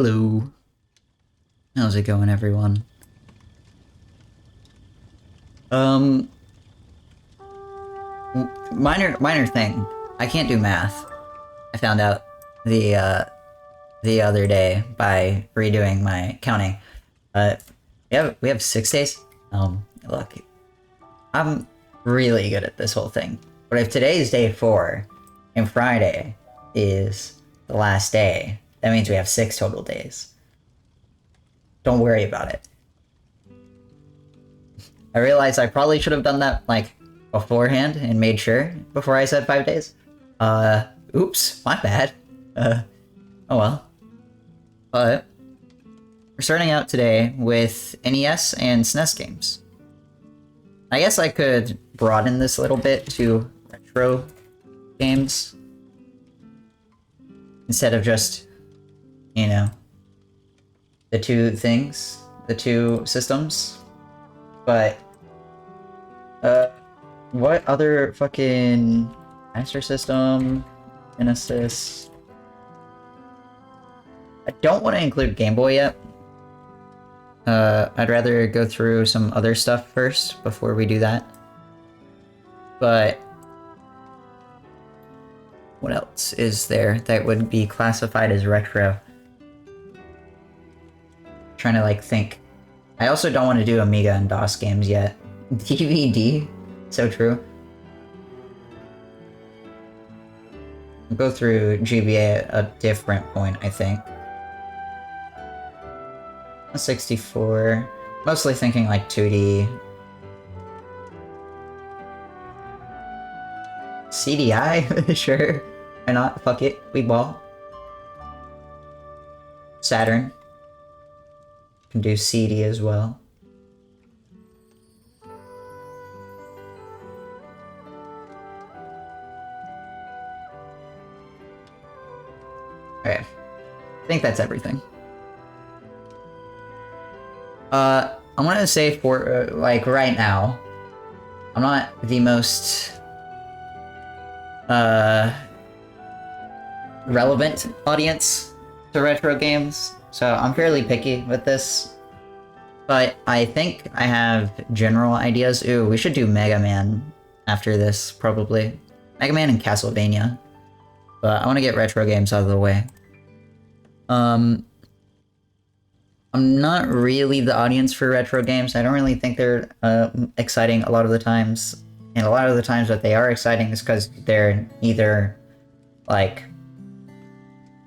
Hello. How's it going, everyone? Um, minor thing. I can't do math. I found out the other day by redoing my counting. We have 6 days. Look, I'm really good at this whole thing. But if today is day 4 and Friday is the last day, that means we have 6 total days. Don't worry about it. I realized I probably should have done that, like, beforehand and made sure before I said 5 days. Oops, my bad. Oh well. But we're starting out today with NES and SNES games. I guess I could broaden this a little bit to retro games instead of just, you know, the two systems. But, what other fucking Master System, Genesis? I don't want to include Game Boy yet. I'd rather go through some other stuff first before we do that. But what else is there that would be classified as retro? Trying to, like, think. I also don't want to do Amiga and DOS games yet. DVD? So true. We'll go through GBA at a different point, I think. 64. Mostly thinking like 2D. CDI? Sure. Why not? Fuck it. We ball. Saturn. Can do CD as well. Okay. I think that's everything. I'm gonna say for, like, right now, I'm not the most, relevant audience to retro games, so I'm fairly picky with this. But I think I have general ideas. Ooh, we should do Mega Man after this, probably. Mega Man and Castlevania. But I want to get retro games out of the way. I'm not really the audience for retro games. I don't really think they're exciting a lot of the times. And a lot of the times that they are exciting is because they're either, like,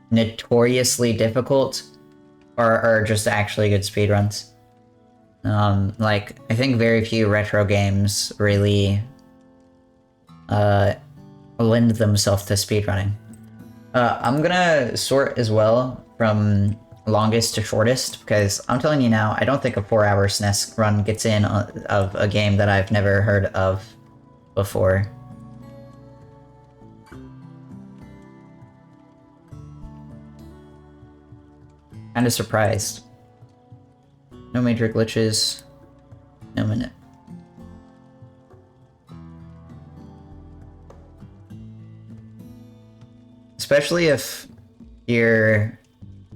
notoriously difficult or are just actually good speedruns. Like, I think very few retro games really lend themselves to speedrunning. I'm gonna sort as well from longest to shortest, because I'm telling you now, I don't think a 4-hour SNES run gets in of a game that I've never heard of before. Kinda surprised. No major glitches. No minute. Especially if you're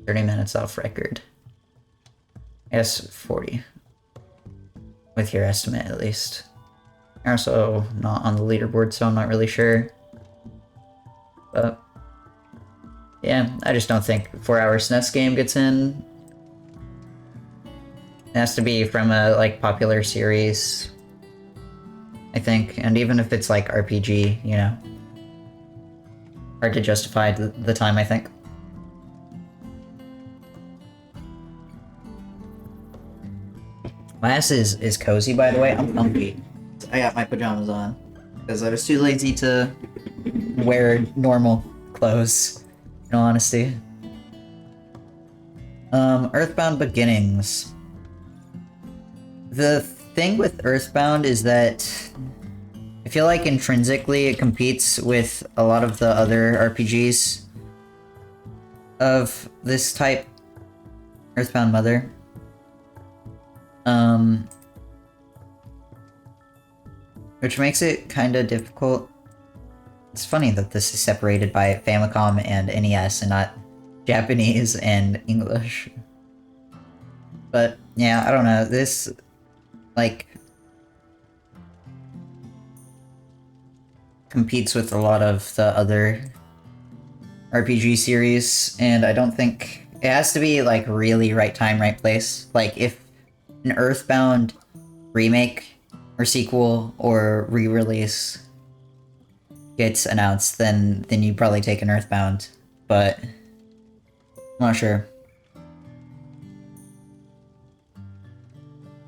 30 minutes off record. Yes, 40. With your estimate, at least. You're also not on the leaderboard, so I'm not really sure. But yeah, I just don't think 4-hour SNES game gets in. It has to be from a, like, popular series, I think. And even if it's, like, RPG, you know. Hard to justify the time, I think. My ass is cozy, by the way. I'm comfy. I got my pajamas on because I was too lazy to wear normal clothes, in all honesty. Earthbound Beginnings. The thing with Earthbound is that I feel like intrinsically it competes with a lot of the other RPGs of this type. Earthbound Mother. Which makes it kinda difficult. It's funny that this is separated by Famicom and NES and not Japanese and English. But yeah, I don't know. This, like, competes with a lot of the other RPG series, and I don't think it has to be like really right time, right place. Like if an Earthbound remake or sequel or re-release gets announced, then you probably take an Earthbound, but I'm not sure.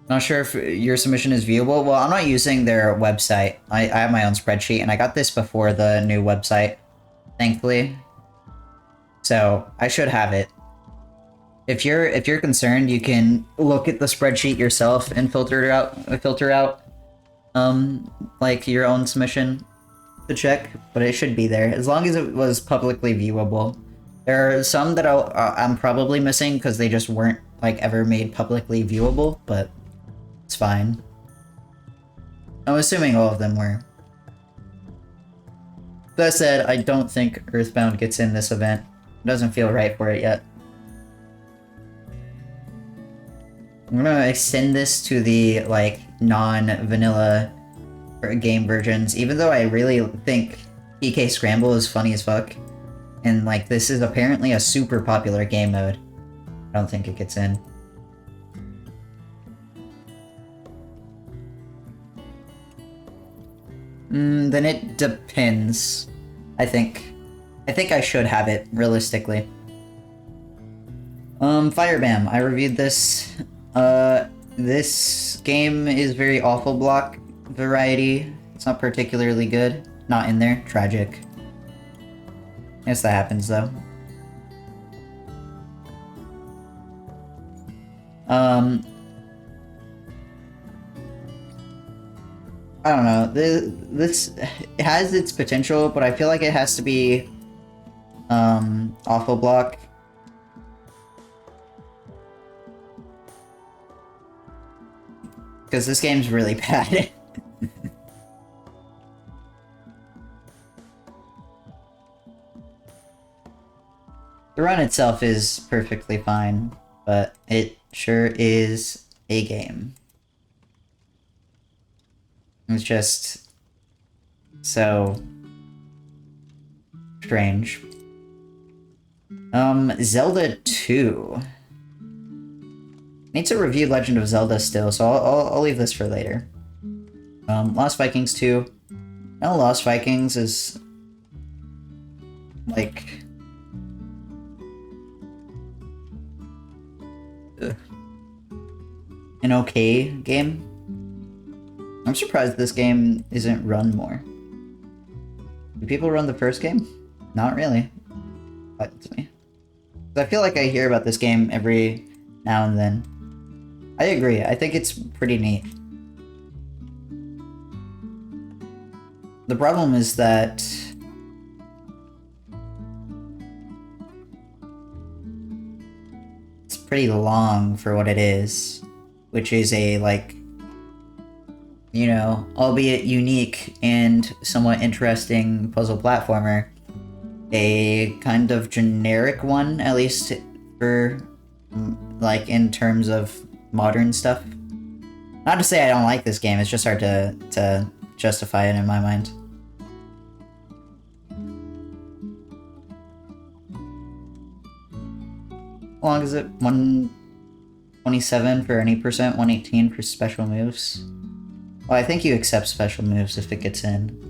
Not sure if your submission is viewable. Well, I'm not using their website. I have my own spreadsheet, and I got this before the new website, thankfully. So I should have it. If you're concerned, you can look at the spreadsheet yourself and filter out like your own submission to check, but it should be there as long as it was publicly viewable. There are some that I'm probably missing because they just weren't like ever made publicly viewable, but it's fine. I'm assuming all of them were. That said, I don't think Earthbound gets in this event. It doesn't feel right for it yet. I'm gonna extend this to the, like, non-vanilla game versions, even though I really think PK Scramble is funny as fuck. And, like, this is apparently a super popular game mode. I don't think it gets in. Then it depends. I think I should have it, realistically. Firebam. I reviewed this. This game is very awful block variety. It's not particularly good. Not in there. Tragic. Guess that happens, though. I don't know. This has its potential, but I feel like it has to be awful block. Because this game's really bad. The run itself is perfectly fine, but it sure is a game. It's just so strange. Zelda 2. Need to review Legend of Zelda still, so I'll leave this for later. Lost Vikings 2. No, Lost Vikings is like an okay game. I'm surprised this game isn't run more. Do people run the first game? Not really. That's me. I feel like I hear about this game every now and then. I agree. I think it's pretty neat. The problem is that it's pretty long for what it is, which is a, like, you know, albeit unique and somewhat interesting puzzle platformer. A kind of generic one, at least for, like, in terms of modern stuff. Not to say I don't like this game, it's just hard to justify it in my mind. How long is it? 127 for any percent, 118 for special moves. Well, I think you accept special moves if it gets in.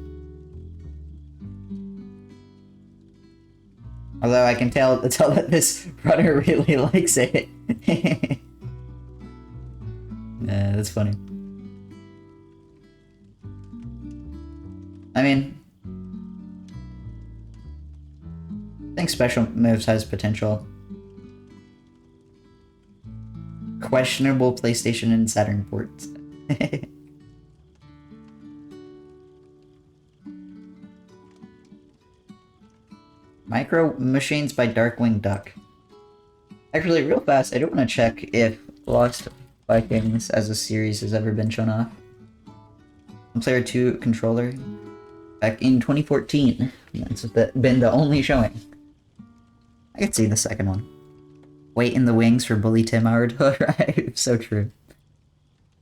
Although I can tell that this runner really likes it. Yeah, that's funny. I mean, I think special moves has potential. Questionable PlayStation and Saturn ports. Micro Machines by Darkwing Duck. Actually, real fast, I do want to check if Lost Vikings as a series has ever been shown off. Player 2 controller. Back in 2014. That's been the only showing. I could see the second one. Wait in the wings for Bully Tim Hour to arrive. So true.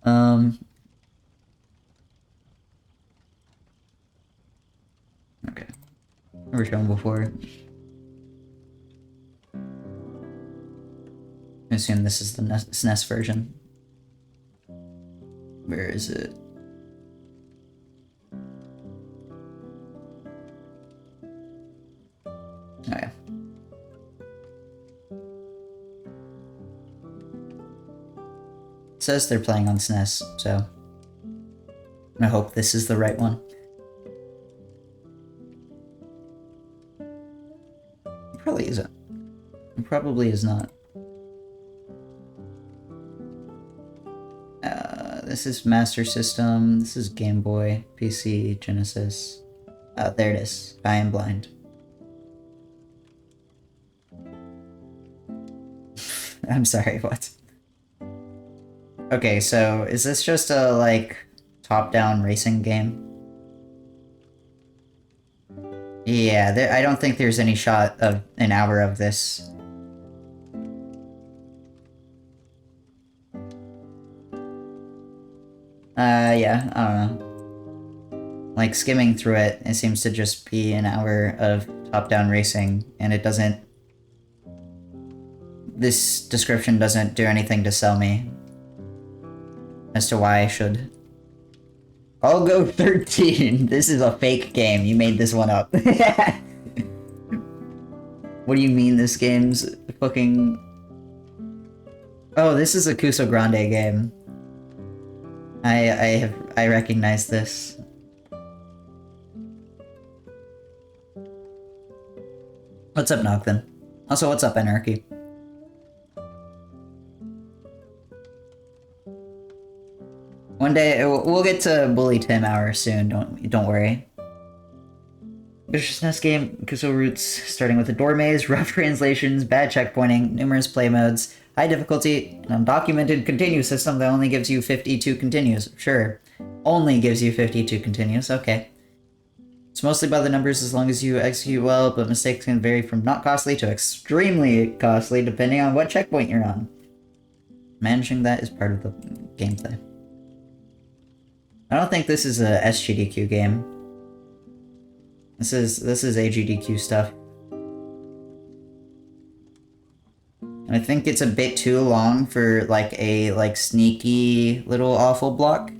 Okay. Never shown before. I assume this is the SNES version. Where is it? Okay. It says they're playing on SNES, so I hope this is the right one. It probably isn't. It probably is not. This is Master System, this is Game Boy, PC, Genesis. There it is. I am blind. I'm sorry, what? Okay, so is this just a, like, top-down racing game? Yeah, I don't think there's any shot of an hour of this. Yeah, I don't know. Like, skimming through it, it seems to just be an hour of top-down racing, and it doesn't... This description doesn't do anything to sell me as to why I should. I'll go 13! This is a fake game, you made this one up. What do you mean this game's fucking... Oh, this is a Kuso Grande game. I recognize this. What's up, Nogthan? Also, what's up, Anarchy? One day we'll get to Bully Tim Hour soon. Don't worry. SNES game, Kuso roots, starting with a door maze, rough translations, bad checkpointing, numerous play modes, high difficulty, an undocumented continue system that only gives you 52 continues. Sure. Only gives you 52 continues, okay. It's mostly by the numbers as long as you execute well, but mistakes can vary from not costly to extremely costly depending on what checkpoint you're on. Managing that is part of the gameplay. I don't think this is a SGDQ game. This is AGDQ stuff. I think it's a bit too long for like a sneaky little awful block.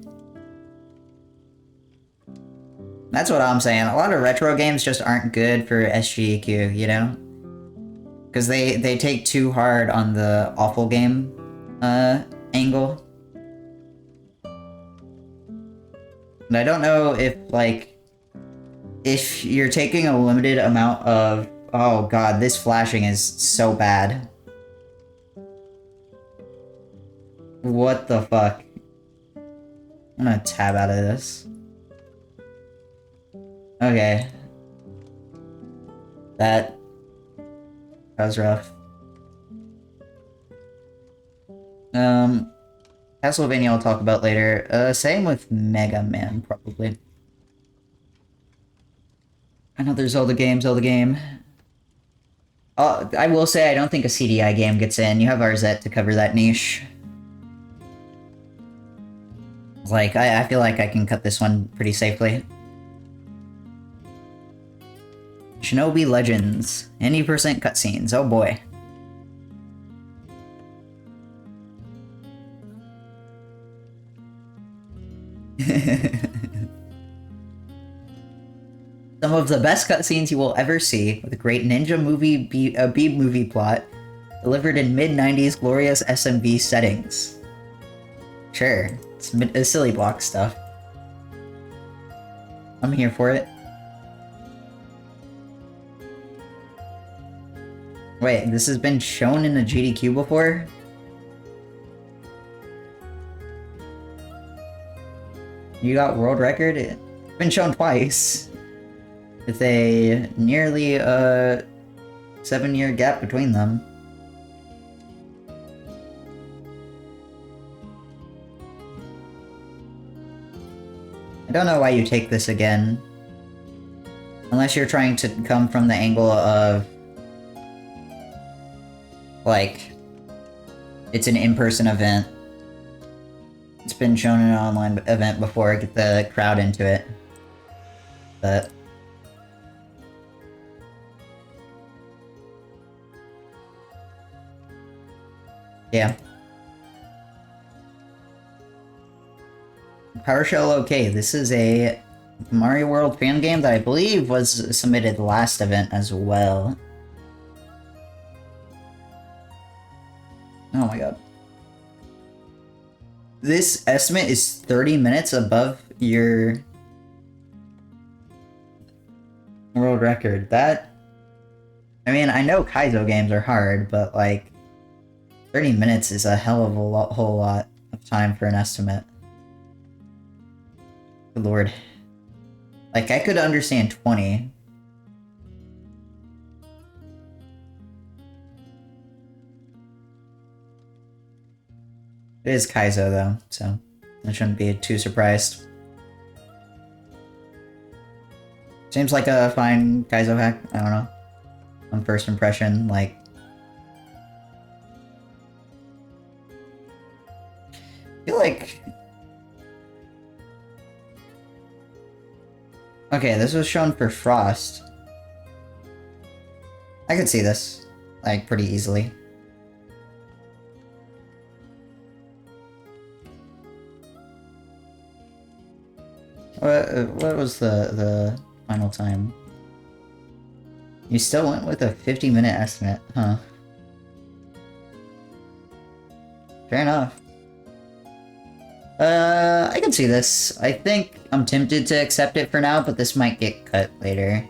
That's what I'm saying. A lot of retro games just aren't good for SGDQ, you know? Because they take too hard on the awful game angle. And I don't know if, like, if you're taking a limited amount of... Oh god, this flashing is so bad. What the fuck? I'm gonna tab out of this. Okay. That was rough. Castlevania I'll talk about later. Same with Mega Man, probably. Another Zelda game. I will say I don't think a CDI game gets in. You have RZ to cover that niche. Like, I feel like I can cut this one pretty safely. Shinobi Legends. Any percent cutscenes. Oh boy. Some of the best cutscenes you will ever see, with a great ninja movie B-movie plot, delivered in mid-90s glorious SMV settings. Sure, it's silly block stuff. I'm here for it. Wait, this has been shown in a GDQ before? You got world record? It's been shown twice. With a nearly 7-year gap between them. I don't know why you take this again. Unless you're trying to come from the angle of like, it's an in-person event. It's been shown in an online event before, get the crowd into it. But yeah. PowerShell OK. This is a Mario World fan game that I believe was submitted last event as well. Oh my god. This estimate is 30 minutes above your world record. That... I mean, I know Kaizo games are hard, but like 30 minutes is a hell of a whole lot of time for an estimate. Good lord. Like, I could understand 20. It is Kaizo, though, so I shouldn't be too surprised. Seems like a fine Kaizo hack, I don't know. On first impression, like... I feel like... Okay, this was shown for Frost. I could see this, like, pretty easily. What was the final time? You still went with a 50-minute estimate, huh? Fair enough. I can see this. I think I'm tempted to accept it for now, but this might get cut later.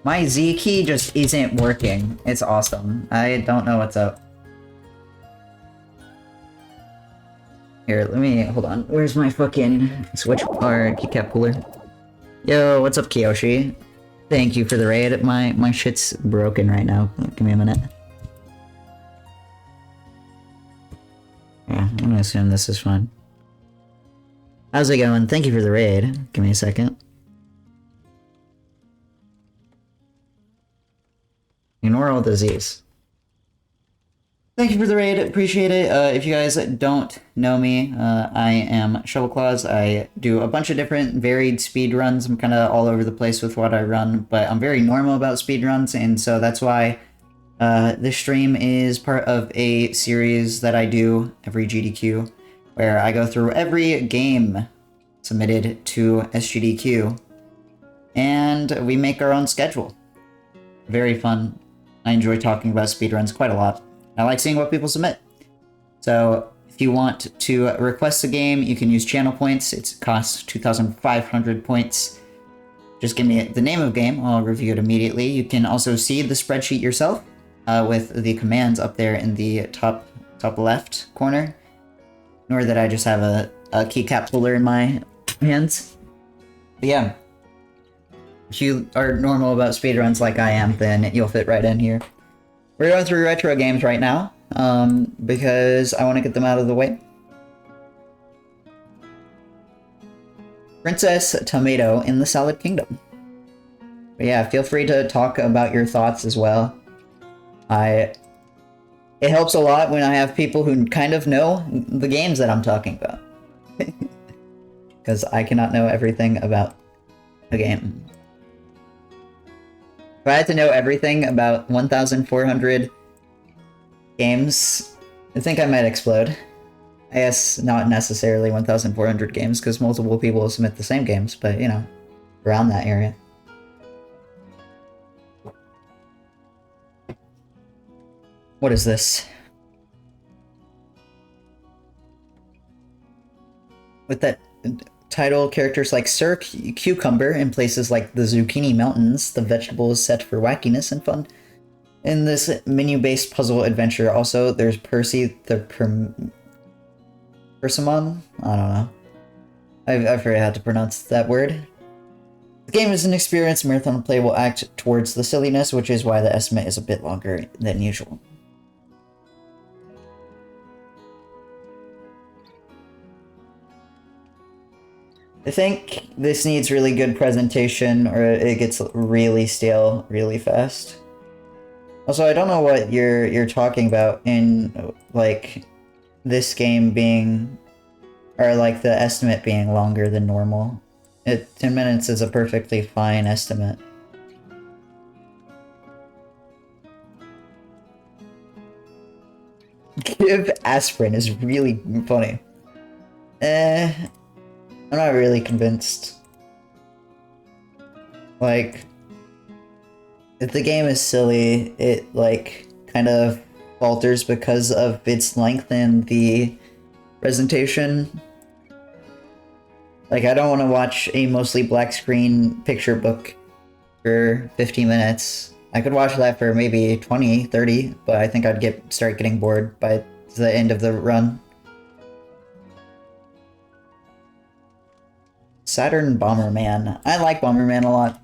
My Z key just isn't working. It's awesome. I don't know what's up. Here, let me... hold on. Where's my fucking switch or keycap cooler? Yo, what's up, Kiyoshi? Thank you for the raid. My shit's broken right now. Give me a minute. Yeah, I'm gonna assume this is fine. How's it going? Thank you for the raid. Give me a second. Ignore all disease. Thank you for the raid. Appreciate it. If you guys don't know me, I am Shovelclaws. I do a bunch of different varied speed runs. I'm kind of all over the place with what I run, but I'm very normal about speed runs, and so that's why this stream is part of a series that I do every GDQ, where I go through every game submitted to SGDQ, and we make our own schedule. Very fun. I enjoy talking about speedruns quite a lot. I like seeing what people submit. So if you want to request a game, you can use channel points. It costs 2,500 points. Just give me the name of the game. I'll review it immediately. You can also see the spreadsheet yourself with the commands up there in the top left corner. Ignore that I just have a keycap puller in my hands. But yeah, if you are normal about speedruns like I am, then you'll fit right in here. We're going through retro games right now, because I want to get them out of the way. Princess Tomato in the Salad Kingdom. But yeah, feel free to talk about your thoughts as well. It helps a lot when I have people who kind of know the games that I'm talking about. Because I cannot know everything about a game. If I had to know everything about 1,400 games, I think I might explode. I guess not necessarily 1,400 games, because multiple people submit the same games, but, you know, around that area. What is this? With that title, characters like Sir Cucumber in places like the Zucchini Mountains, the vegetable is set for wackiness and fun. In this menu-based puzzle adventure, also, there's Percy the Persimmon? I don't know. I forget how to pronounce that word. The game is an experienced marathon play will act towards the silliness, which is why the estimate is a bit longer than usual. I think this needs really good presentation or it gets really stale really fast. Also, I don't know what you're talking about in like this game being or like the estimate being longer than normal. 10 minutes is a perfectly fine estimate. Give aspirin is really funny. I'm not really convinced. Like, if the game is silly, it, like, kind of falters because of its length and the presentation. Like, I don't want to watch a mostly black screen picture book for 50 minutes. I could watch that for maybe 20, 30, but I think I'd start getting bored by the end of the run. Saturn Bomberman. I like Bomberman a lot.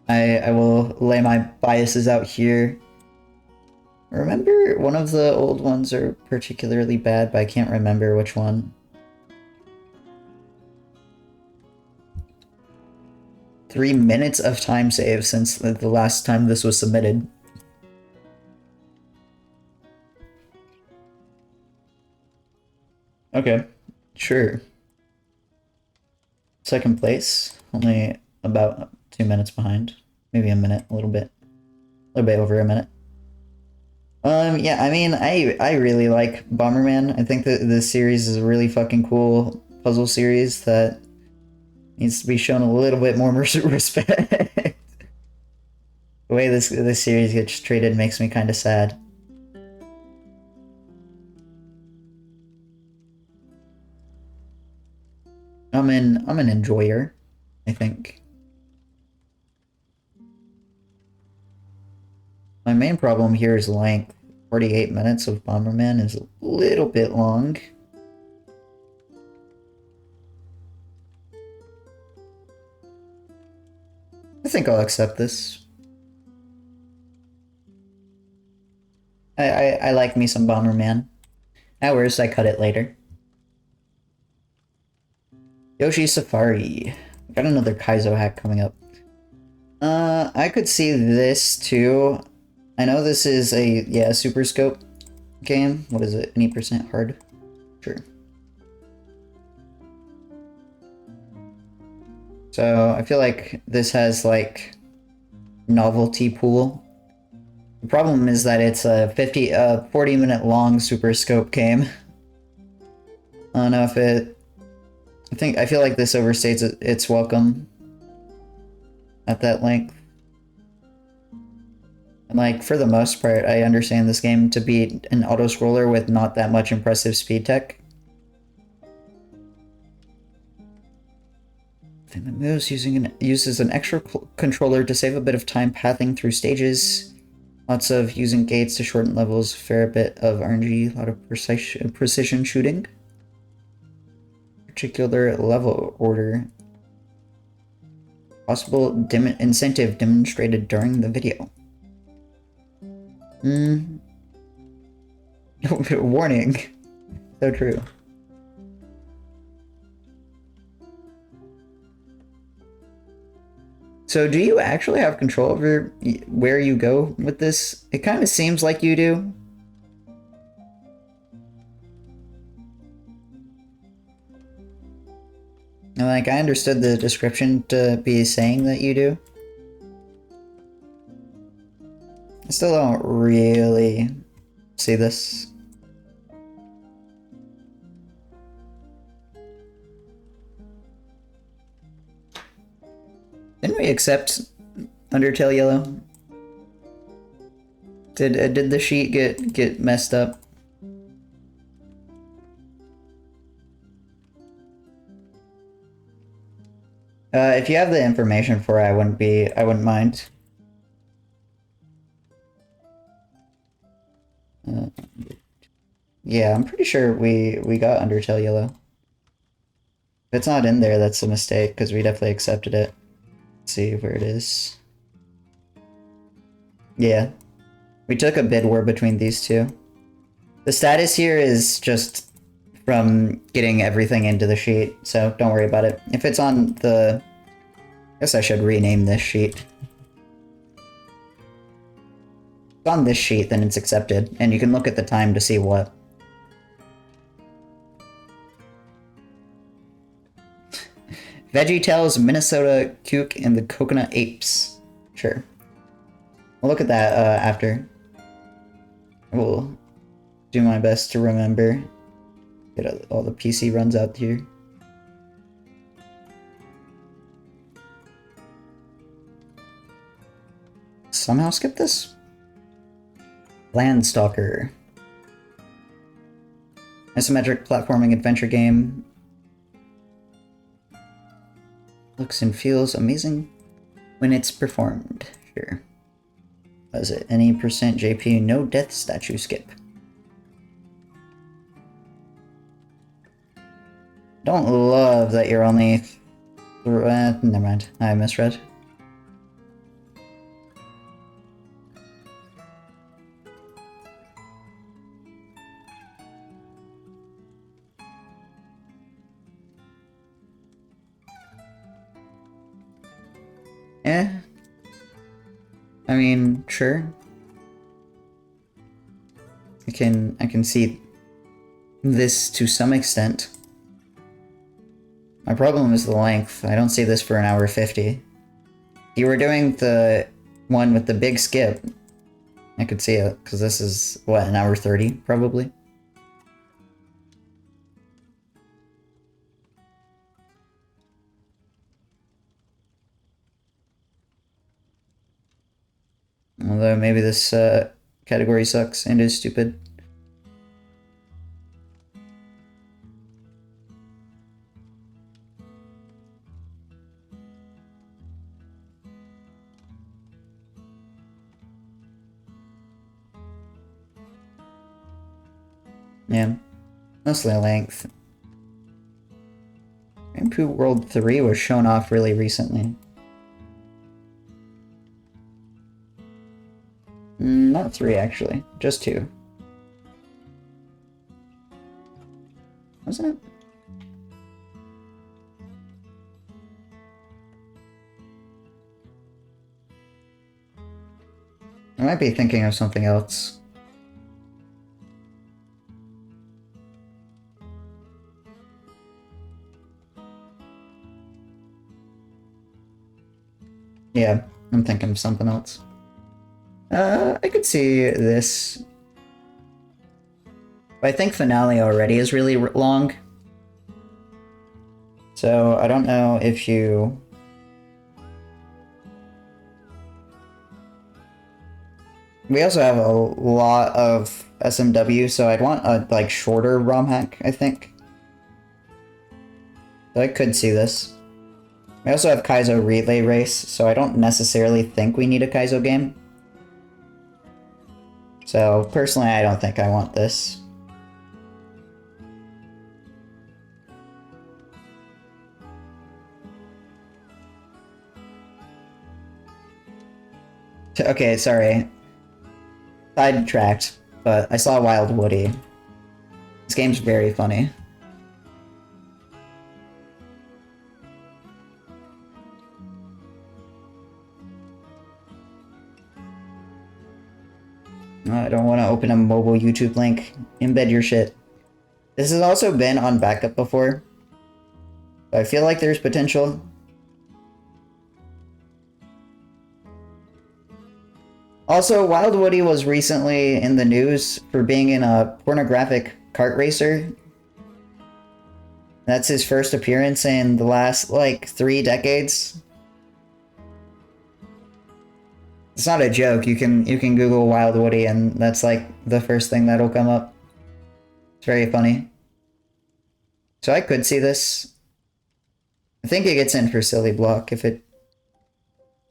I will lay my biases out here. Remember, one of the old ones are particularly bad, but I can't remember which one. 3 minutes of time save since the last time this was submitted. Okay, sure. Second place, only about 2 minutes behind. Maybe a minute, a little bit over a minute. Yeah, I mean, I really like Bomberman. I think that this series is a really fucking cool puzzle series that needs to be shown a little bit more respect. The way this series gets treated makes me kind of sad. I'm an enjoyer, I think. My main problem here is length. 48 minutes of Bomberman is a little bit long. I think I'll accept this. I like me some Bomberman. At worst, I cut it later. Yoshi Safari. Got another Kaizo hack coming up. I could see this too. I know this is a Super Scope game. What is it? Any percent hard? Sure. So I feel like this has like novelty pool. The problem is that it's a 40-minute long Super Scope game. I don't know if it. I feel like this overstates its welcome at that length. And like, for the most part, I understand this game to be an auto-scroller with not that much impressive speed tech. The moves uses an extra controller to save a bit of time pathing through stages. Lots of using gates to shorten levels, fair bit of RNG, a lot of precision shooting. Particular level order. Possible incentive demonstrated during the video. Warning. So true. So do you actually have control over where you go with this? It kind of seems like you do. And like, I understood the description to be saying that you do. I still don't really see this. Didn't we accept Undertale Yellow? Did the sheet get messed up? If you have the information for it, I wouldn't mind. Yeah, I'm pretty sure we got Undertale Yellow. If it's not in there, that's a mistake, because we definitely accepted it. Let's see where it is. Yeah. We took a bid war between these two. The status here is just from getting everything into the sheet, so don't worry about it. If it's on the... I guess I should rename this sheet. If it's on this sheet, then it's accepted, and you can look at the time to see what. VeggieTales, Minnesota Cuke, and the Coconut Apes. Sure. We'll look at that after. I will do my best to remember. Get all the PC runs out here. Somehow skip this? Landstalker. Isometric platforming adventure game. Looks and feels amazing when it's performed. Sure. Was it any percent JP? No death statue skip. Don't love that you're only... never mind. I misread. Eh. I mean, sure. I can see this to some extent. My problem is the length. I don't see this for an hour 50. If you were doing the one with the big skip, I could see it, because this is, what, an hour 30, probably? Although maybe this category sucks and is stupid. Yeah, mostly length. Rainbow World 3 was shown off really recently. Not 3, actually. Just 2. Wasn't it? I might be thinking of something else. Yeah, I'm thinking of something else. I could see this. But I think finale already is really long. So I don't know if you... We also have a lot of SMW, so I'd want a like shorter ROM hack, I think. So I could see this. We also have Kaizo Relay Race, so I don't necessarily think we need a Kaizo game. So, personally, I don't think I want this. Okay, sorry. Sidetracked, but I saw Wild Woody. This game's very funny. I don't want to open a mobile YouTube link. Embed your shit. This has also been on backup before. So I feel like there's potential. Also, Wild Woody was recently in the news for being in a pornographic kart racer. That's his first appearance in the last, like, 3 decades. It's not a joke. You can Google Wild Woody and that's like the first thing that'll come up. It's very funny. So I could see this. I think it gets in for Silly Block if it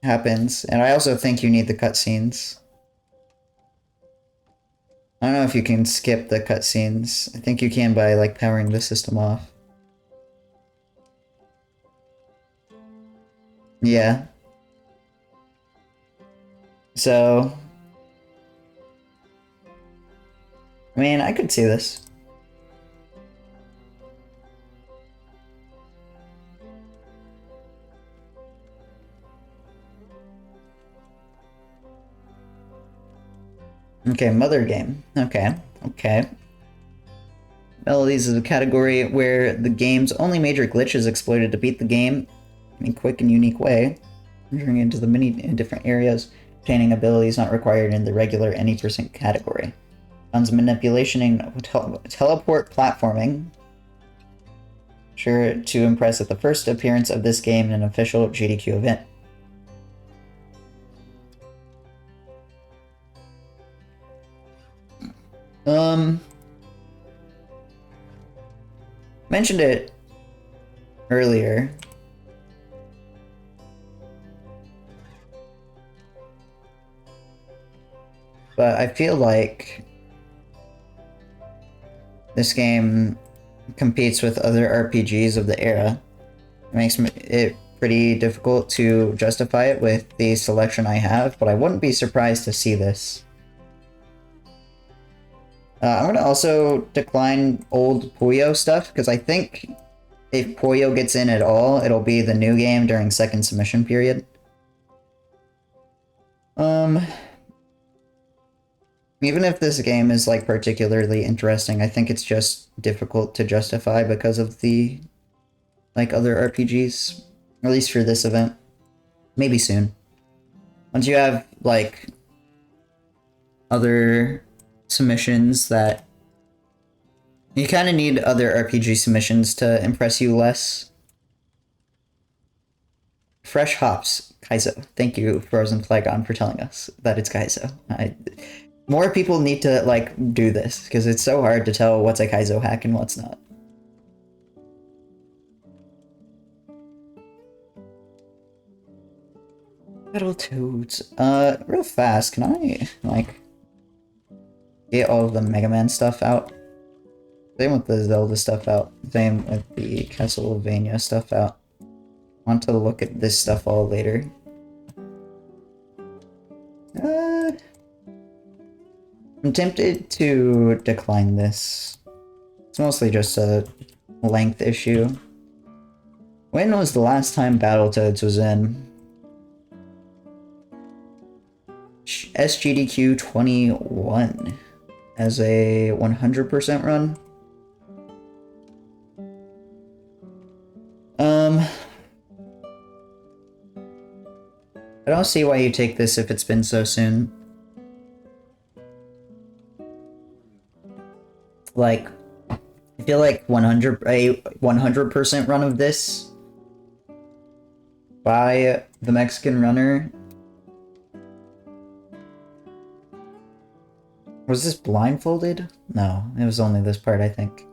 happens. And I also think you need the cutscenes. I don't know if you can skip the cutscenes. I think you can by like powering the system off. Yeah. So, I mean, I could see this. Okay, mother game. Okay, okay. Melodies is a category where the game's only major glitch is exploited to beat the game in a quick and unique way. Entering into the many different areas, obtaining abilities not required in the regular any percent category. Funds manipulation and teleport platforming. Sure to impress at the first appearance of this game in an official GDQ event. Mentioned it earlier. But I feel like this game competes with other RPGs of the era. It makes it pretty difficult to justify it with the selection I have, but I wouldn't be surprised to see this. I'm going to also decline old Puyo stuff, because I think if Puyo gets in at all, it'll be the new game during second submission period. Even if this game is, like, particularly interesting, I think it's just difficult to justify because of the, like, other RPGs. At least for this event. Maybe soon. Once you have, like, other submissions that... You kind of need other RPG submissions to impress you less. Fresh hops, Kaizo. Thank you, Frozen Flagon, for telling us that it's Kaizo. More people need to, like, do this, because it's so hard to tell what's a Kaizo hack and what's not. Battletoads. Real fast, can I, like, get all of the Mega Man stuff out? Same with the Zelda stuff out. Same with the Castlevania stuff out. Want to look at this stuff all later. I'm tempted to decline this. It's mostly just a length issue. When was the last time Battletoads was in? SGDQ 21 as a 100% run. I don't see why you take this if it's been so soon. Like, I feel like a 100% run of this by the Mexican runner. Was this blindfolded? No, it was only this part, I think.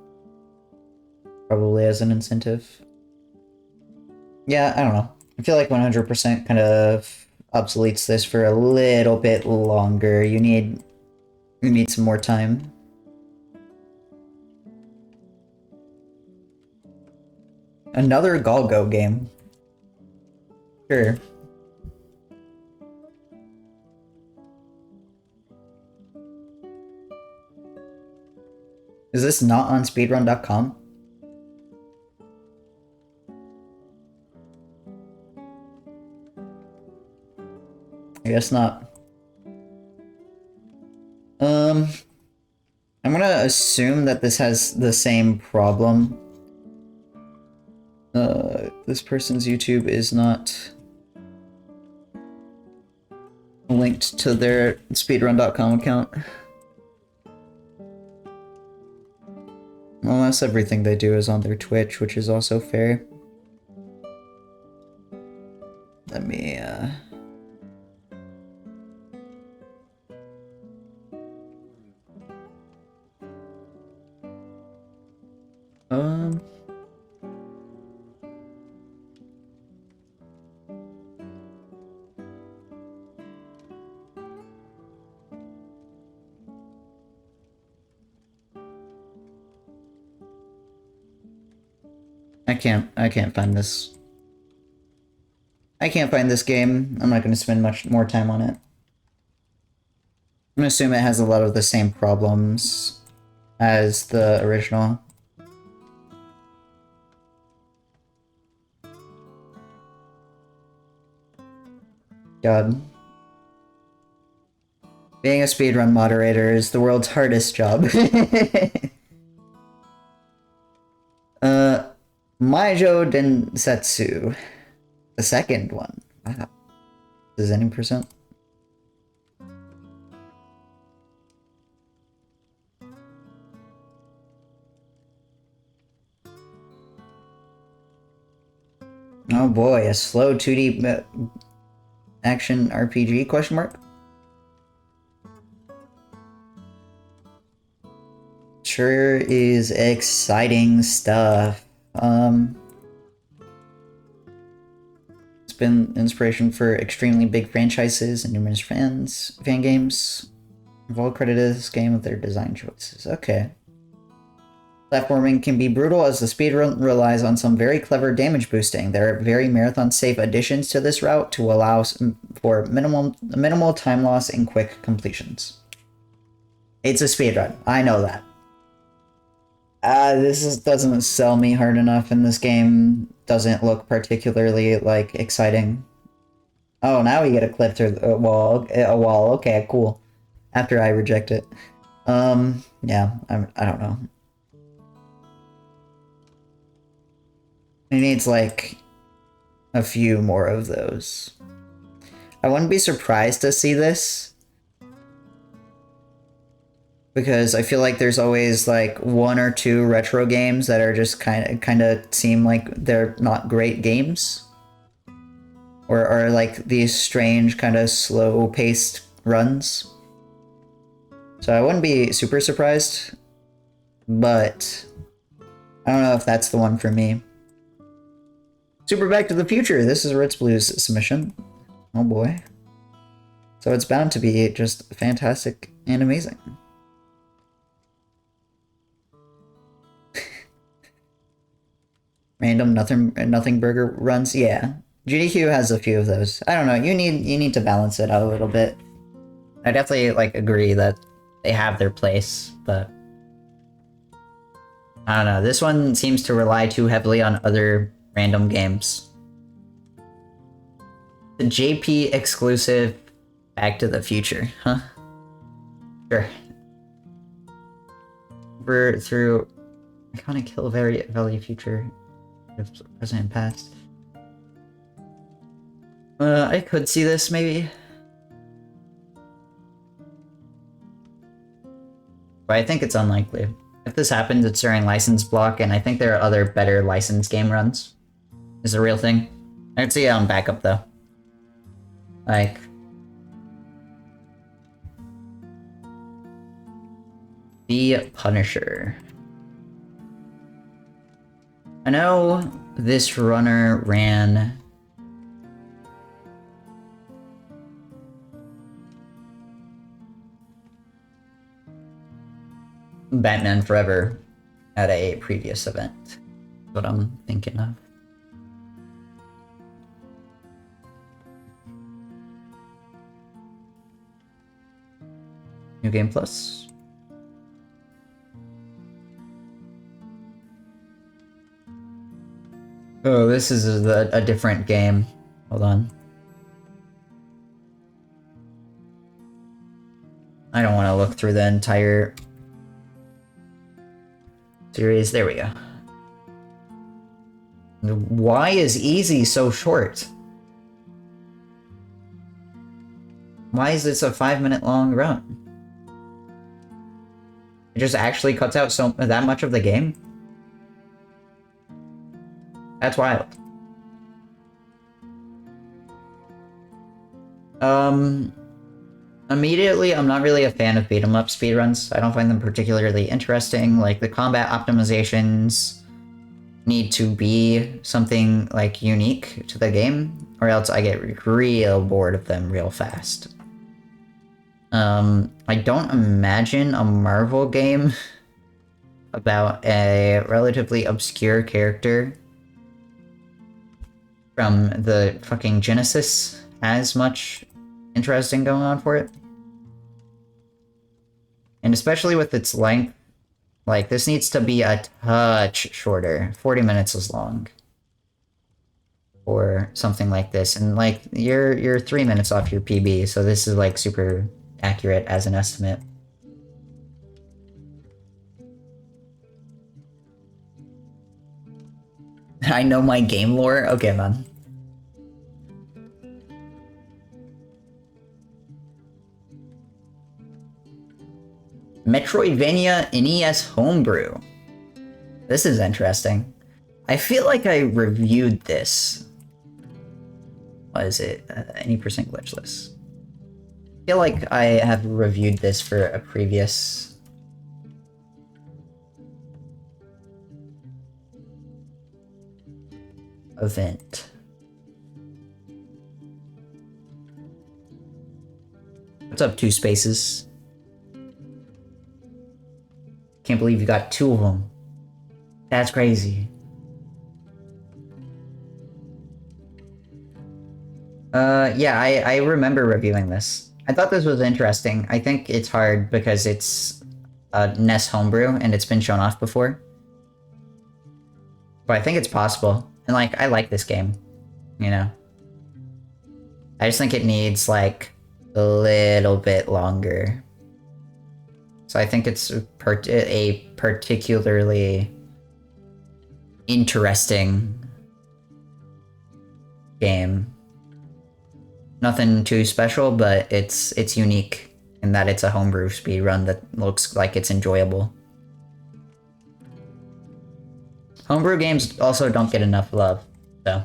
Probably as an incentive. Yeah, I don't know. I feel like 100% kind of obsoletes this for a little bit longer. You need some more time. Another Galgo game. Sure. Is this not on speedrun.com? I guess not. I'm gonna assume that this has the same problem. This person's YouTube is not linked to their speedrun.com account. Unless everything they do is on their Twitch, which is also fair. Let me, I can't find this. I can't find this game. I'm not going to spend much more time on it. I'm going to assume it has a lot of the same problems as the original. God. Being a speedrun moderator is the world's hardest job. Maijo Densetsu. The second one. Wow. Is any percent? Oh boy, a slow 2D action RPG question mark? Sure is exciting stuff. It's been inspiration for extremely big franchises and numerous fan games. I've all credited this game with their design choices. Okay. Platforming can be brutal as the speedrun relies on some very clever damage boosting. There are very marathon-safe additions to this route to allow for minimal time loss and quick completions. It's a speedrun. I know that. Doesn't sell me hard enough, and this game doesn't look particularly, like, exciting. Oh, now we get a clip through a wall. Okay, cool. After I reject it. Yeah, I don't know. It needs, like, a few more of those. I wouldn't be surprised to see this, because I feel like there's always, like, one or two retro games that are just kind of seem like they're not great games. Or are, like, these strange, kind of slow-paced runs. So I wouldn't be super surprised, but I don't know if that's the one for me. Super Back to the Future. This is Ritz Blue's submission. Oh boy. So it's bound to be just fantastic and amazing. Random nothing burger runs. Yeah. GDQ has a few of those. I don't know. You need to balance it out a little bit. I definitely like agree that they have their place, but I don't know. This one seems to rely too heavily on other random games. The JP exclusive Back to the Future, huh? Sure. We're through iconic Hill Valley Future, present and past. I could see this maybe. But I think it's unlikely. If this happens, it's during license block, and I think there are other better license game runs. Is a real thing. I could see it on backup though. Like The Punisher. I know this runner ran Batman Forever at a previous event. That's what I'm thinking of. New Game Plus. Oh, this is a different game. Hold on. I don't want to look through the entire series. There we go. Why is easy so short? Why is this a 5-minute long run? It just actually cuts out that much of the game? That's wild. Immediately, I'm not really a fan of beat-em-up speedruns. I don't find them particularly interesting. Like, the combat optimizations need to be something, like, unique to the game, or else I get real bored of them real fast. I don't imagine a Marvel game about a relatively obscure character from the fucking Genesis has much interesting going on for it. And especially with its length, like, this needs to be a touch shorter. 40 minutes is long. Or something like this. And, like, you're 3 minutes off your PB, so this is, like, super accurate as an estimate. I know my game lore? Okay, man. Metroidvania NES Homebrew. This is interesting. I feel like I reviewed this. What is it? Any percent glitchless. I feel like I have reviewed this for a previous... event. What's up, 2 spaces? Can't believe you got 2 of them. That's crazy. Yeah, I remember reviewing this. I thought this was interesting. I think it's hard because it's a NES homebrew and it's been shown off before. But I think it's possible. And, like, I like this game, you know? I just think it needs, like, a little bit longer. So I think it's a particularly interesting game. Nothing too special, but it's unique in that it's a homebrew speedrun that looks like it's enjoyable. Homebrew games also don't get enough love, so.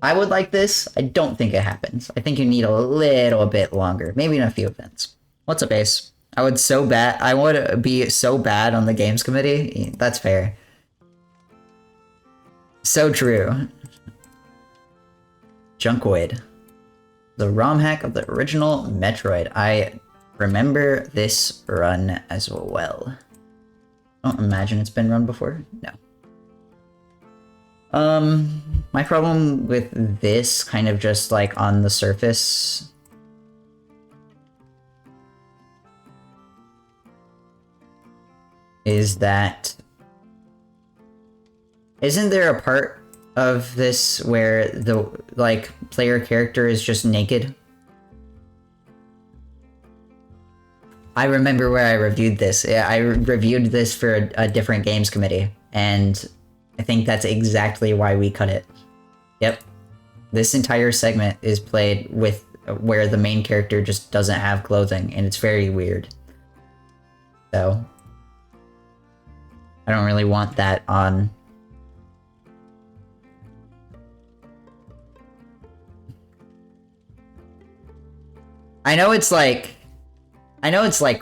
I would like this. I don't think it happens. I think you need a little bit longer, maybe in a few events. What's up, Ace? I would be so bad on the games committee. That's fair. So true. Junkoid. The ROM hack of the original Metroid. I remember this run as well. I don't imagine it's been run before. No. My problem with this, kind of just like on the surface, is that isn't there a part of this where the, like, player character is just naked? I remember where I reviewed this. Yeah, I reviewed this for a different games committee, and I think that's exactly why we cut it. Yep. This entire segment is played with where the main character just doesn't have clothing, and it's very weird. So I don't really want that on. I know it's like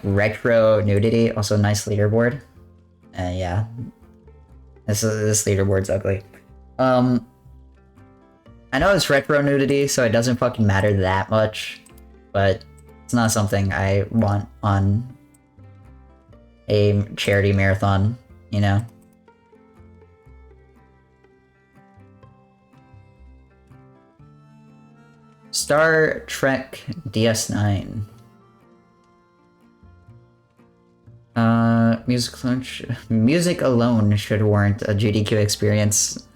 retro nudity. Also, nice leaderboard. Yeah. This leaderboard's ugly. I know it's retro nudity, so it doesn't fucking matter that much, but it's not something I want on a charity marathon, you know? Star Trek DS9. Music alone should warrant a GDQ experience.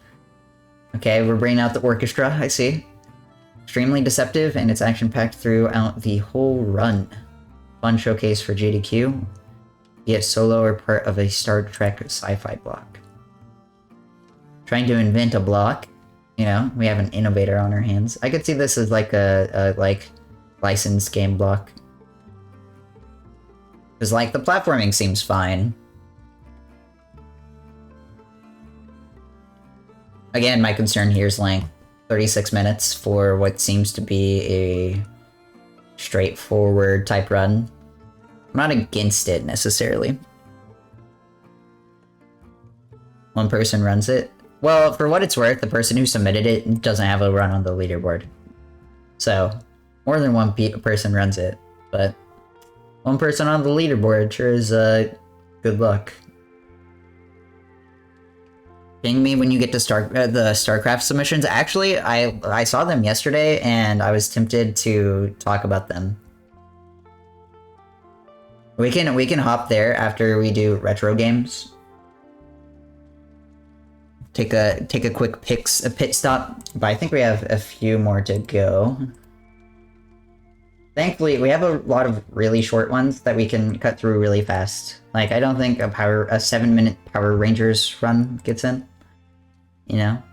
Okay, we're bringing out the orchestra, I see. Extremely deceptive, and it's action-packed throughout the whole run. Fun showcase for GDQ. Be it solo or part of a Star Trek sci-fi block. Trying to invent a block. You know, we have an innovator on our hands. I could see this as like a licensed game block. Because, like, the platforming seems fine. Again, my concern here is length. 36 minutes for what seems to be a straightforward type run. I'm not against it, necessarily. One person runs it. Well, for what it's worth, the person who submitted it doesn't have a run on the leaderboard. So, more than one person runs it, but one person on the leaderboard sure is good luck. Ping me when you get to start the StarCraft submissions. Actually, I saw them yesterday and I was tempted to talk about them. We can hop there after we do retro games. Take a quick pit stop, but I think we have a few more to go. Thankfully, we have a lot of really short ones that we can cut through really fast. Like, I don't think a 7-minute Power Rangers run gets in. You know?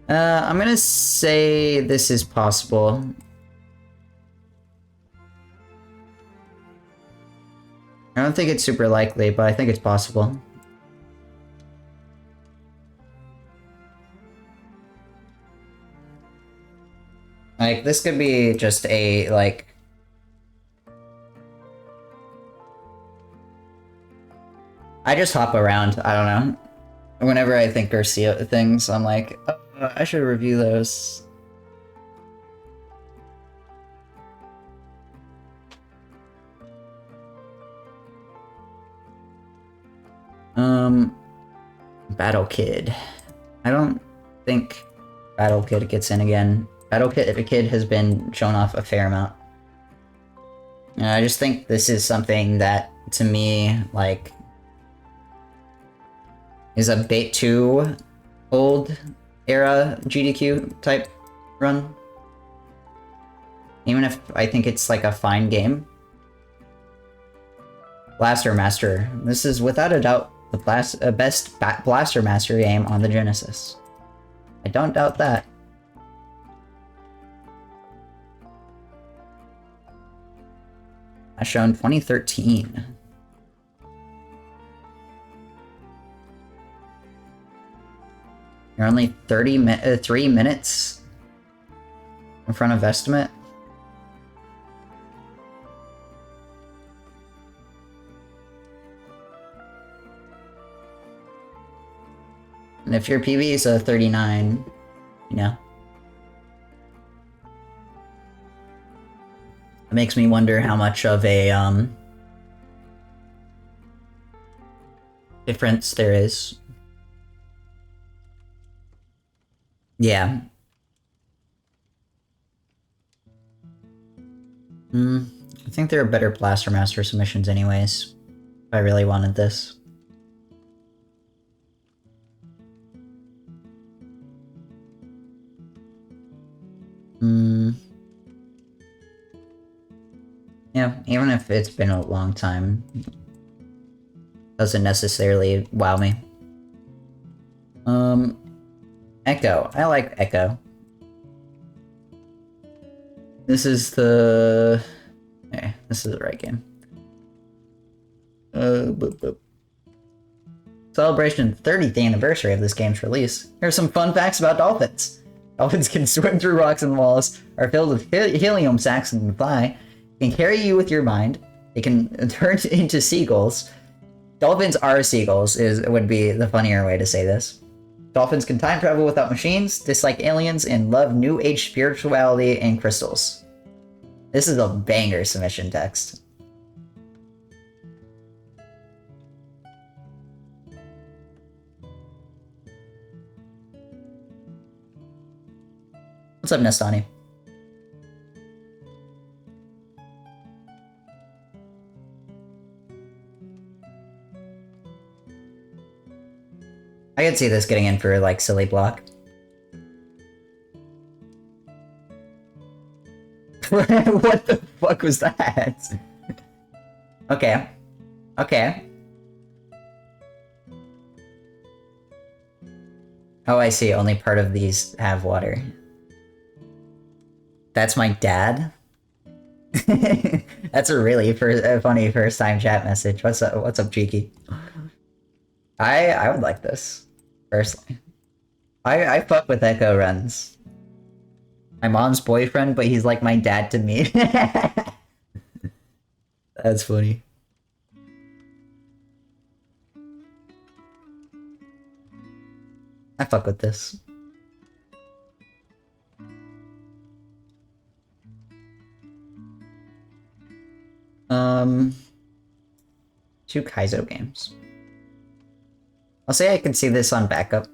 I'm gonna say this is possible. I don't think it's super likely, but I think it's possible. Like, this could be just a, like... I just hop around, I don't know. Whenever I think or see things, I'm like, oh, I should review those. Battle Kid. I don't think Battle Kid gets in again. Battle Kid has been shown off a fair amount. I just think this is something that, to me, like, is a bit too old era GDQ type run. Even if I think it's like a fine game. Blaster Master. This is without a doubt the best Blaster Master game on the Genesis. I don't doubt that. As shown 2013. You're only 3 minutes in front of estimate. And if your PB is a 39, you know. It makes me wonder how much of a, difference there is. Yeah. I think there are better Blaster Master submissions anyways, if I really wanted this. Yeah, even if it's been a long time, doesn't necessarily wow me. Echo. I like Echo. This is the... Okay, this is the right game. Celebration 30th anniversary of this game's release. Here's some fun facts about dolphins. Dolphins can swim through rocks and walls, are filled with helium sacs and can fly, can carry you with your mind, they can turn into seagulls. Dolphins are seagulls, would be the funnier way to say this. Dolphins can time travel without machines, dislike aliens, and love New Age spirituality and crystals. This is a banger submission text. What's up, Nestani? I could see this getting in for, like, silly block. What the fuck was that? Okay. Okay. Oh, I see. Only part of these have water. That's my dad? That's a really funny first-time chat message. What's up, Cheeky? I would like this, personally. I fuck with Echo runs. My mom's boyfriend, but he's like my dad to me. That's funny. I fuck with this. Two Kaizo games. I'll say I can see this on backup.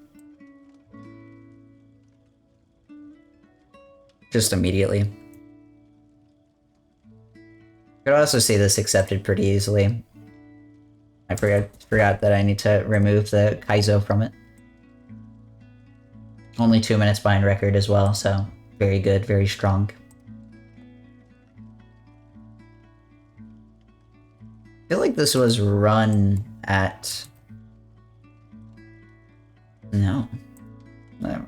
Just immediately. Could also see this accepted pretty easily. I forgot that I need to remove the Kaizo from it. Only 2 minutes behind record as well, so very good, very strong. think this was run at... No.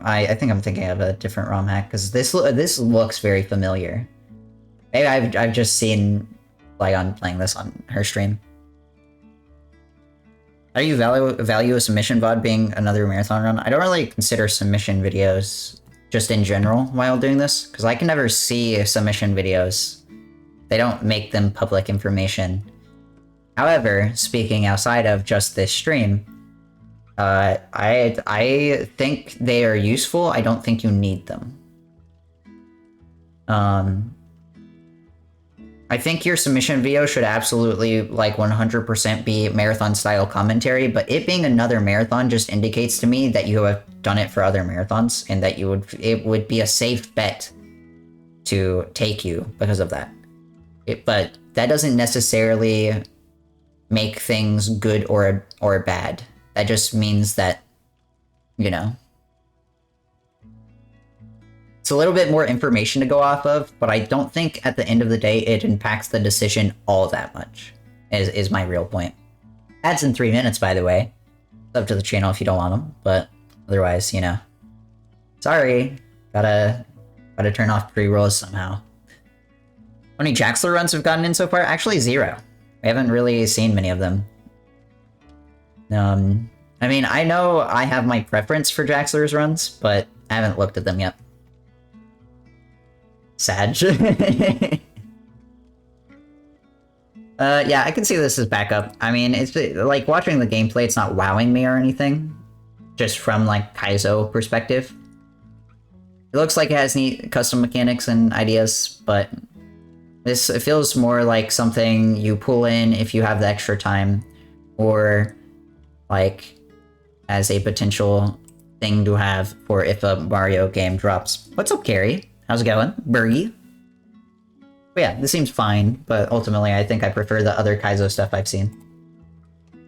I think I'm thinking of a different ROM hack, because this looks very familiar. Maybe I've just seen Flygon playing this on her stream. How do you value a submission VOD being another marathon run? I don't really consider submission videos just in general while doing this, because I can never see submission videos. They don't make them public information. However, speaking outside of just this stream, I think they are useful. I don't think you need them. I think your submission video should absolutely, like, 100% be marathon-style commentary, but it being another marathon just indicates to me that you have done it for other marathons, and that it would be a safe bet to take you because of that. But that doesn't necessarily make things good or bad. That just means that, you know, it's a little bit more information to go off of, but I don't think at the end of the day it impacts the decision all that much, is my real point. Ads in 3 minutes, by the way. It's up to the channel if you don't want them, but otherwise, you know. Sorry, gotta turn off pre-rolls somehow. How many Jaxler runs have gotten in so far? Actually, 0. We haven't really seen many of them. I mean, I know I have my preference for Jaxler's runs, but I haven't looked at them yet. Sad. Yeah, I can see this as backup. I mean, it's like watching the gameplay, it's not wowing me or anything. Just from like Kaizo perspective. It looks like it has neat custom mechanics and ideas, but it feels more like something you pull in if you have the extra time, or like as a potential thing to have for if a Mario game drops. What's up, Carrie? How's it going? Bergie? But yeah, this seems fine, but ultimately I think I prefer the other Kaizo stuff I've seen.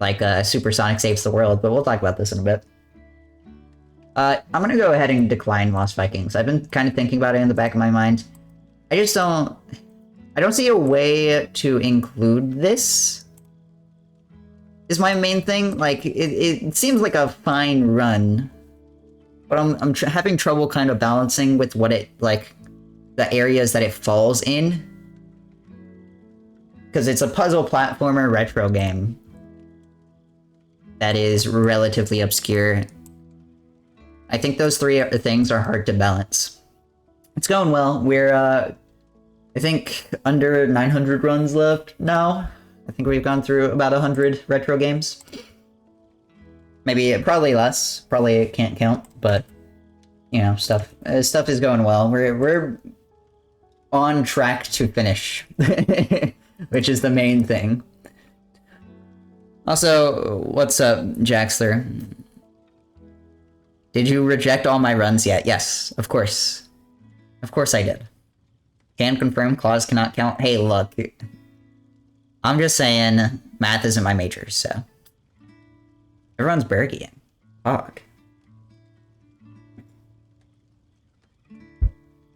Like Supersonic Saves the World, but we'll talk about this in a bit. I'm gonna go ahead and decline Lost Vikings. I've been kind of thinking about it in the back of my mind. I don't see a way to include this, is my main thing. Like, it seems like a fine run, but I'm having trouble kind of balancing with what it, like, the areas that it falls in. Because it's a puzzle platformer retro game that is relatively obscure. I think those three things are hard to balance. It's going well. We're, I think, under 900 runs left now. I think we've gone through about 100 retro games. Maybe, probably less. Probably can't count, but, you know, stuff is going well. We're on track to finish, which is the main thing. Also, what's up, Jaxler? Did you reject all my runs yet? Yes, of course. Of course I did. Can confirm clause cannot count. Hey, look. I'm just saying, math isn't my major, so. Everyone's Bergieing. Fuck.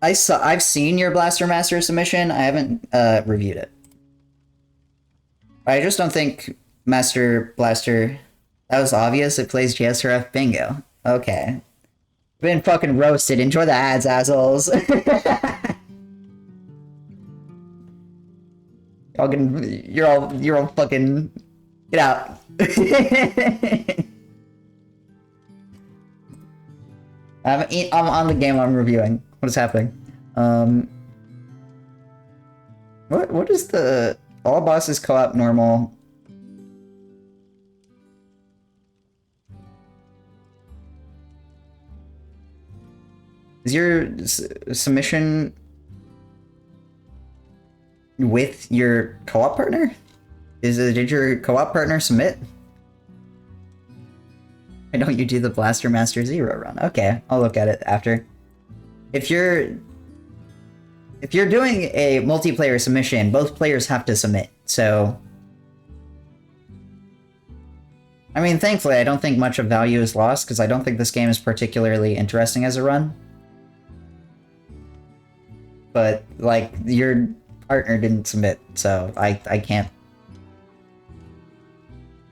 I've seen your Blaster Master submission. I haven't reviewed it. I just don't think Master Blaster. That was obvious. It plays GSRF. Bingo. Okay. Been fucking roasted. Enjoy the ads, assholes. You're all fucking. Get out. I'm on the game I'm reviewing. What is happening? What is the all bosses co-op normal? Is your submission with your co-op partner? Did your co-op partner submit? Why don't you do the Blaster Master Zero run? Okay, I'll look at it after. If you're doing a multiplayer submission, both players have to submit, so... I mean, thankfully, I don't think much of value is lost, because I don't think this game is particularly interesting as a run. But, like, your partner didn't submit, so I can't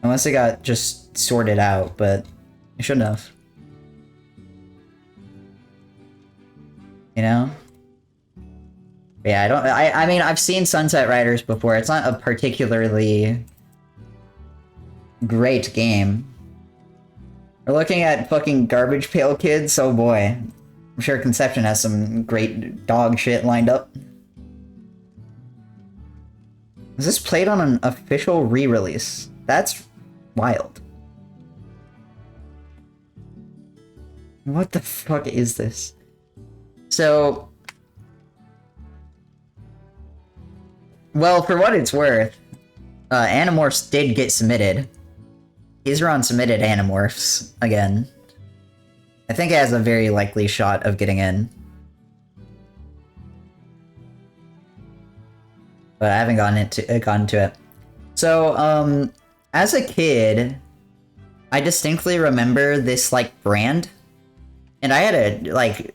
Unless it got just sorted out, but it shouldn't have. You know? Yeah, I mean, I've seen Sunset Riders before. It's not a particularly great game. We're looking at fucking Garbage Pail Kids, oh boy. I'm sure Conception has some great dog shit lined up. Was this played on an official re-release? That's wild. What the fuck is this? So... Well, for what it's worth, Animorphs did get submitted. Isron submitted Animorphs again. I think it has a very likely shot of getting in. But I haven't gotten to it. So, as a kid, I distinctly remember this, like, brand. And I had a, like,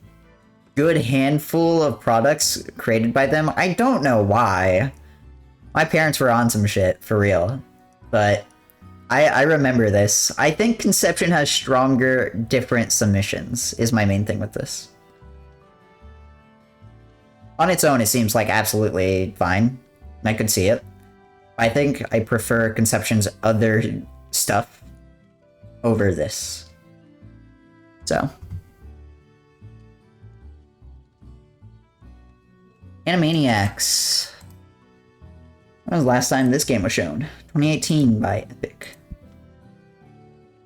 good handful of products created by them. I don't know why. My parents were on some shit, for real. But I remember this. I think Conception has stronger, different submissions, is my main thing with this. On its own, it seems like absolutely fine. I could see it. I think I prefer Conception's other stuff over this. So. Animaniacs. When was the last time this game was shown? 2018 by Epic.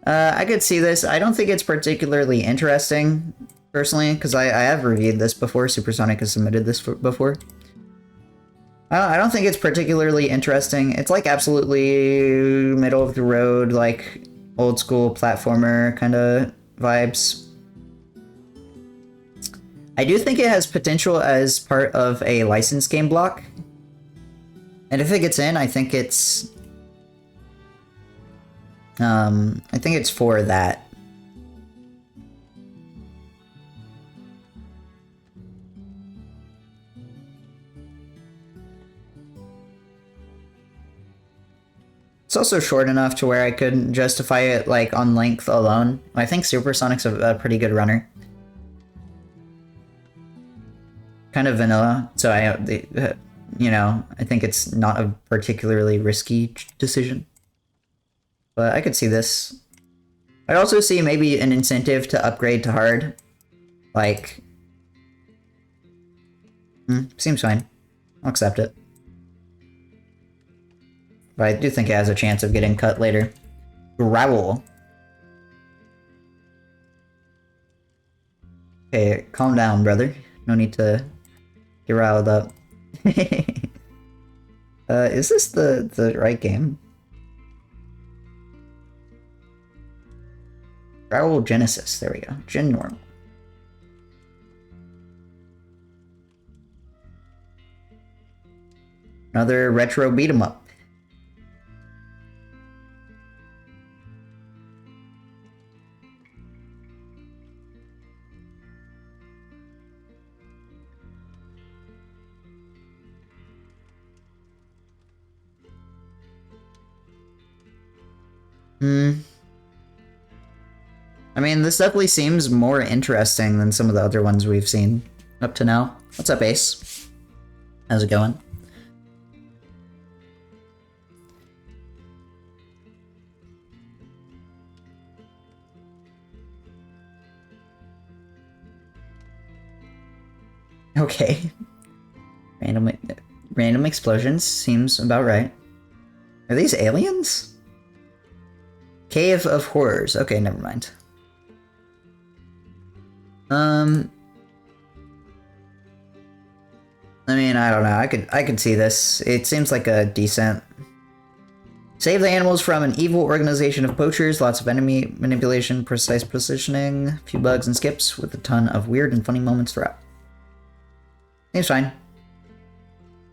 I could see this. I don't think it's particularly interesting, personally, because I have reviewed this before. Supersonic has submitted this before. I don't think it's particularly interesting. It's like absolutely middle of the road, like old school platformer kind of vibes. I do think it has potential as part of a licensed game block. And if it gets in, I think it's for that. It's also short enough to where I could justify it, like, on length alone. I think Supersonic's a pretty good runner. Kind of vanilla, so you know, I think it's not a particularly risky decision. But I could see this. I'd also see maybe an incentive to upgrade to hard. Like... seems fine. I'll accept it. But I do think it has a chance of getting cut later. Growl. Okay, calm down, brother. No need to get riled up. Is this the right game? Growl Genesis, there we go. Gen normal. Another retro beat 'em up. I mean, this definitely seems more interesting than some of the other ones we've seen up to now. What's up, Ace? How's it going? Okay. Random explosions seems about right. Are these aliens? Cave of Horrors. Okay, never mind. I mean, I don't know. I could see this. It seems like a decent... Save the animals from an evil organization of poachers, lots of enemy manipulation, precise positioning, a few bugs and skips, with a ton of weird and funny moments throughout. Seems fine.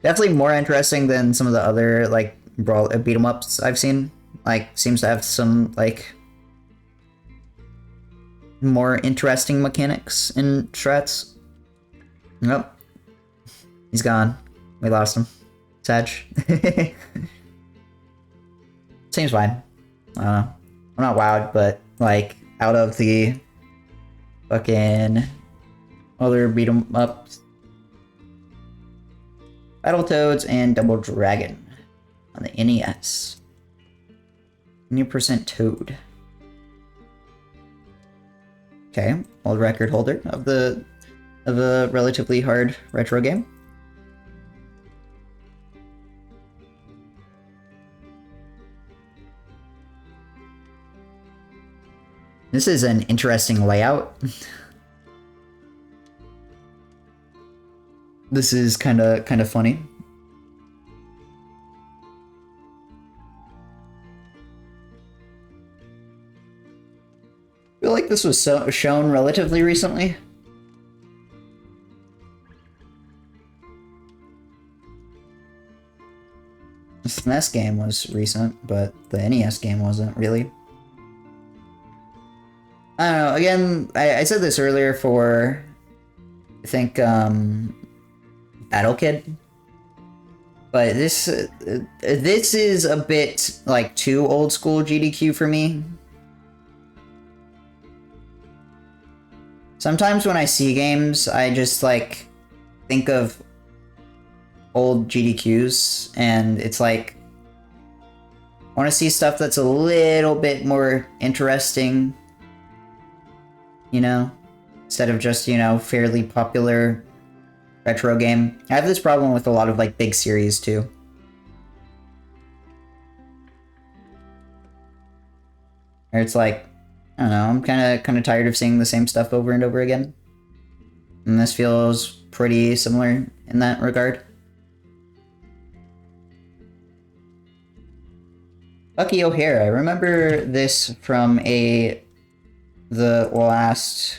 Definitely more interesting than some of the other, like, beat 'em ups I've seen. Like, seems to have some, like, more interesting mechanics in strats. Nope. He's gone. We lost him. Sag. Seems fine. I'm not wowed, but like out of the fucking other beat 'em ups, Battletoads and Double Dragon on the NES. New percent Toad. Okay, world record holder of a relatively hard retro game. This is an interesting layout. This is kind of funny. I feel like this was shown relatively recently. The SNES game was recent, but the NES game wasn't really. I don't know, again, I said this earlier for, I think, Battle Kid. But this is a bit, like, too old school GDQ for me. Sometimes when I see games, I just, like, think of old GDQs, and it's like, I want to see stuff that's a little bit more interesting, you know? Instead of just, you know, fairly popular retro game. I have this problem with a lot of, like, big series, too. Where it's like, I don't know, I'm kind of tired of seeing the same stuff over and over again. And this feels pretty similar in that regard. Bucky O'Hare, I remember this from the last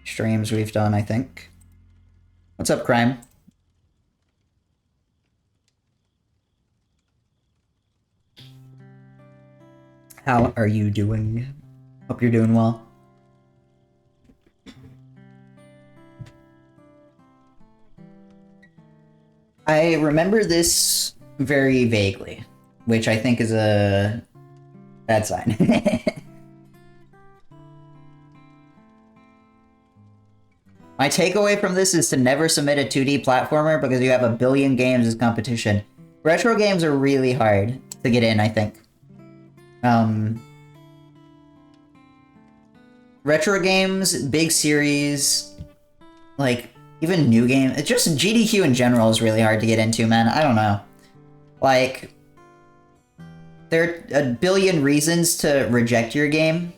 streams we've done, I think. What's up, Crime? How are you doing? Hope you're doing well. I remember this very vaguely, which I think is a bad sign. My takeaway from this is to never submit a 2D platformer because you have a billion games as competition. Retro games are really hard to get in, I think. Retro games, big series, like, even new games. It's just GDQ in general is really hard to get into, man. I don't know. Like, there are a billion reasons to reject your game,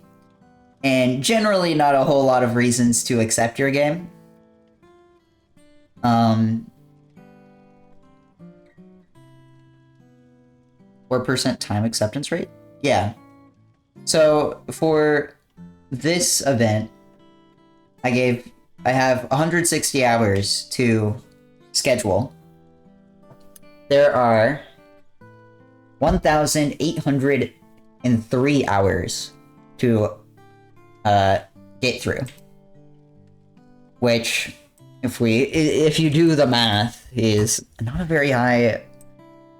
and generally not a whole lot of reasons to accept your game. 4% time acceptance rate? Yeah. So, for this event, I have 160 hours to schedule. There are 1,803 hours to get through. Which, if you do the math, is not a very high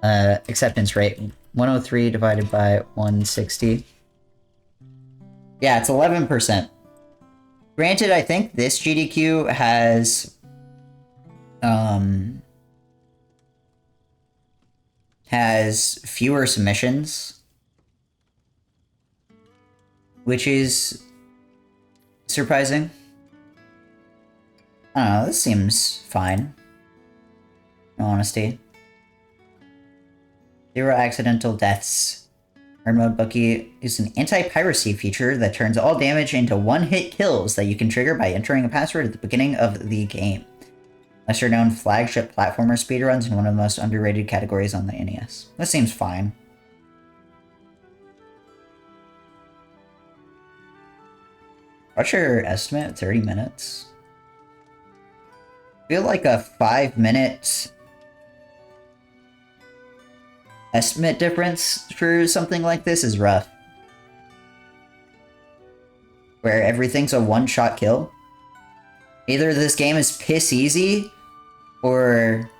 acceptance rate. 103 divided by 160. Yeah, it's 11%. Granted, I think this GDQ has fewer submissions, which is surprising. I don't know, this seems fine, in all honesty. 0 accidental deaths. Hard mode Bucky is an anti-piracy feature that turns all damage into one-hit kills that you can trigger by entering a password at the beginning of the game. Lesser known flagship platformer speedruns in one of the most underrated categories on the NES. This seems fine. What's your estimate? 30 minutes? I feel like a 5-minute estimate difference for something like this is rough. Where everything's a one-shot kill. Either this game is piss easy, or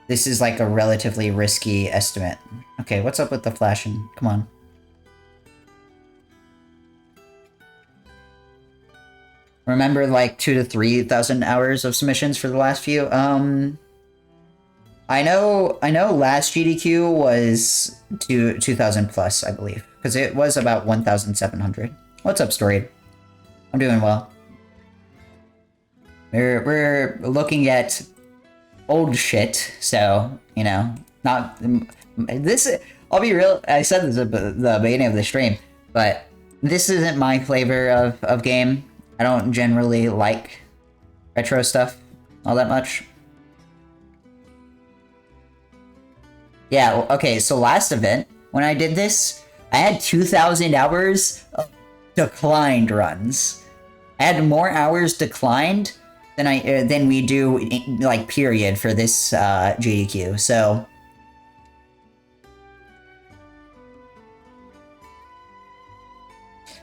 this is like a relatively risky estimate. Okay, what's up with the flashing? Come on. remember like 2 to 3,000 hours of submissions for the last few. I know last GDQ was 2,000 plus, I believe, because it was about 1,700. What's up, Story? I'm doing well. We're looking at old shit, so you know, not this. I'll be real. I said this at the beginning of the stream, but this isn't my flavor of game. I don't generally like retro stuff all that much. Yeah, okay, so last event, when I did this, I had 2,000 hours of declined runs. I had more hours declined than we do, like, period, for this GDQ, so...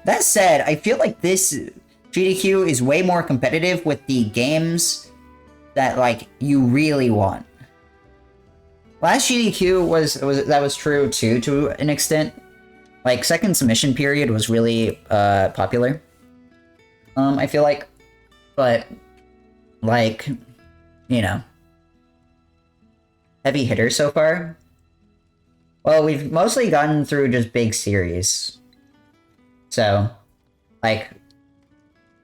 That said, I feel like this GDQ is way more competitive with the games that, like, you really want. Last GDQ was true too, to an extent. Like, second submission period was really popular. I feel like, but like, you know, heavy hitter so far. Well, we've mostly gotten through just big series. So, like,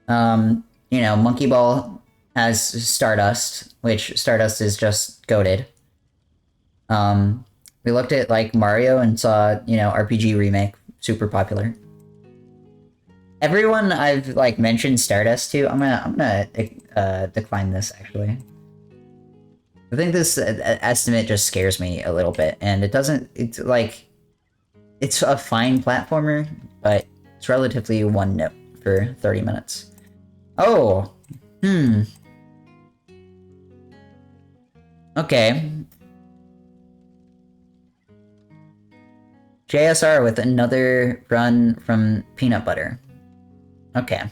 you know, Monkey Ball has Stardust, which Stardust is just goated. We looked at, like, Mario and saw, you know, RPG Remake, super popular. Everyone I've, like, mentioned Stardust to, I'm gonna decline this, actually. I think this estimate just scares me a little bit, and it doesn't, it's, like, it's a fine platformer, but it's relatively one note for 30 minutes. Oh! Okay. JSR with another run from Peanut Butter. Okay.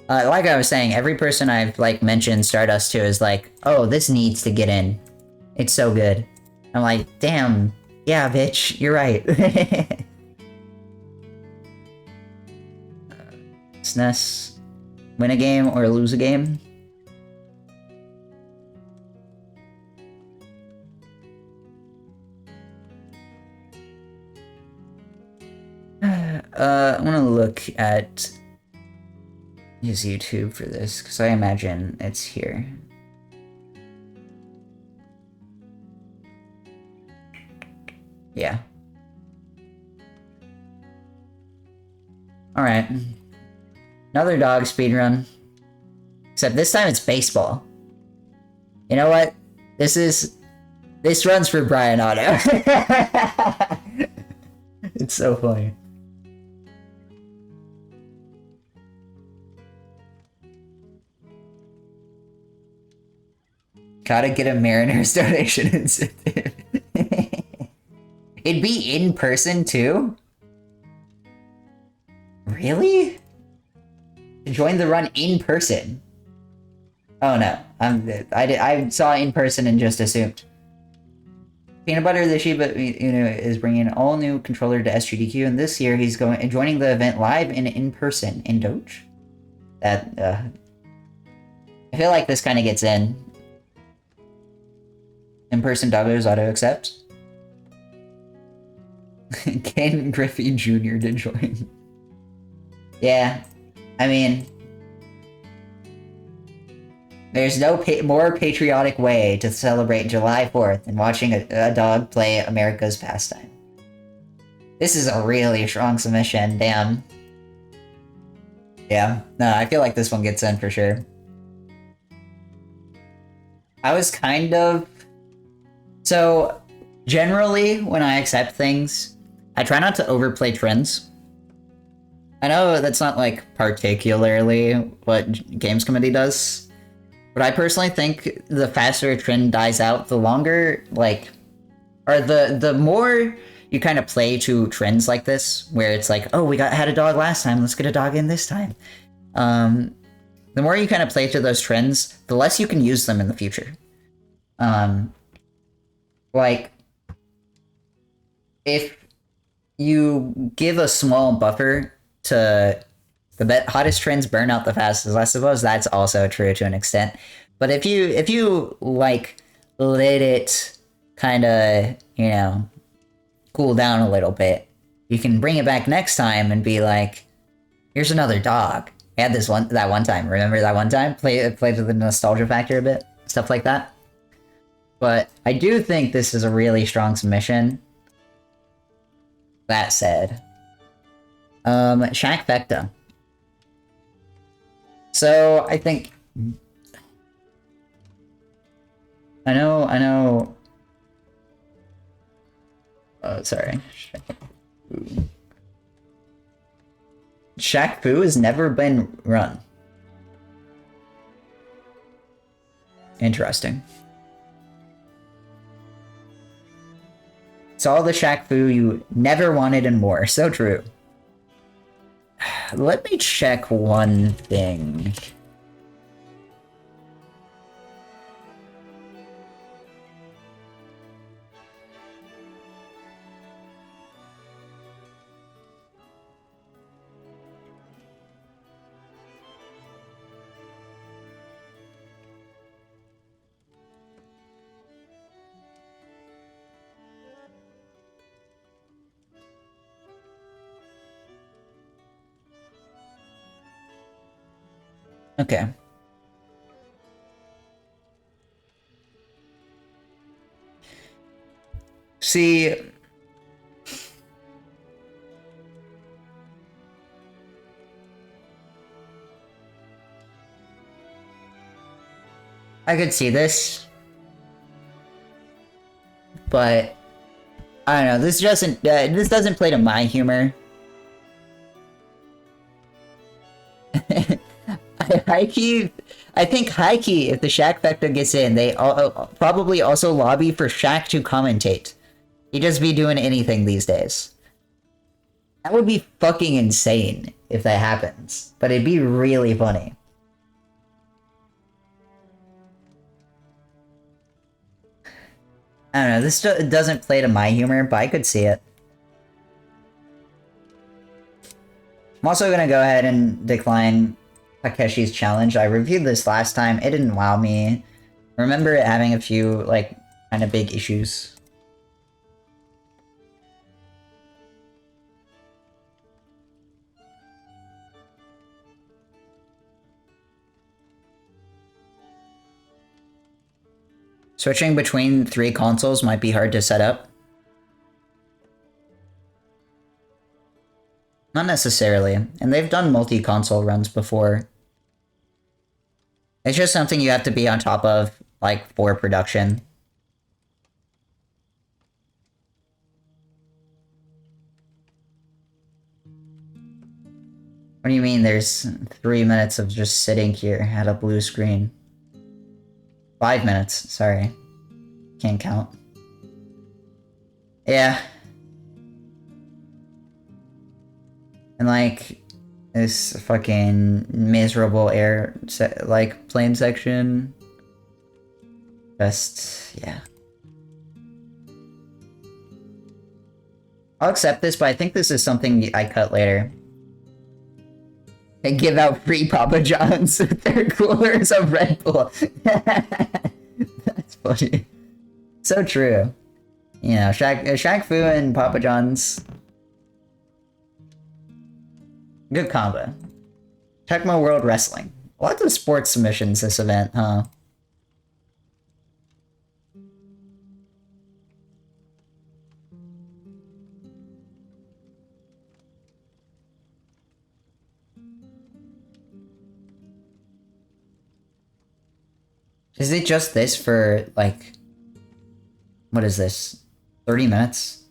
Like I was saying, every person I've, like, mentioned Stardust to is like, oh, this needs to get in. It's so good. I'm like, damn, yeah, bitch, you're right. SNES, win a game or lose a game? I'm gonna look at his YouTube for this, because I imagine it's here. Yeah. Alright. Another dog speedrun. Except this time it's baseball. You know what? This runs for Brian Otto. It's so funny. Gotta get a Mariners donation incentive. It'd be in person too? Really? Join the run in person? Oh no, I saw in person and just assumed. Peanut Butter the Shiba, you know, is bringing an all new controller to SGDQ, and this year he's joining the event live and in person in Doge. That I feel like this kind of gets in. In-person doggos auto accept. Ken Griffey Jr. to join. Yeah, I mean, there's no more patriotic way to celebrate July 4th than watching a dog play America's pastime. This is a really strong submission, damn. Yeah, no, I feel like this one gets in for sure. I was kind of... So, generally, when I accept things, I try not to overplay trends. I know that's not, like, particularly what Games Committee does, but I personally think the faster a trend dies out, the longer, like, or the more you kind of play to trends like this, where it's like, oh, we had a dog last time, let's get a dog in this time. The more you kind of play to those trends, the less you can use them in the future. Like, if you give a small buffer to the hottest trends burn out the fastest. I suppose that's also true to an extent. But if you like let it kind of, you know, cool down a little bit, you can bring it back next time and be like, here's another dog. I had that one time. Remember that one time? Play to the nostalgia factor a bit, stuff like that. But I do think this is a really strong submission. That said, Shaq Fecta. So I think I know. Oh, sorry. Shaq Fu has never been run. Interesting. It's all the Shaq Fu you never wanted and more. So true. Let me check one thing. Okay. See, I could see this, but I don't know. This doesn't play to my humor. I think high key, if the Shaq Fecta gets in, they probably also lobby for Shaq to commentate. He'd just be doing anything these days. That would be fucking insane if that happens, but it'd be really funny. I don't know, this doesn't play to my humor, but I could see it. I'm also gonna go ahead and decline Takeshi's challenge. I reviewed this last time. It didn't wow me. I remember it having a few, like, kind of big issues. Switching between 3 consoles might be hard to set up. Not necessarily, and they've done multi-console runs before. It's just something you have to be on top of, like, for production. What do you mean there's 3 minutes of just sitting here at a blue screen? 5 minutes, sorry. Can't count. Yeah. And like, this fucking miserable plane section. Just, yeah. I'll accept this, but I think this is something I cut later. They give out free Papa John's with their coolers of Red Bull. That's funny. So true. You know, Shaq Fu and Papa John's. Good combo. Tecmo World Wrestling. Lots of sports submissions this event, huh? Is it just this for, like... What is this? 30 minutes?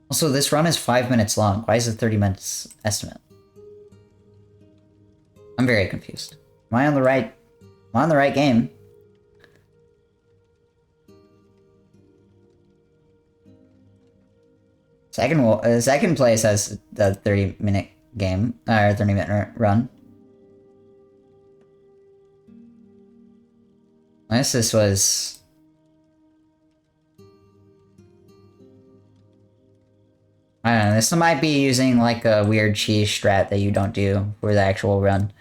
Also, this run is 5 minutes long. Why is it 30 minutes estimate? I'm very confused. Am I on the right... Am I on the right game? Second place has the 30-minute game, or 30-minute run. Unless this was... I don't know, this might be using like a weird cheese strat that you don't do for the actual run.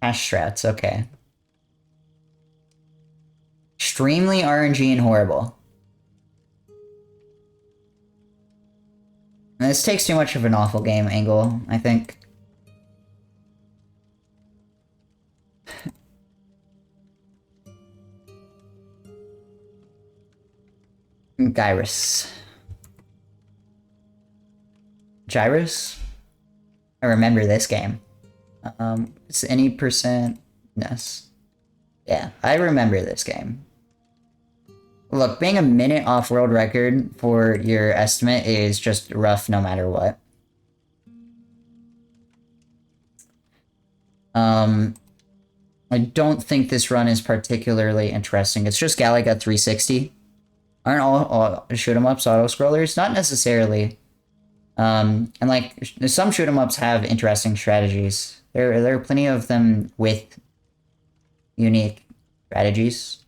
Hash strats, okay. Extremely RNG and horrible. And this takes too much of an awful game angle, I think. Gyrus. Gyrus? I remember this game. It's any percent ness. Yeah, I remember this game. Look, being a minute off world record for your estimate is just rough no matter what. I don't think this run is particularly interesting. It's just Galaga 360. Aren't all shoot 'em ups auto scrollers? Not necessarily. And like some shoot 'em ups have interesting strategies. There are plenty of them with unique strategies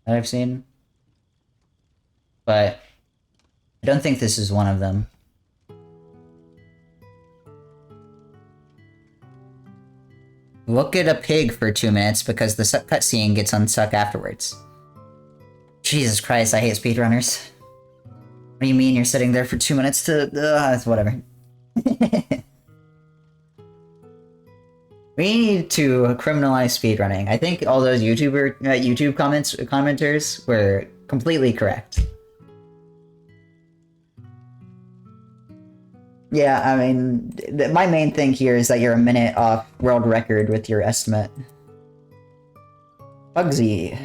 that I've seen. But I don't think this is one of them. Look at a pig for 2 minutes because the cutscene gets unstuck afterwards. Jesus Christ, I hate speedrunners. What do you mean you're sitting there for 2 minutes to... whatever. We need to criminalize speedrunning. I think all those YouTube commenters were completely correct. Yeah, I mean, my main thing here is that you're a minute off world record with your estimate. Bugsy.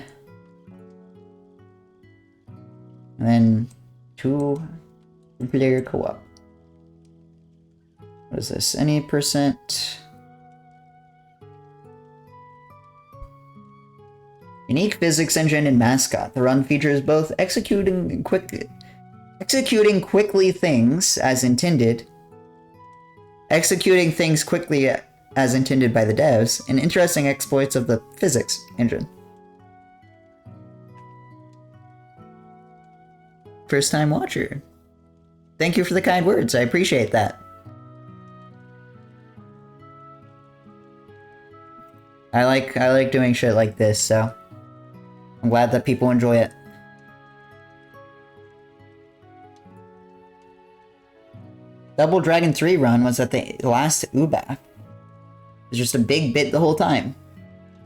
And then 2-player co-op. What is this? Any percent? Unique physics engine and mascot. The run features both executing quickly things as intended, executing things quickly as intended by the devs, and interesting exploits of the physics engine. First time watcher. Thank you for the kind words. I appreciate that. I like doing shit like this, so I'm glad that people enjoy it. Double Dragon 3 run was at the last UBAF. It was just a big bit the whole time.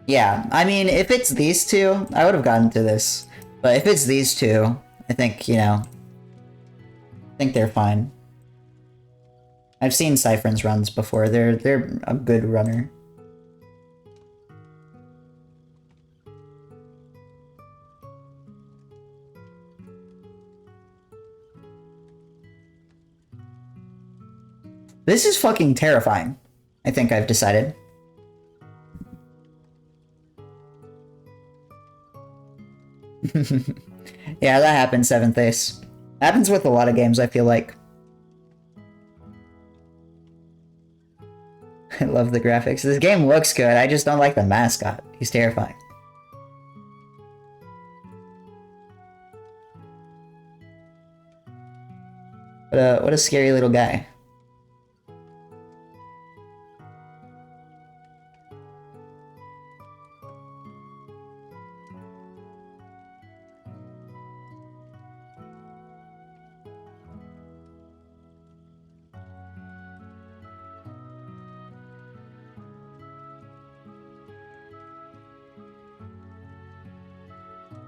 Yeah, I mean, if it's these two, I would have gotten to this. But if it's these two, I think, you know, I think they're fine. I've seen Siphon's runs before. They're a good runner. This is fucking terrifying. I think I've decided. Yeah, that happens, 7th Ace. Happens with a lot of games, I feel like. I love the graphics. This game looks good, I just don't like the mascot. He's terrifying. What a scary little guy.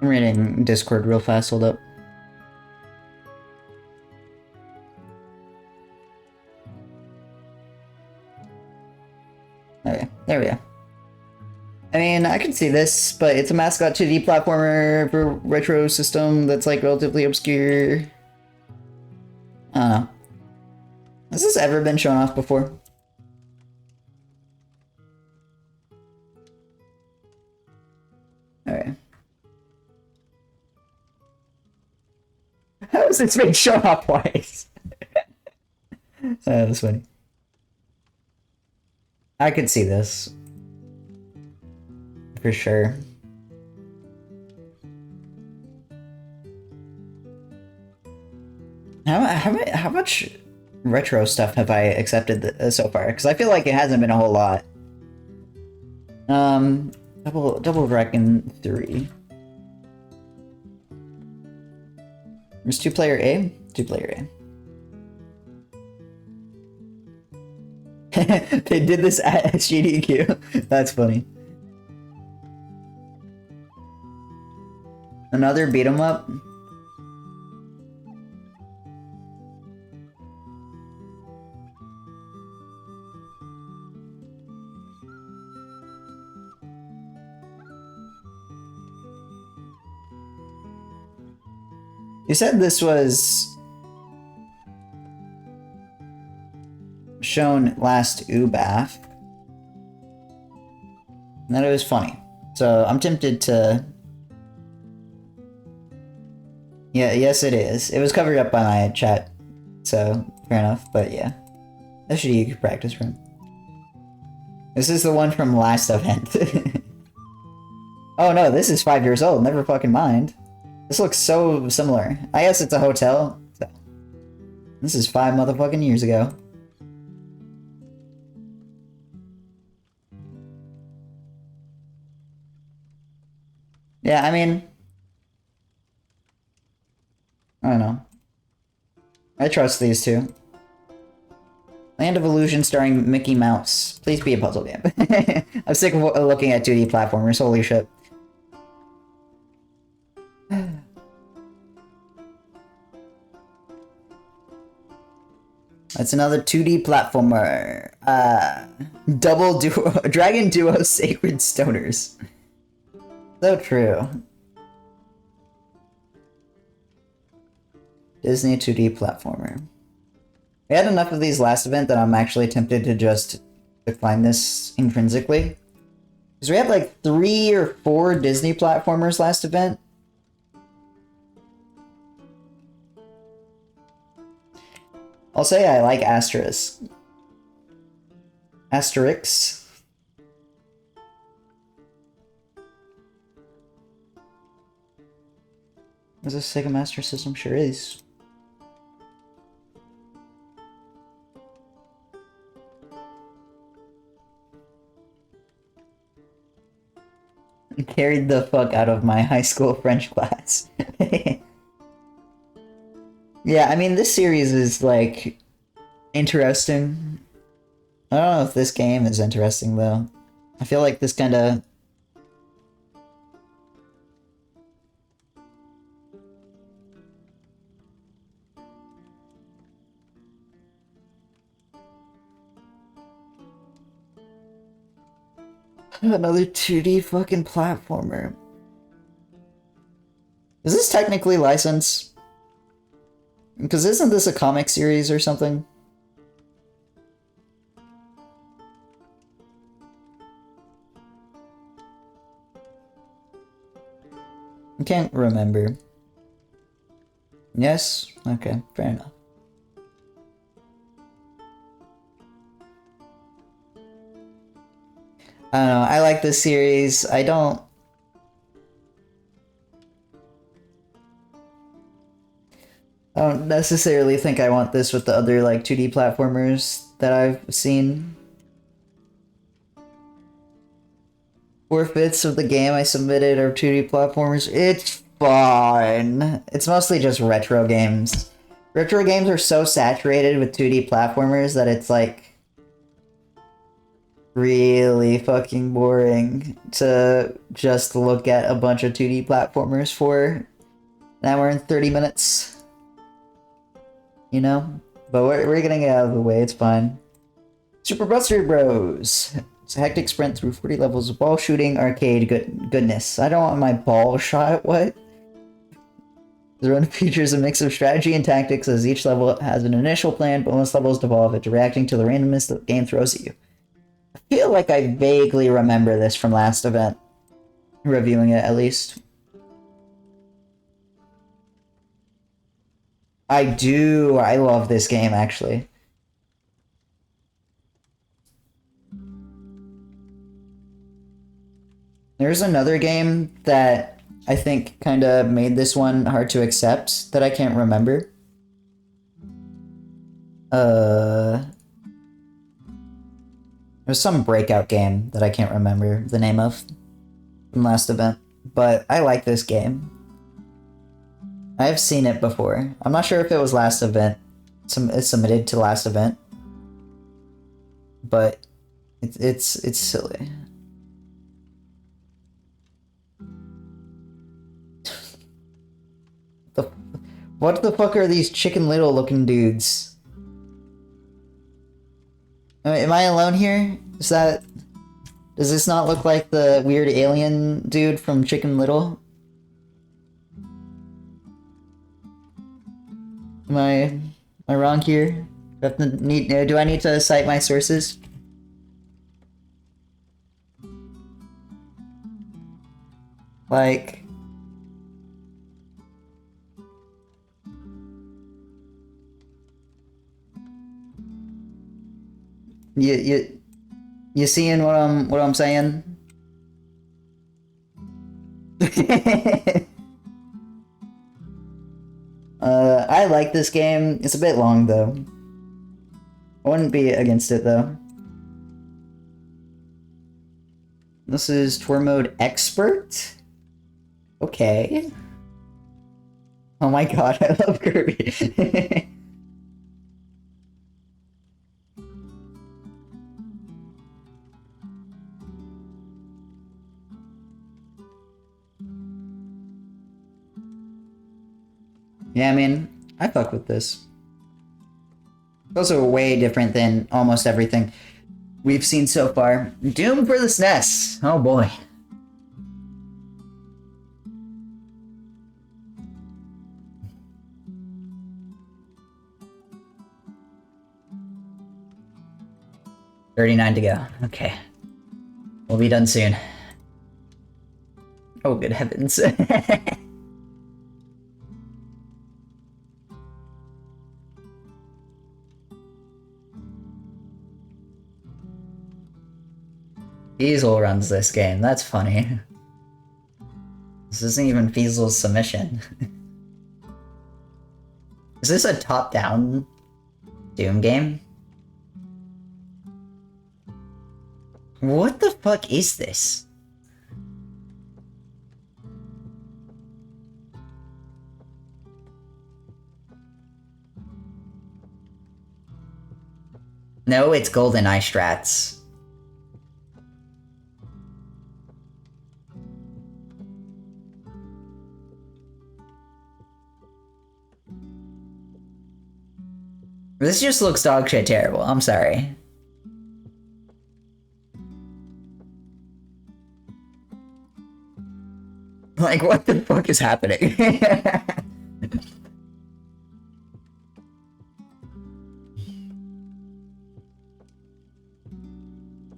I'm reading Discord real fast, hold up. Okay, there we go. I mean, I can see this, but it's a mascot 2D platformer for retro system that's like relatively obscure. I don't know. Has this ever been shown off before? Okay. How has this been shown off twice? That was funny. I could see this. For sure. how much retro stuff have I accepted so far? Because I feel like it hasn't been a whole lot. Double Dragon 3. There's 2-player A? 2-player A. They did this at SGDQ. That's funny. Another beat 'em up? You said this was shown last UBAF, and that it was funny. So I'm tempted to... Yeah, yes it is. It was covered up by my chat, so fair enough, but yeah. SGDQ practice room. This is the one from last event. Oh no, this is 5 years old, never fucking mind. This looks so similar. I guess it's a hotel. So. This is 5 motherfucking years ago. Yeah, I mean... I don't know. I trust these two. Land of Illusion starring Mickey Mouse. Please be a puzzle game. I'm sick of looking at 2D platformers, holy shit. That's another 2D platformer. Double Duo, Dragon Duo Sacred Stoners. So true. Disney 2D platformer. We had enough of these last event that I'm actually tempted to just decline this intrinsically. Because we had like 3 or 4 Disney platformers last event. I'll say I like Asterix. Asterix. Is this Sega Master System? Sure is. Carried the fuck out of my high school French class. Yeah, I mean, this series is, like, interesting. I don't know if this game is interesting, though. I feel like this kinda... Another 2D fucking platformer. Is this technically licensed? Because isn't this a comic series or something? I can't remember. Yes? Okay, fair enough. I don't know, I like this series. I don't necessarily think I want this with the other, like, 2D platformers that I've seen. 4/5 of the game I submitted are 2D platformers. It's fun. It's mostly just retro games. Retro games are so saturated with 2D platformers that it's, like, really fucking boring to just look at a bunch of 2D platformers for an hour and 30 minutes. You know? But we're getting it out of the way, it's fine. Super Buster Bros! It's a hectic sprint through 40 levels of ball shooting arcade goodness. I don't want my ball shot, what? The run features a mix of strategy and tactics as each level has an initial plan, but most levels devolve into reacting to the randomness the game throws at you. I feel like I vaguely remember this from last event. Reviewing it, at least. I do. I love this game, actually. There's another game that I think kind of made this one hard to accept that I can't remember. There's some breakout game that I can't remember the name of from last event, but I like this game. I've seen it before. I'm not sure if it was last event. It's submitted to last event, but it's silly. What the fuck are these Chicken Little looking dudes? Am I alone here? Does this not look like the weird alien dude from Chicken Little? Am I wrong here? Do I need to cite my sources? Like... You seeing what I'm saying? I like this game. It's a bit long though. I wouldn't be against it though. This is tour mode expert? Okay. Oh my god, I love Kirby. Yeah, I mean, I fuck with this. It's also way different than almost everything we've seen so far. Doom for the SNES! Oh boy. $39 to go. Okay. We'll be done soon. Oh, good heavens. Feasel runs this game, that's funny. This isn't even Feasel's submission. Is this a top-down Doom game? What the fuck is this? No, it's GoldenEye strats. This just looks dog shit terrible, I'm sorry. Like, what the fuck is happening?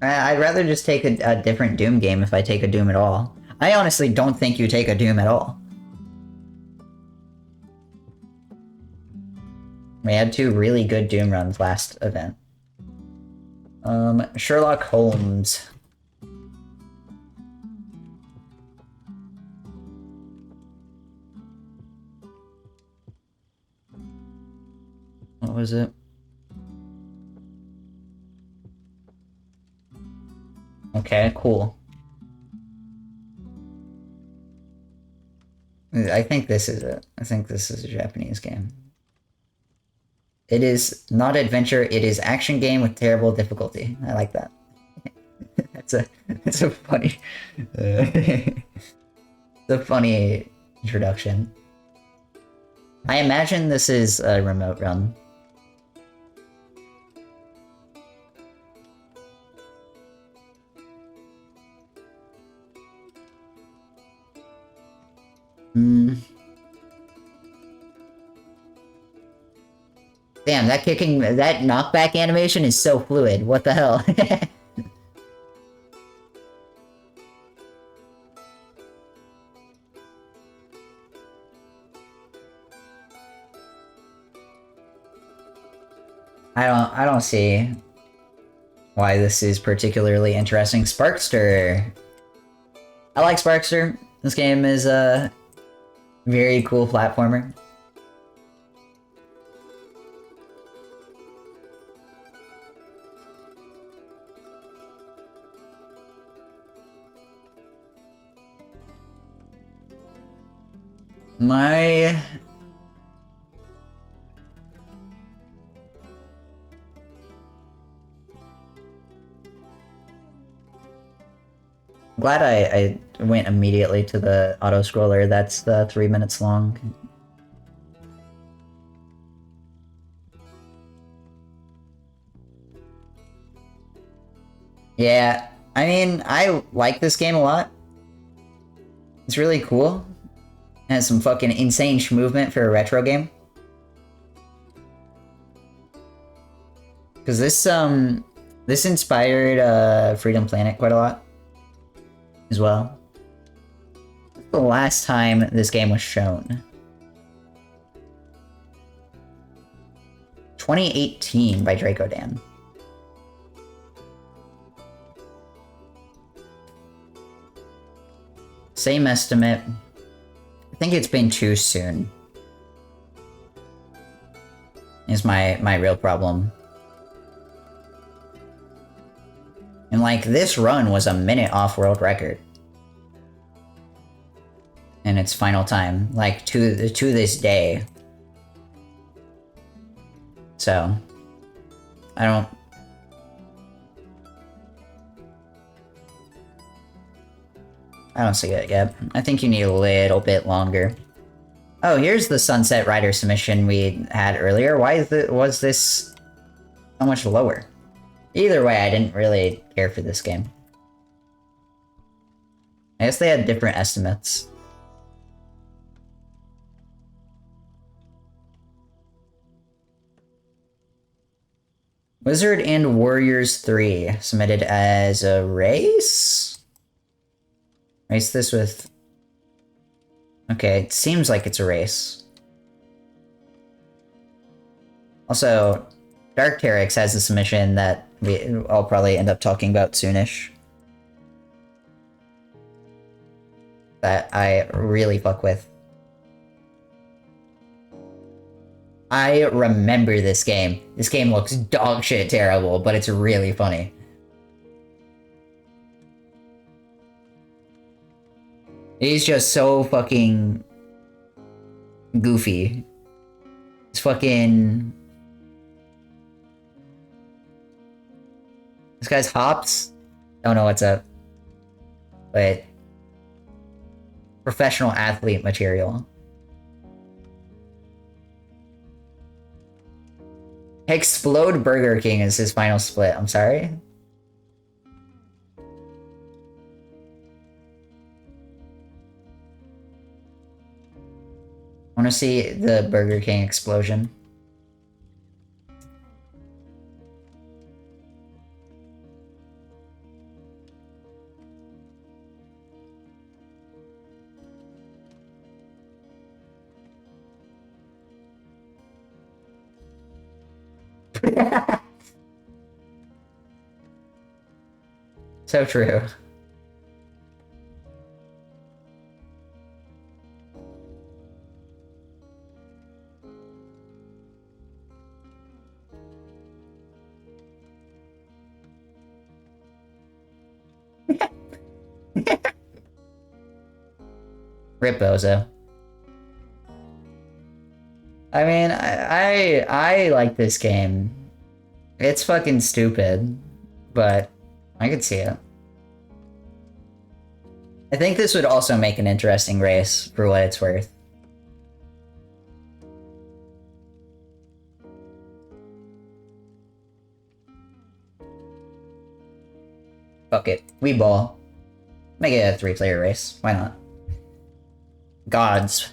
I'd rather just take a different Doom game if I take a Doom at all. I honestly don't think you take a Doom at all. We had 2 really good Doom runs last event. Sherlock Holmes. What was it? Okay, cool. I think this is it. I think this is a Japanese game. It is not adventure, it is action game with terrible difficulty. I like that. It's a funny... it's a funny introduction. I imagine this is a remote run. Damn, that knockback animation is so fluid. What the hell? I don't see why this is particularly interesting. Sparkster. I like Sparkster. This game is a very cool platformer. My... Glad I went immediately to the auto-scroller. That's 3 minutes long. Yeah, I mean, I like this game a lot. It's really cool. It has some fucking insane movement for a retro game. Because this inspired Freedom Planet quite a lot as well. The last time this game was shown. 2018 by Draco Dan. Same estimate. I think it's been too soon. Is my real problem. And like, this run was a minute off world record. In its final time. Like, to this day. So, I don't see it yet. I think you need a little bit longer. Oh, here's the Sunset Rider submission we had earlier. Why was this so much lower? Either way, I didn't really care for this game. I guess they had different estimates. Wizard and Warriors 3 submitted as a race? Race this with... Okay, it seems like it's a race. Also, Dark Terex has a submission that I'll probably end up talking about soonish. That I really fuck with. I remember this game. This game looks dog shit terrible, but it's really funny. He's just so fucking goofy. It's fucking... This guy's hops? Don't know what's up. But... Professional athlete material. Explode Burger King is his final split. I'm sorry? I want to see the Burger King explosion. So true. Rip Bozo. I mean, I like this game. It's fucking stupid, but I could see it. I think this would also make an interesting race, for what it's worth. Fuck it. We ball. Make it a 3-player race. Why not? Gods.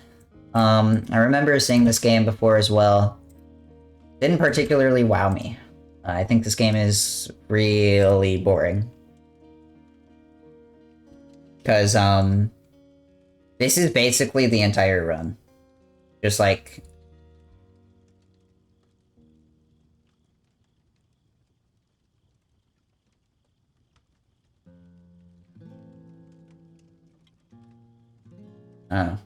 I remember seeing this game before as well. Didn't particularly wow me. I think this game is really boring. Because, this is basically the entire run. Just like... Oh.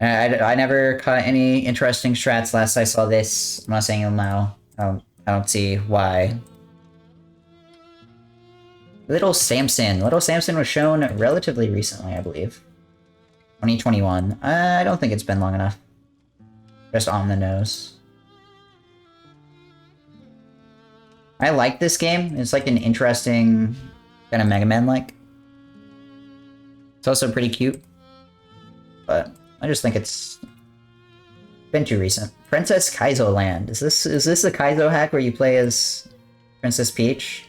I never caught any interesting strats last I saw this. I'm not saying them now. I don't see why. Little Samson. Little Samson was shown relatively recently, I believe. 2021. I don't think it's been long enough. Just on the nose. I like this game. It's like an interesting kind of Mega Man-like. It's also pretty cute. But I just think it's been too recent. Princess Kaizo Land. Is this a Kaizo hack where you play as Princess Peach?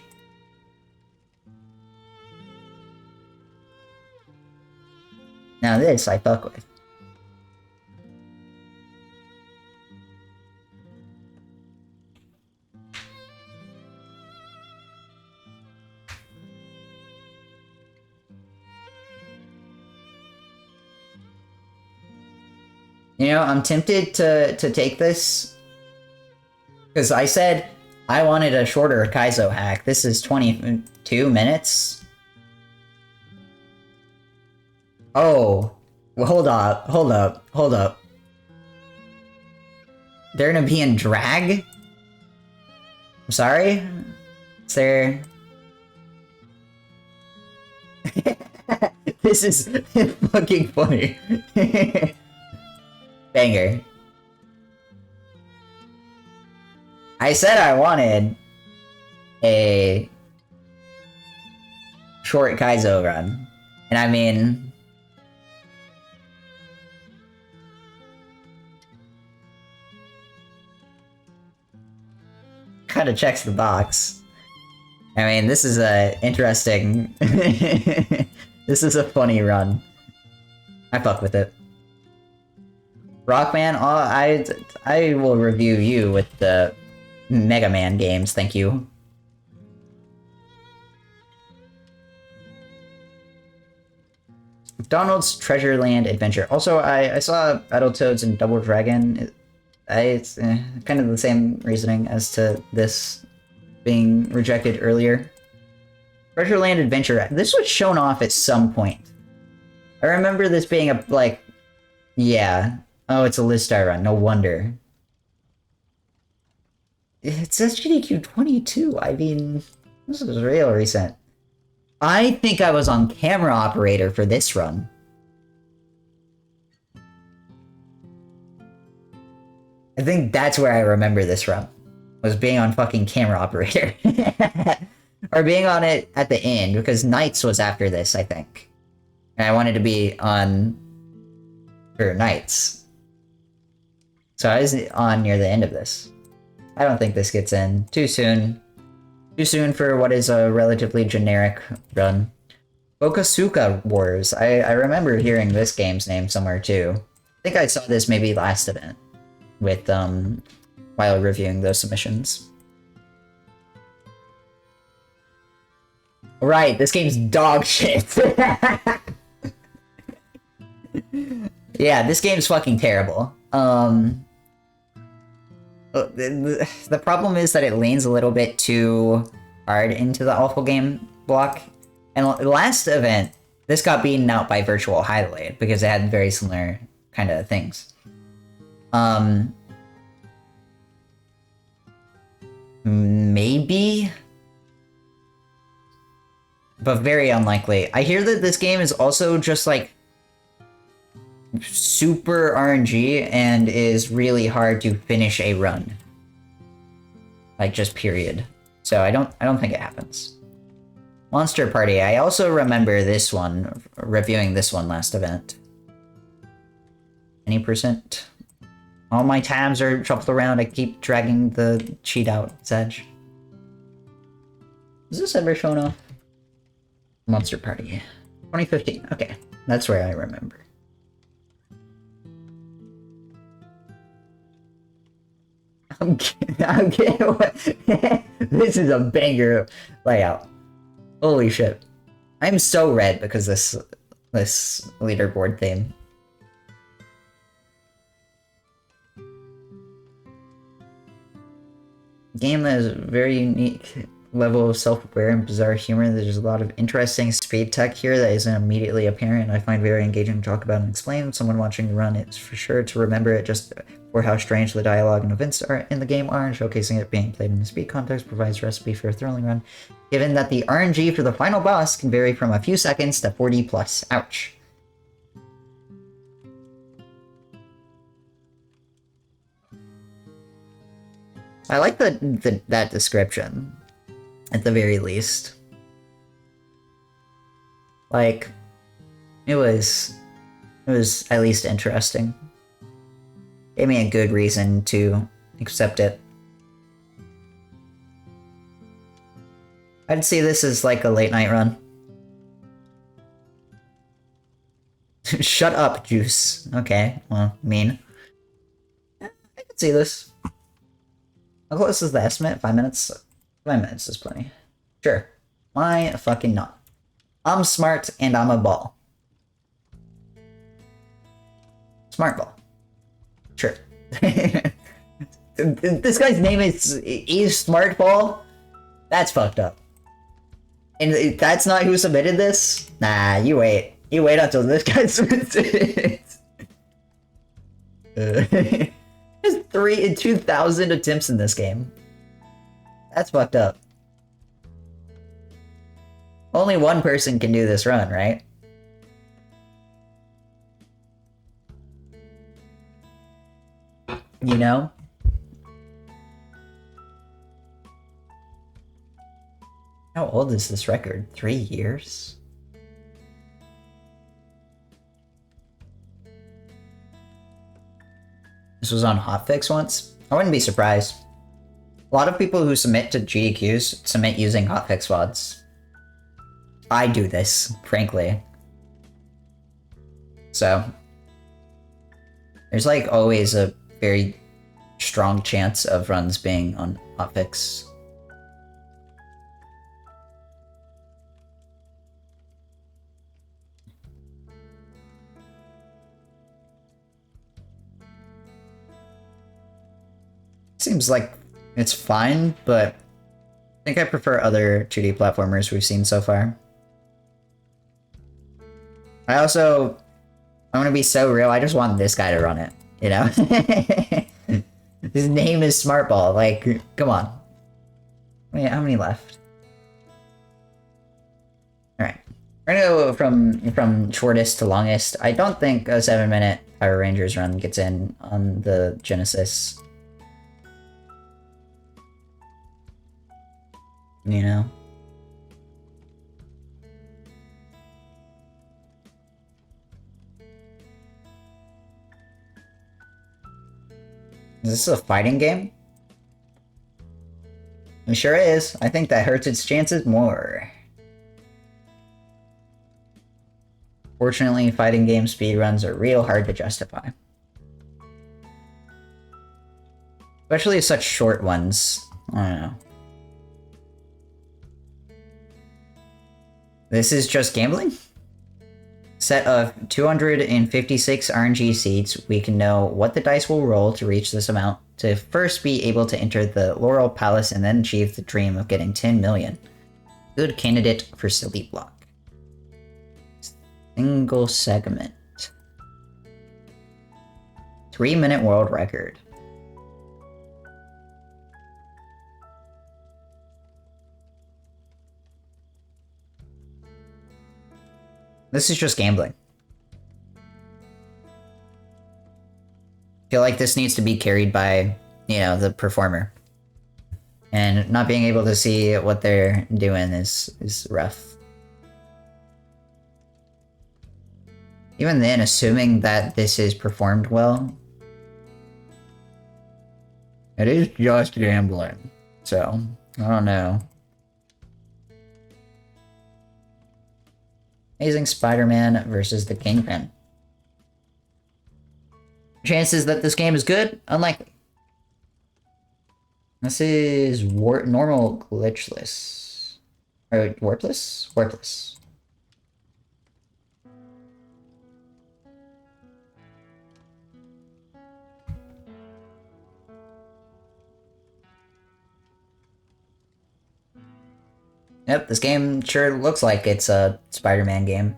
Now this I fuck with. You know, I'm tempted to take this because I said I wanted a shorter Kaizo hack. This is 22 minutes. Oh, well, hold up. They're gonna be in drag? I'm sorry? Is there... This is fucking funny. Banger. I said I wanted a short Kaizo run. And I mean... kind of checks the box. I mean, this is a interesting... This is a funny run. I fuck with it. Rockman, I will review you with the Mega Man games, thank you. McDonald's Treasure Land Adventure. Also, I saw Battletoads and Double Dragon. It's kind of the same reasoning as to this being rejected earlier. Treasure Land Adventure. This was shown off at some point. I remember this being a, like... Yeah. Oh, it's a Listar run. No wonder. It's SGDQ 22. I mean, this is real recent. I think I was on camera operator for this run. I think that's where I remember this run. Was being on fucking camera operator. Or being on it at the end, because Nights was after this, I think. And I wanted to be on... for Nights. So I was on near the end of this. I don't think this gets in. Too soon. Too soon for what is a relatively generic run. Bokasuka Wars. I remember hearing this game's name somewhere too. I think I saw this maybe last event. With, while reviewing those submissions. Right, this game's dog shit. Yeah, this game's fucking terrible. The problem is that it leans a little bit too hard into the awful game block. And last event, this got beaten out by Virtual Highlight because it had very similar kind of things. Maybe? But very unlikely. I hear that this game is also just like super RNG and is really hard to finish a run. Like just period. So I don't think it happens. Monster Party. I also remember this one, reviewing this one last event. Any percent? All my tabs are shuffled around. I keep dragging the cheat out, Sedge. Is this ever shown off? Monster Party. 2015. Okay. That's where I remember. I'm kidding. This is a banger layout. Holy shit. I'm so red because this leaderboard theme. Game that is a very unique level of self-aware and bizarre humor. There's a lot of interesting speed tech here that isn't immediately apparent. I find very engaging to talk about and explain. Someone watching the run is for sure to remember it just for how strange the dialogue and events are in the game are, and showcasing it being played in a speed context provides a recipe for a thrilling run, given that the RNG for the final boss can vary from a few seconds to 40 plus. Ouch. I like that description, at the very least. Like, it was at least interesting. Gave me a good reason to accept it. I'd see this as like a late night run. Shut up, Juice. Okay, well, mean. I can see this. How close is the estimate? 5 minutes? 5 minutes is plenty. Sure. Why fucking not? I'm smart and I'm a ball. Smart ball. Sure. This guy's name is Smart Ball? That's fucked up. And that's not who submitted this? Nah, you wait. You wait until this guy submits it. There's 2,000 attempts in this game. That's fucked up. Only one person can do this run, right? You know? How old is this record? 3 years? This was on Hotfix once? I wouldn't be surprised. A lot of people who submit to GDQs submit using Hotfix VODs. I do this, frankly. So, there's like always a very strong chance of runs being on Hotfix. Seems like it's fine, but I think I prefer other 2D platformers we've seen so far. I want to be so real, I just want this guy to run it, you know? His name is Smartball, like, come on. Wait, how many left? Alright. We're gonna go from shortest to longest. I don't think a 7-minute Power Rangers run gets in on the Genesis. You know? Is this a fighting game? It sure is. I think that hurts its chances more. Fortunately, fighting game speedruns are real hard to justify. Especially such short ones. I don't know. This is just gambling? Set of 256 RNG seats, we can know what the dice will roll to reach this amount, to first be able to enter the Laurel Palace and then achieve the dream of getting 10 million. Good candidate for Silly Block. Single segment. 3-minute world record. This is just gambling. I feel like this needs to be carried by, you know, the performer. And not being able to see what they're doing is rough. Even then, assuming that this is performed well, it is just gambling. So, I don't know. Amazing Spider-Man versus the Kingpin. Chances that this game is good? Unlikely. This is normal glitchless. Or warpless? Warpless. Yep, this game sure looks like it's a Spider-Man game.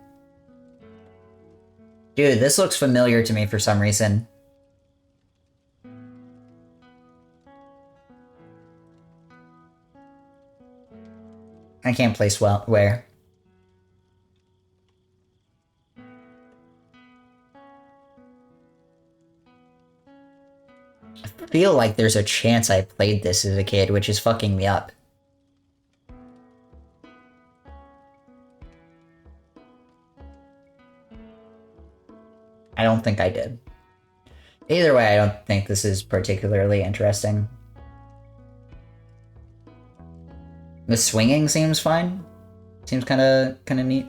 Dude, this looks familiar to me for some reason. I can't place where. feel like there's a chance I played this as a kid, which is fucking me up. I don't think I did. Either way, I don't think this is particularly interesting. The swinging seems fine. Seems kind of neat.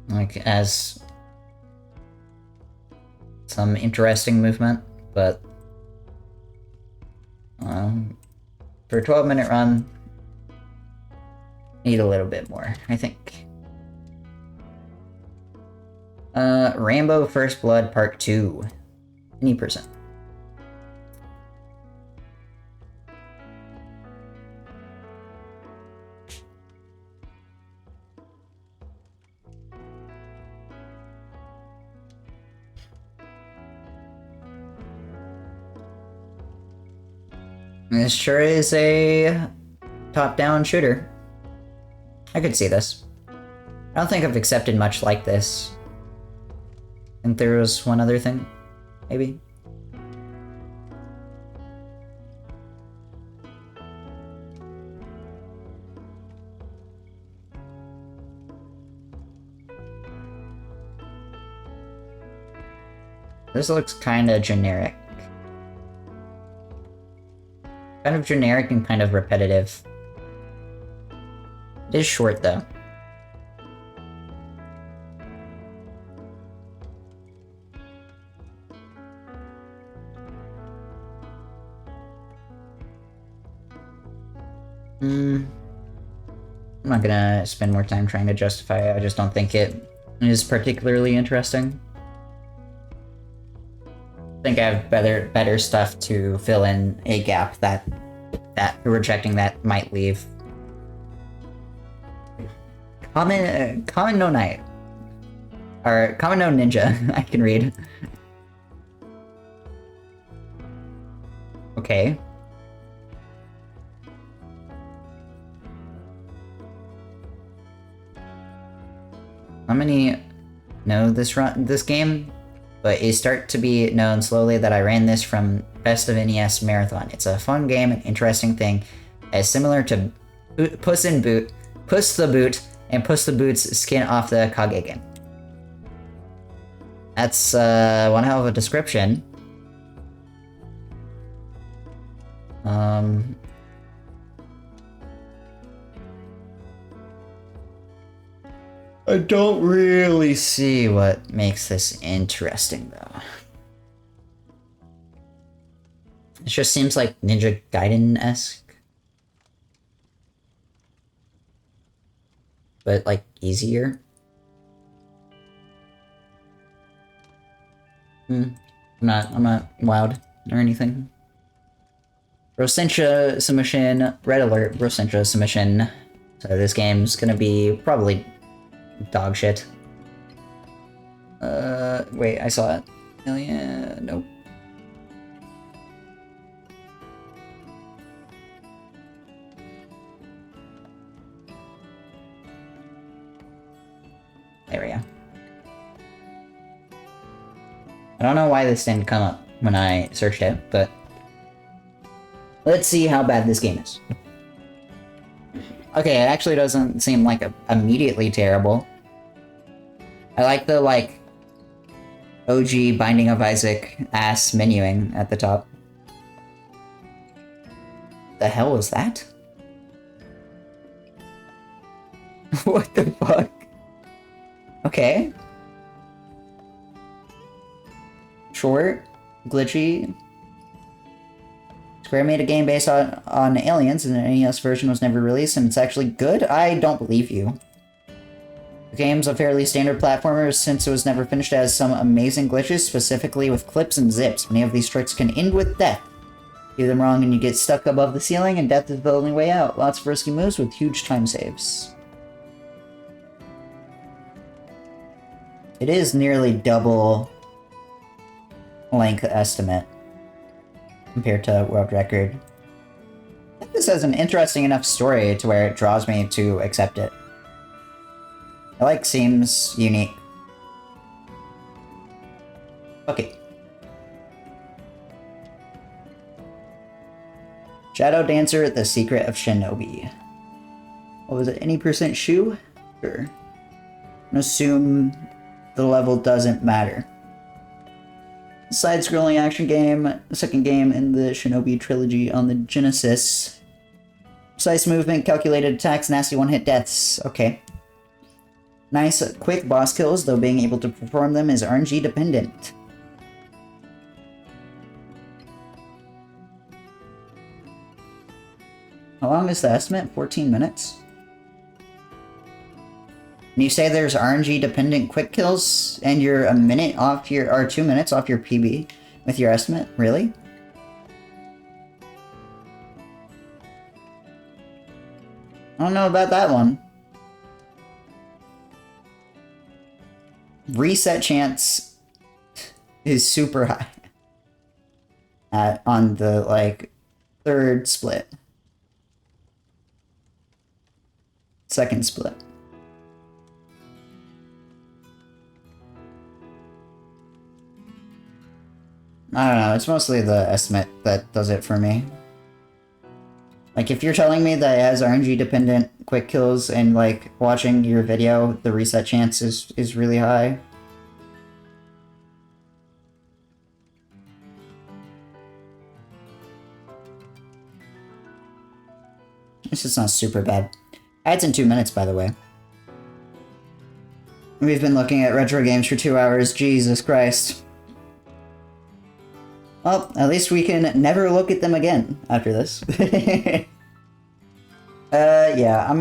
Like, as some interesting movement, but for a 12-minute run, need a little bit more, I think. Rambo First Blood Part 2. Any percent. This sure is a top-down shooter. I could see this. I don't think I've accepted much like this. I think there was one other thing, maybe. This looks kind of generic. Kind of generic and kind of repetitive. It is short, though. I'm not gonna spend more time trying to justify it. I just don't think it is particularly interesting. I think I have better stuff to fill in a gap that rejecting that might leave. Common no Knight. Or Common no Ninja, I can read. Okay. How many know this game? But it start to be known slowly that I ran this from Best of NES Marathon. It's a fun game, an interesting thing, as similar to Puss the Boot, and Puss the Boot's Skin Off the Kage game. That's one hell of a description. I don't really see what makes this interesting, though. It just seems like Ninja Gaiden-esque. But, like, easier. I'm not wowed or anything. Rosentia submission, red alert, Rosentia submission. So this game's gonna be probably dog shit. Wait, I saw it. Nope. There we go. I don't know why this didn't come up when I searched it, but let's see how bad this game is. Okay, it actually doesn't seem like immediately terrible. I like the, like, OG Binding of Isaac ass menuing at the top. The hell was that? What the fuck? Okay. Short, glitchy. Square made a game based on aliens, and the NES version was never released, and it's actually good? I don't believe you. The game's a fairly standard platformer since it was never finished. It has some amazing glitches, specifically with clips and zips. Many of these tricks can end with death. Do them wrong and you get stuck above the ceiling, and death is the only way out. Lots of risky moves with huge time saves. It is nearly double length estimate compared to world record. I think this has an interesting enough story to where it draws me to accept it. It, like, seems unique. Okay. Shadow Dancer, The Secret of Shinobi. What was it? Any percent shoe? Sure. I'm gonna assume the level doesn't matter. Side-scrolling action game, the second game in the Shinobi trilogy on the Genesis. Precise movement, calculated attacks, nasty one-hit deaths. Okay. Nice, quick boss kills, though being able to perform them is RNG dependent. How long is the estimate? 14 minutes? And you say there's RNG dependent quick kills and you're a minute off your, or 2 minutes off your PB with your estimate? Really? I don't know about that one. Reset chance is super high on the, like, third split. Second split. I don't know, it's mostly the estimate that does it for me. Like, if you're telling me that it has RNG dependent quick kills and, like, watching your video, the reset chance is really high. This is not super bad. It's in 2 minutes, by the way. We've been looking at retro games for 2 hours. Jesus Christ. Well, at least we can never look at them again after this. Yeah, I'm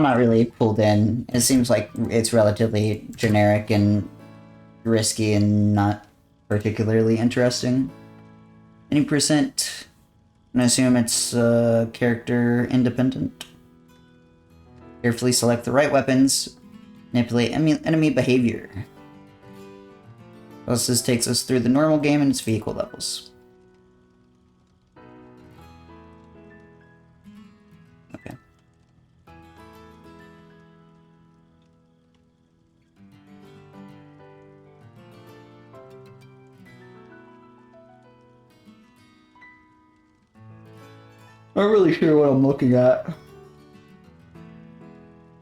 not really pulled in. It seems like it's relatively generic and risky and not particularly interesting. Any percent? I'm gonna assume it's character independent. Carefully select the right weapons. Manipulate enemy behavior. Thus, this takes us through the normal game and its vehicle levels. Okay. Not really sure what I'm looking at.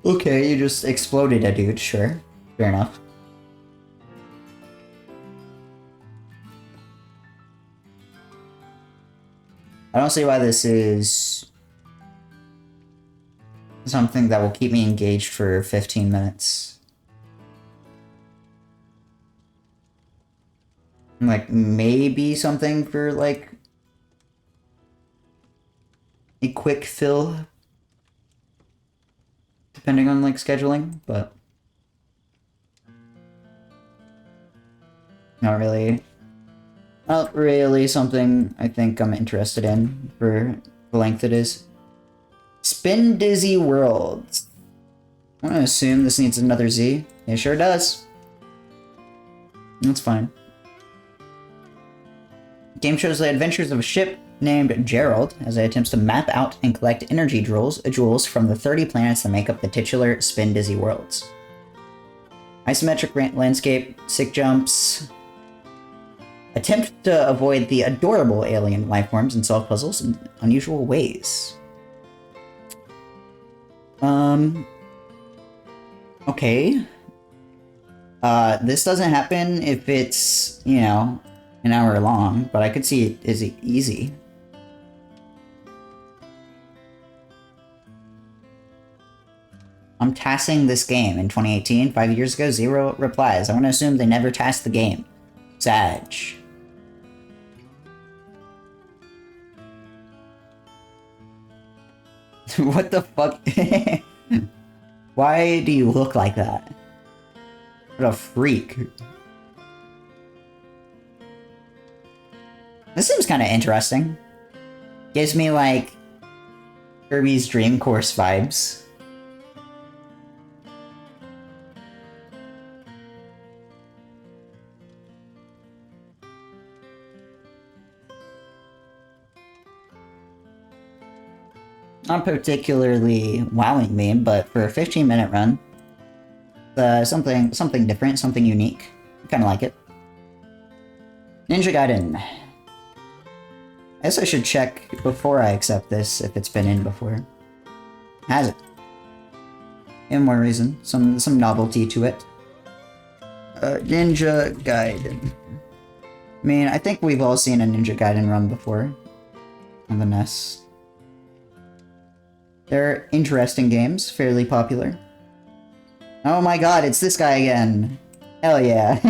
Okay, you just exploded a dude, sure. Fair enough. I don't see why this is something that will keep me engaged for 15 minutes. Like, maybe something for, like, a quick fill, depending on, like, scheduling, but not really something I think I'm interested in for the length it is. Spin Dizzy Worlds. I'm gonna assume this needs another Z. It sure does. That's fine. Game shows the adventures of a ship named Gerald as it attempts to map out and collect energy jewels from the 30 planets that make up the titular Spin Dizzy Worlds. Isometric landscape, sick jumps. Attempt to avoid the adorable alien lifeforms and solve puzzles in unusual ways. Okay. This doesn't happen if it's, you know, an hour long, but I could see it is easy. I'm tassing this game in 2018, 5 years ago, 0 replies. I want to assume they never tasked the game. Sag. What the fuck? Why do you look like that? What a freak. This seems kind of interesting. Gives me, like, Kirby's Dream Course vibes. Not particularly wowing me, but for a 15-minute run, something different, something unique. I kind of like it. Ninja Gaiden. I guess I should check before I accept this if it's been in before. Has it? And more reason. Some novelty to it. Ninja Gaiden. I mean, I think we've all seen a Ninja Gaiden run before. On the NES. They're interesting games, fairly popular. Oh my god, it's this guy again. Hell yeah.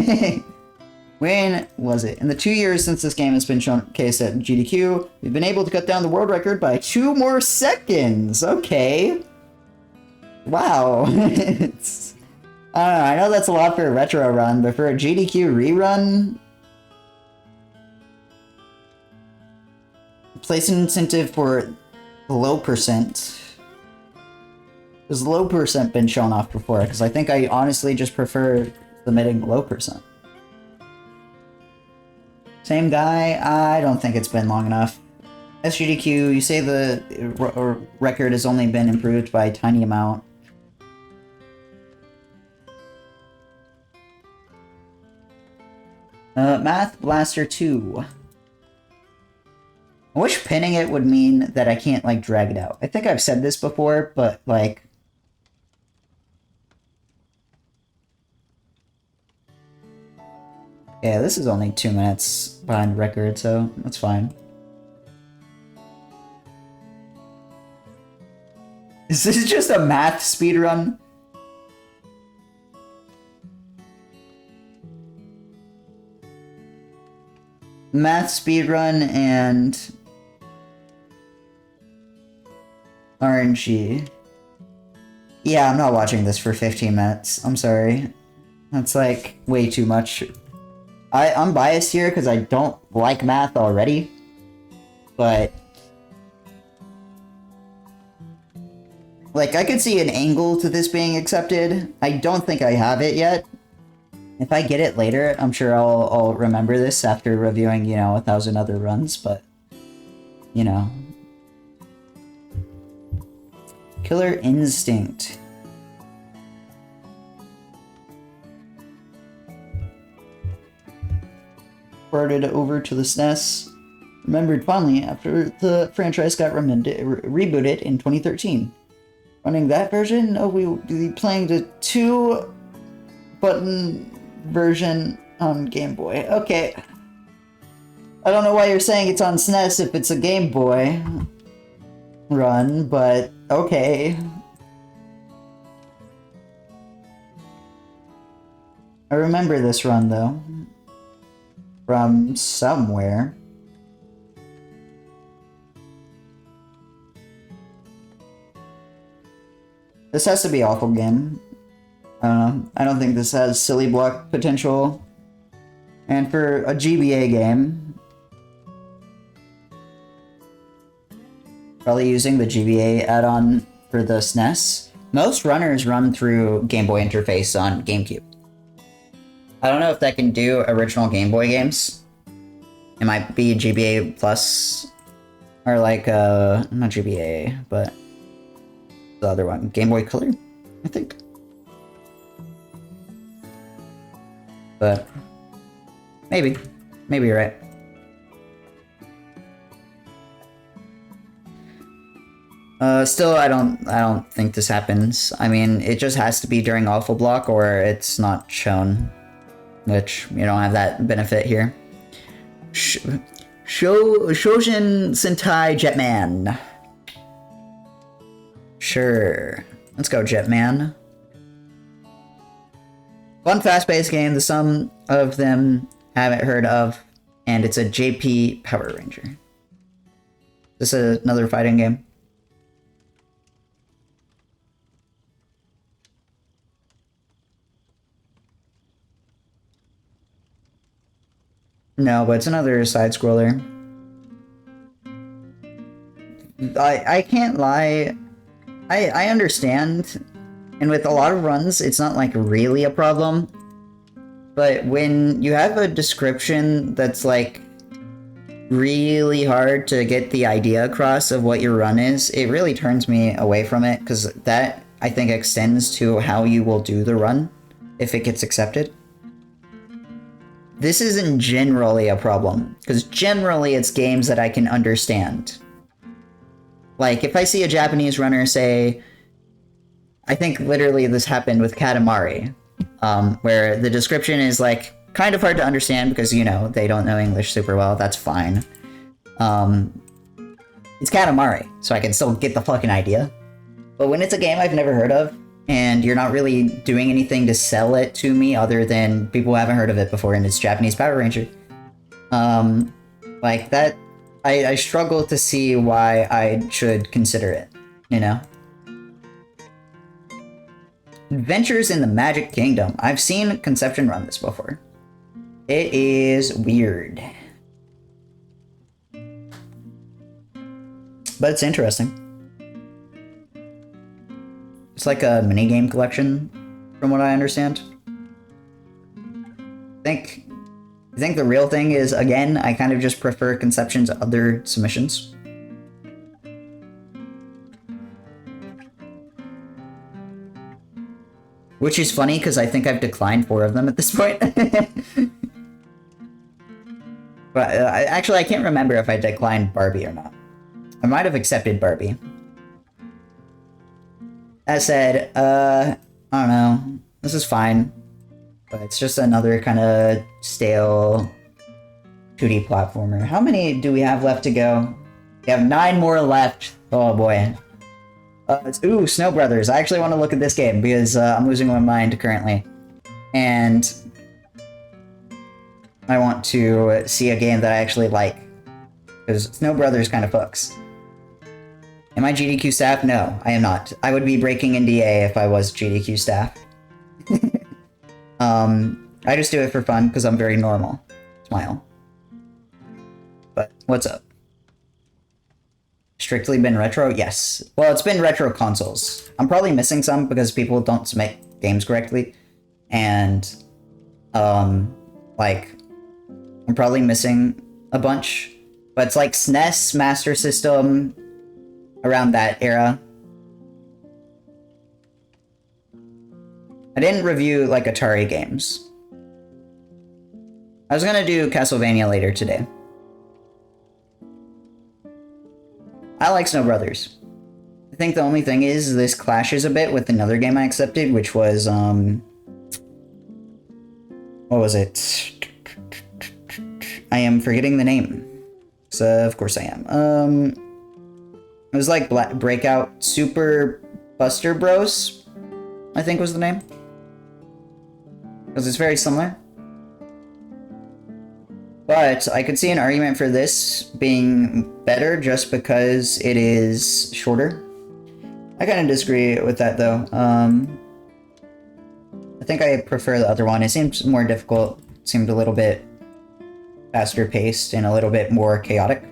When was it? In the 2 years since this game has been showcased at SGDQ, we've been able to cut down the world record by 2 more seconds. Okay. Wow. I don't know, I know that's a lot for a retro run, but for a GDQ rerun... Place an incentive for low percent. Has low percent been shown off before? Because I think I honestly just prefer submitting low percent. Same guy? I don't think it's been long enough. SGDQ, you say the record has only been improved by a tiny amount. Math Blaster 2. I wish pinning it would mean that I can't, like, drag it out. I think I've said this before, but, like... Yeah, this is only 2 minutes behind record, so that's fine. Is this just a math speedrun? Math speedrun and... RNG. Yeah, I'm not watching this for 15 minutes. I'm sorry. That's, like, way too much. I'm biased here because I don't like math already. But... like, I could see an angle to this being accepted. I don't think I have it yet. If I get it later, I'm sure I'll remember this after reviewing, you know, 1,000 other runs, but... you know... Killer Instinct. Ported over to the SNES. Remembered fondly after the franchise got rebooted in 2013. Running that version, we will be playing the 2-button version on Game Boy. Okay. I don't know why you're saying it's on SNES if it's a Game Boy run, but okay. I remember this run, though. From somewhere. This has to be awful game. I don't know. I don't think this has silly block potential. And for a GBA game, probably using the GBA add-on for the SNES. Most runners run through Game Boy interface on GameCube. I don't know if that can do original Game Boy games. It might be GBA Plus, or like, not GBA, but the other one, Game Boy Color, I think. But maybe you're right. Still, I don't think this happens. I mean, it just has to be during Awful Block, or it's not shown. Which, you don't have that benefit here. Shojin Sentai Jetman. Sure. Let's go, Jetman. Fun, fast-paced game. The some of them haven't heard of. And it's a JP Power Ranger. This is another fighting game. No, but it's another side-scroller. I can't lie. I understand. And with a lot of runs, it's not, like, really a problem. But when you have a description that's, like, really hard to get the idea across of what your run is, it really turns me away from it, because that, I think, extends to how you will do the run, if it gets accepted. this isn't generally a problem, because generally it's games that I can understand. Like, if I see a Japanese runner say, I think literally this happened with Katamari, where the description is, like, kind of hard to understand because, you know, they don't know English super well, that's fine. It's Katamari, so I can still get the fucking idea. But when it's a game I've never heard of, and you're not really doing anything to sell it to me other than people haven't heard of it before and it's Japanese Power Ranger, like that, I struggle to see why I should consider it, you know? Adventures in the Magic Kingdom. I've seen Conception run this before. It is weird. But it's interesting. It's like a minigame collection, from what I understand. I think the real thing is, again, I kind of just prefer Conception's other submissions. Which is funny, because I think I've declined 4 of them at this point. But actually, I can't remember if I declined Barbie or not. I might have accepted Barbie. That said, I don't know. This is fine. But it's just another kind of stale 2D platformer. How many do we have left to go? We have 9 more left. Oh boy. Ooh, Snow Brothers. I actually want to look at this game because I'm losing my mind currently. And I want to see a game that I actually like. Because Snow Brothers kind of fucks. Am I GDQ staff? No, I am not. I would be breaking NDA if I was GDQ staff. I just do it for fun because I'm very normal. Smile. But what's up? Strictly been retro? Yes. Well, it's been retro consoles. I'm probably missing some because people don't submit games correctly. And, like, I'm probably missing a bunch. But it's like SNES, Master System, around that era. I didn't review, like, Atari games. I was gonna do Castlevania later today. I like Snow Brothers. I think the only thing is this clashes a bit with another game I accepted, which was, what was it? I am forgetting the name. So, of course I am. It was like Breakout Super Buster Bros, I think was the name. Because it's very similar. But I could see an argument for this being better just because it is shorter. I kind of disagree with that though. I think I prefer the other one. It seems more difficult. It seemed a little bit faster paced and a little bit more chaotic.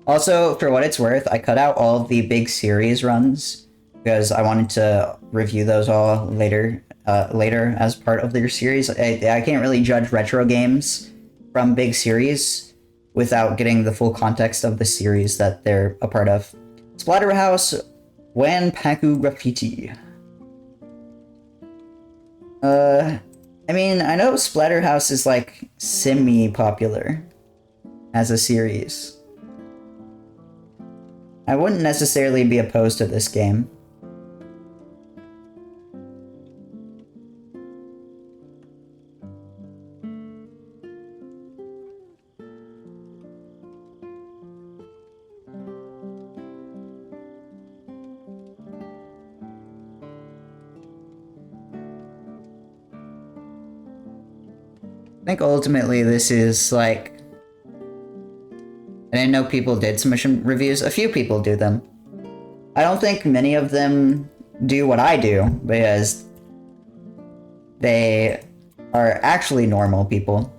Also, for what it's worth, I cut out all of the big series runs because I wanted to review those all later as part of their series. I can't really judge retro games from big series without getting the full context of the series that they're a part of. Splatterhouse, Wanpaku Graffiti. I mean, I know Splatterhouse is like semi-popular as a series. I wouldn't necessarily be opposed to this game. I think ultimately this is like... I didn't know people did submission reviews. A few people do them. I don't think many of them do what I do, because they are actually normal people.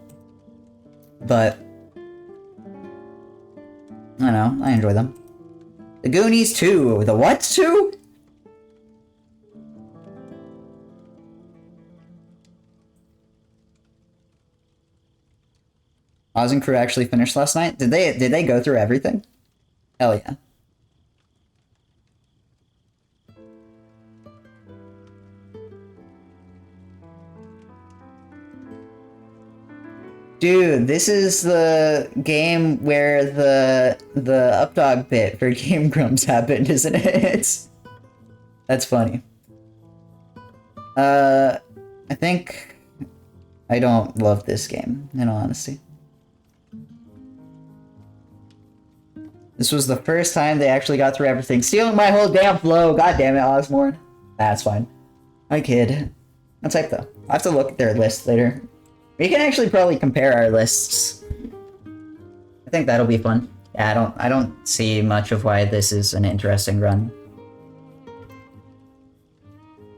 But I don't know, I enjoy them. The Goonies 2. The what 2? Oz and Crew actually finished last night? Did they go through everything? Hell yeah. Dude, this is the game where the updog bit for Game Grumps happened, isn't it? That's funny. I think I don't love this game, in all honesty. This was the first time they actually got through everything. Stealing my whole damn flow! God damn it, Osborne. That's fine. I kid. I'll type though. I have to look at their list later. We can actually probably compare our lists. I think that'll be fun. Yeah, I don't see much of why this is an interesting run.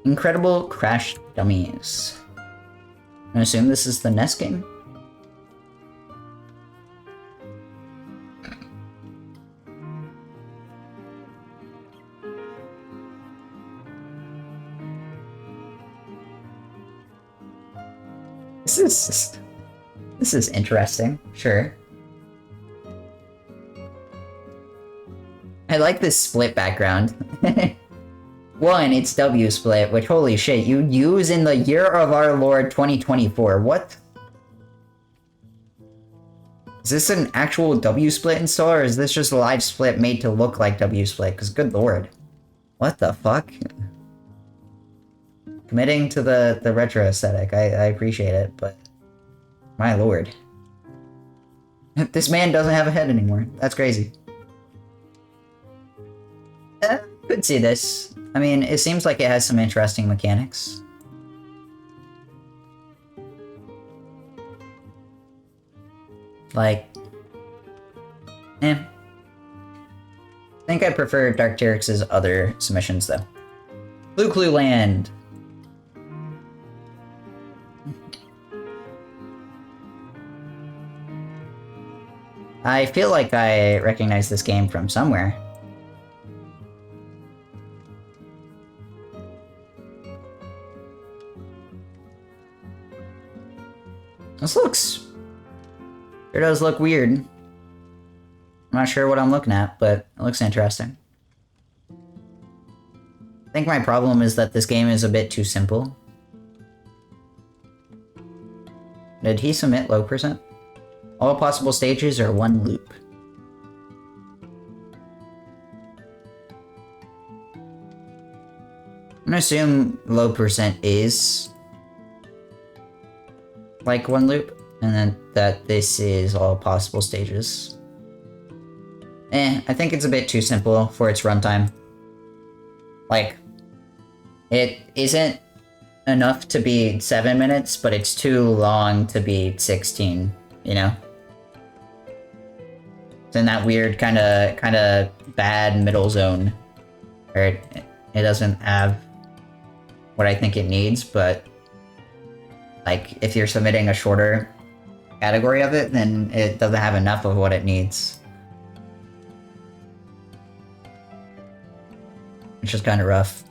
Incredible Crash Dummies. I assume this is the NES game? This is interesting, sure. I like this split background. One, it's W split, which holy shit, you use in the year of our Lord 2024. What? Is this an actual W split install, or is this just a live split made to look like W split? Because good lord. What the fuck? Committing to the retro aesthetic, I appreciate it, but my lord. This man doesn't have a head anymore. That's crazy. Could see this. I mean, it seems like it has some interesting mechanics. Like, I think I prefer Dark Tyrix's other submissions, though. Blue Clue Land! I feel like I recognize this game from somewhere. This looks... Sure does look weird. I'm not sure what I'm looking at, but it looks interesting. I think my problem is that this game is a bit too simple. Did he submit low percent? All possible stages are one loop. I'm gonna assume low percent is like one loop, and then that this is all possible stages. I think it's a bit too simple for its runtime. Like, it isn't enough to be 7 minutes, but it's too long to be 16, you know? It's in that weird kind of bad middle zone where it doesn't have what I think it needs, but like if you're submitting a shorter category of it, then it doesn't have enough of what it needs. Which is kind of rough.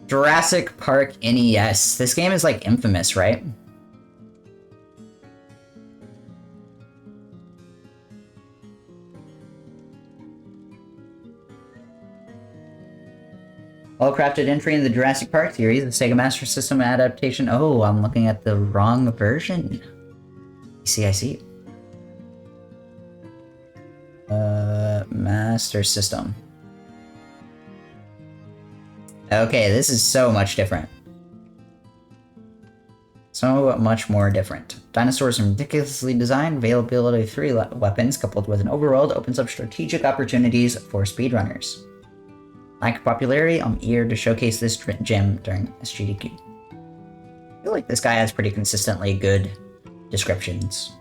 Jurassic Park NES. This game is like infamous, right? Well-crafted entry in the Jurassic Park series, the Sega Master System adaptation. Oh, I'm looking at the wrong version. I see. Master System. Okay, this is so much different. So much more different. Dinosaurs are ridiculously designed. Availability of 3 weapons coupled with an overworld opens up strategic opportunities for speedrunners. Lack of popularity, I'm eager to showcase this gem during SGDQ. I feel like this guy has pretty consistently good descriptions.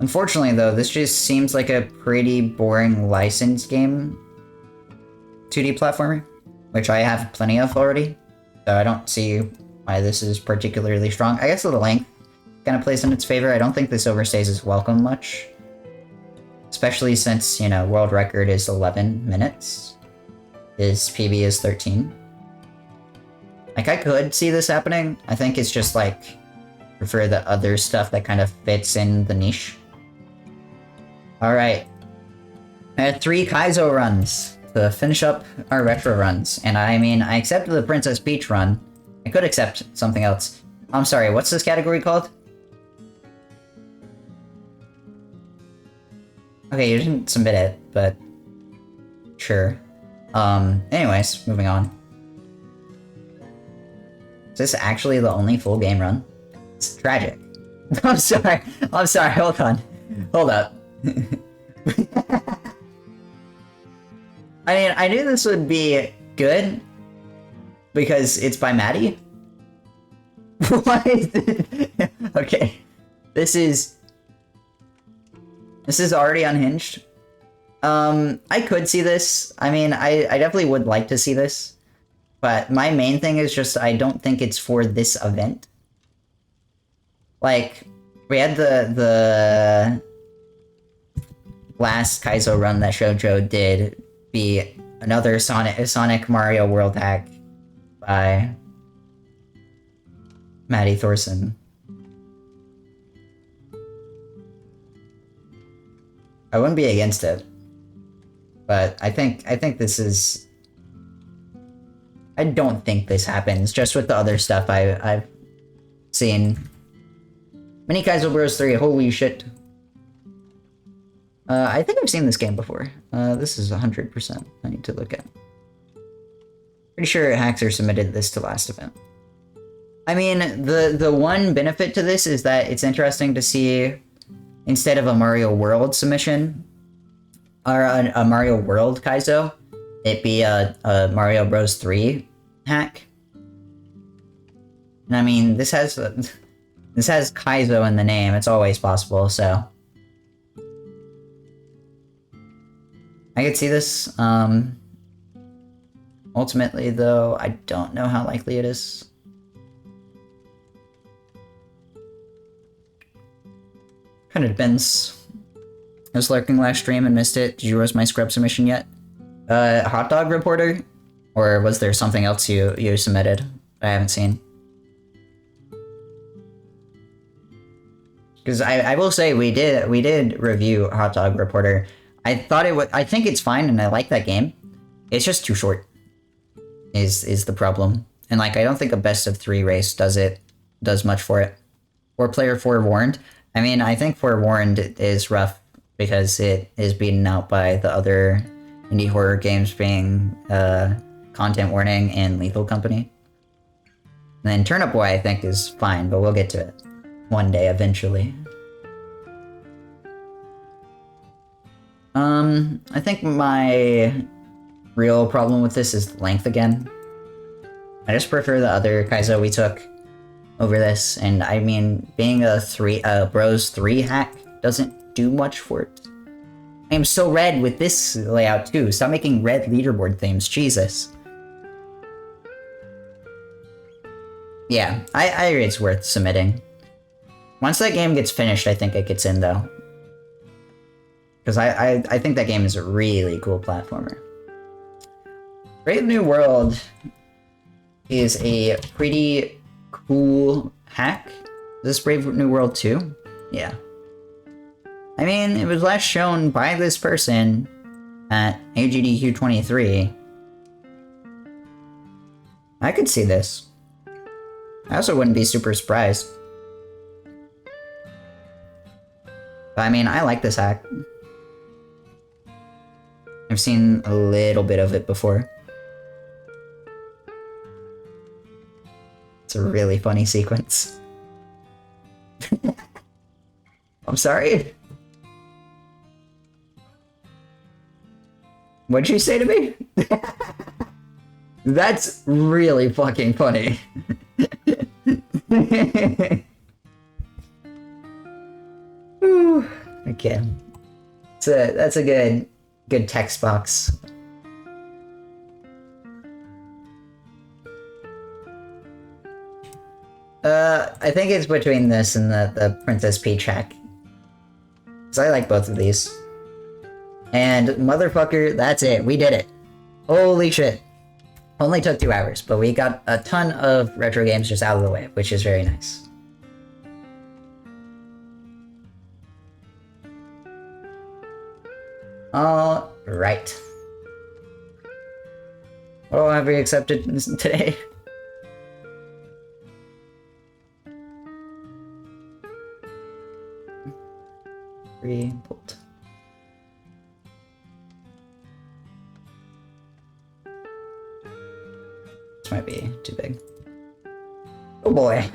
Unfortunately, though, this just seems like a pretty boring licensed game 2D platformer, which I have plenty of already, so I don't see why this is particularly strong. I guess the length kind of plays in its favor. I don't think this overstays its welcome much. Especially since, you know, world record is 11 minutes. His PB is 13. Like, I could see this happening. I think it's just, like, prefer the other stuff that kind of fits in the niche. Alright. I had 3 Kaizo runs to finish up our retro runs. And I mean, I accepted the Princess Peach run. I could accept something else. I'm sorry, what's this category called? Okay, you didn't submit it, but sure. Anyways, moving on. Is this actually the only full game run? It's tragic. I'm sorry, hold on. Hold up. I mean, I knew this would be good because it's by Maddie. What is it? Okay. This is already unhinged. I could see this. I mean, I definitely would like to see this. But my main thing is just I don't think it's for this event. Like, we had the last Kaizo run that Shoujo did be another Sonic Mario World hack by Maddie Thorson. I wouldn't be against it, but I think this is. I don't think this happens. Just with the other stuff I've seen. Mini Kaizo Bros 3. Holy shit. I think I've seen this game before. This is 100%. I need to look at. Pretty sure Haxer submitted this to last event. I mean, the one benefit to this is that it's interesting to see, instead of a Mario World submission, or a Mario World Kaizo, it be a Mario Bros 3 hack. And I mean, this has Kaizo in the name. It's always possible, so. I could see this. Ultimately, though, I don't know how likely it is. Kind of depends. I was lurking last stream and missed it. Did you roast my scrub submission yet? Hot dog reporter? Or was there something else you submitted I haven't seen? Because I will say we did review Hot Dog Reporter. I thought it would. I think it's fine, and I like that game. It's just too short. Is the problem? And like, I don't think a best of 3 race does much for it. Or player forewarned. I mean, I think forewarned is rough because it is beaten out by the other indie horror games being content warning and Lethal Company. And then Turnip Boy I think is fine, but we'll get to it one day eventually. I think my real problem with this is length again. I just prefer the other Kaizo we took over this, and I mean, being a Bros 3 hack doesn't do much for it. I am so red with this layout too. Stop making red leaderboard themes, Jesus. Yeah, I agree it's worth submitting. Once that game gets finished, I think it gets in though. Because I think that game is a really cool platformer. Brave New World is a pretty cool hack. Is this Brave New World 2? Yeah. I mean, it was last shown by this person at SGDQ 23. I could see this. I also wouldn't be super surprised. But I mean, I like this hack. I've seen a little bit of it before. It's a really funny sequence. I'm sorry? What'd you say to me? That's really fucking funny. Okay. That's a good text box. I think it's between this and the Princess Peach hack. Because I like both of these. And motherfucker, that's it. We did it. Holy shit. Only took 2 hours, but we got a ton of retro games just out of the way, which is very nice. Alright. What have we accepted today? 3 bolt. This might be too big. Oh boy.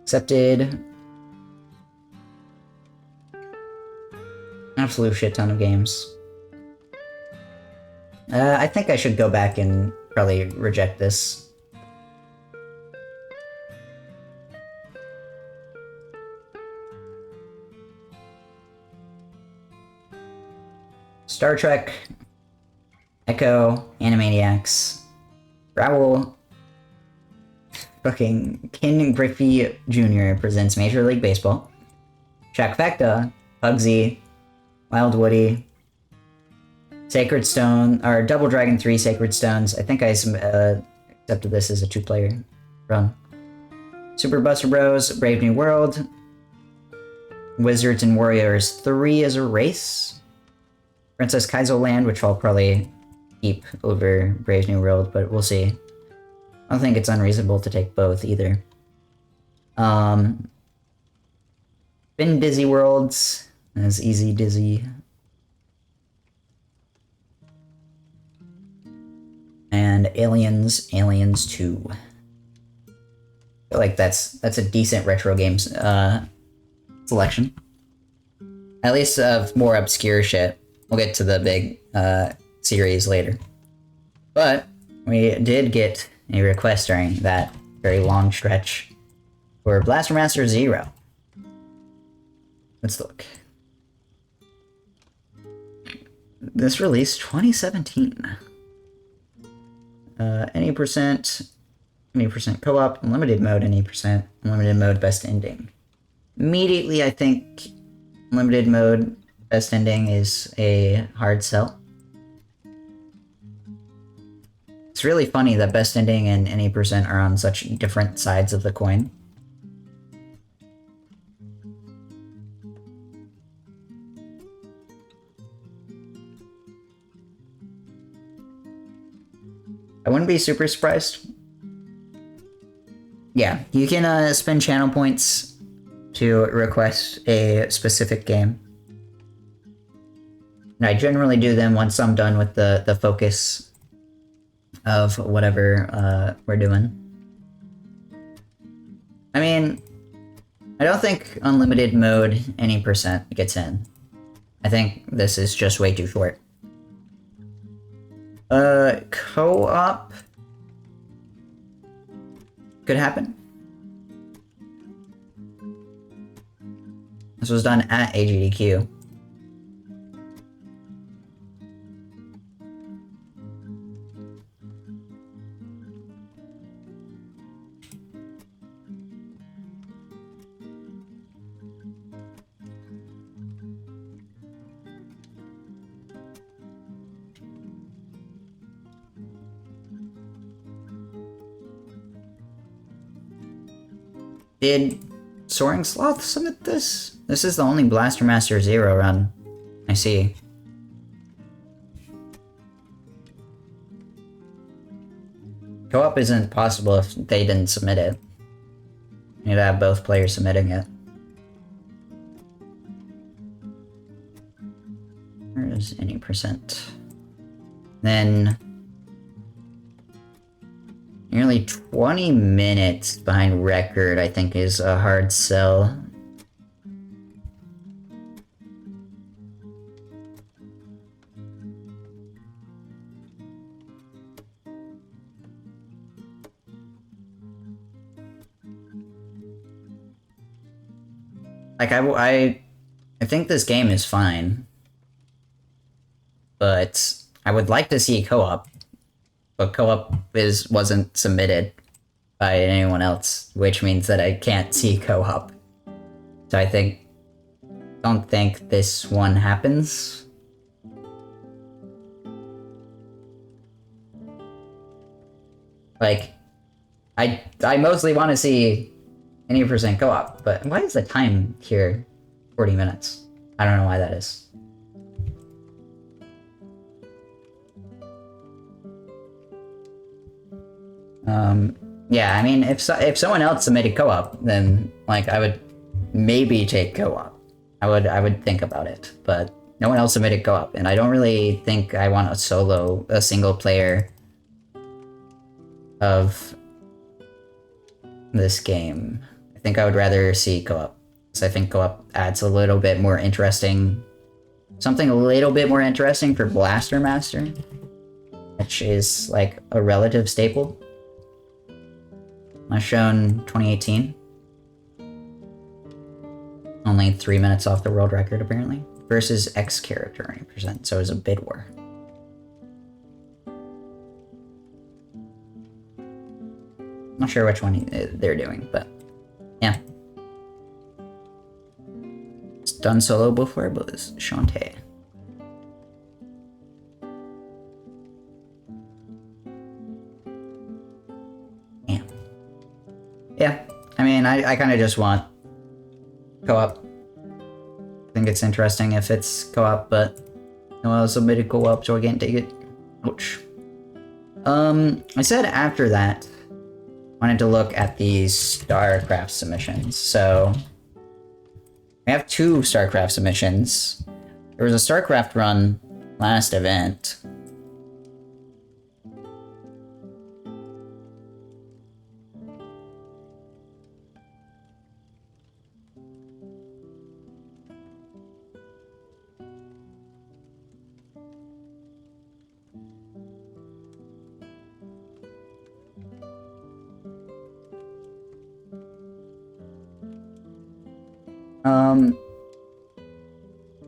Accepted. Absolute shit ton of games. I think I should go back and probably reject this. Star Trek, Echo, Animaniacs, Raoul, fucking Ken Griffey Jr. presents Major League Baseball, Trifecta, Pugsy, Wild Woody, Sacred Stone, or Double Dragon 3 Sacred Stones. I think I accepted this as a 2-player run. Super Buster Bros, Brave New World, Wizards and Warriors 3 as a race, Princess Kaizo Land, which I'll probably keep over Brave New World, but we'll see. I don't think it's unreasonable to take both either. Been Busy Worlds as Easy Dizzy. And Aliens 2. I feel like that's a decent retro games selection. At least of more obscure shit. We'll get to the big series later. But we did get a request during that very long stretch for Blaster Master Zero. Let's look. This release 2017. Any percent co-op, unlimited mode, any percent, unlimited mode, best ending. Immediately, I think limited mode, best ending is a hard sell. It's really funny that best ending and any percent are on such different sides of the coin. I wouldn't be super surprised. Yeah, you can spend channel points to request a specific game. And I generally do them once I'm done with the focus of whatever we're doing. I mean, I don't think unlimited mode any percent gets in. I think this is just way too short. Co-op could happen. This was done at SGDQ. Did Soaring Sloth submit this? This is the only Blaster Master Zero run I see. Co-op isn't possible if they didn't submit it. You need to have both players submitting it. Where is any percent? Then nearly 20 minutes behind record, I think, is a hard sell. Like, I think this game is fine, but I would like to see co-op. But co-op wasn't submitted by anyone else, which means that I can't see co-op. So I don't think this one happens. Like, I mostly want to see any percent co-op, but why is the time here 40 minutes? I don't know why that is. Yeah, I mean, if someone else submitted co-op, then like I would maybe take co-op. I would think about it, but no one else submitted co-op, and I don't really think I want a single player of this game. I think I would rather see co-op, because I think co-op adds a little bit more interesting, something a little bit more interesting for Blaster Master, which is like a relative staple. As shown 2018. Only 3 minutes off the world record, apparently. Versus X character 90%, so it was a bid war. Not sure which one they're doing, but yeah. It's done solo before, but it's Shantae. Yeah. Yeah, I mean, I kind of just want co-op. I think it's interesting if it's co-op, but no one else submitted co-op, so I can't take it. Ouch. I said after that, I wanted to look at these StarCraft submissions. So, we have 2 StarCraft submissions. There was a StarCraft run last event.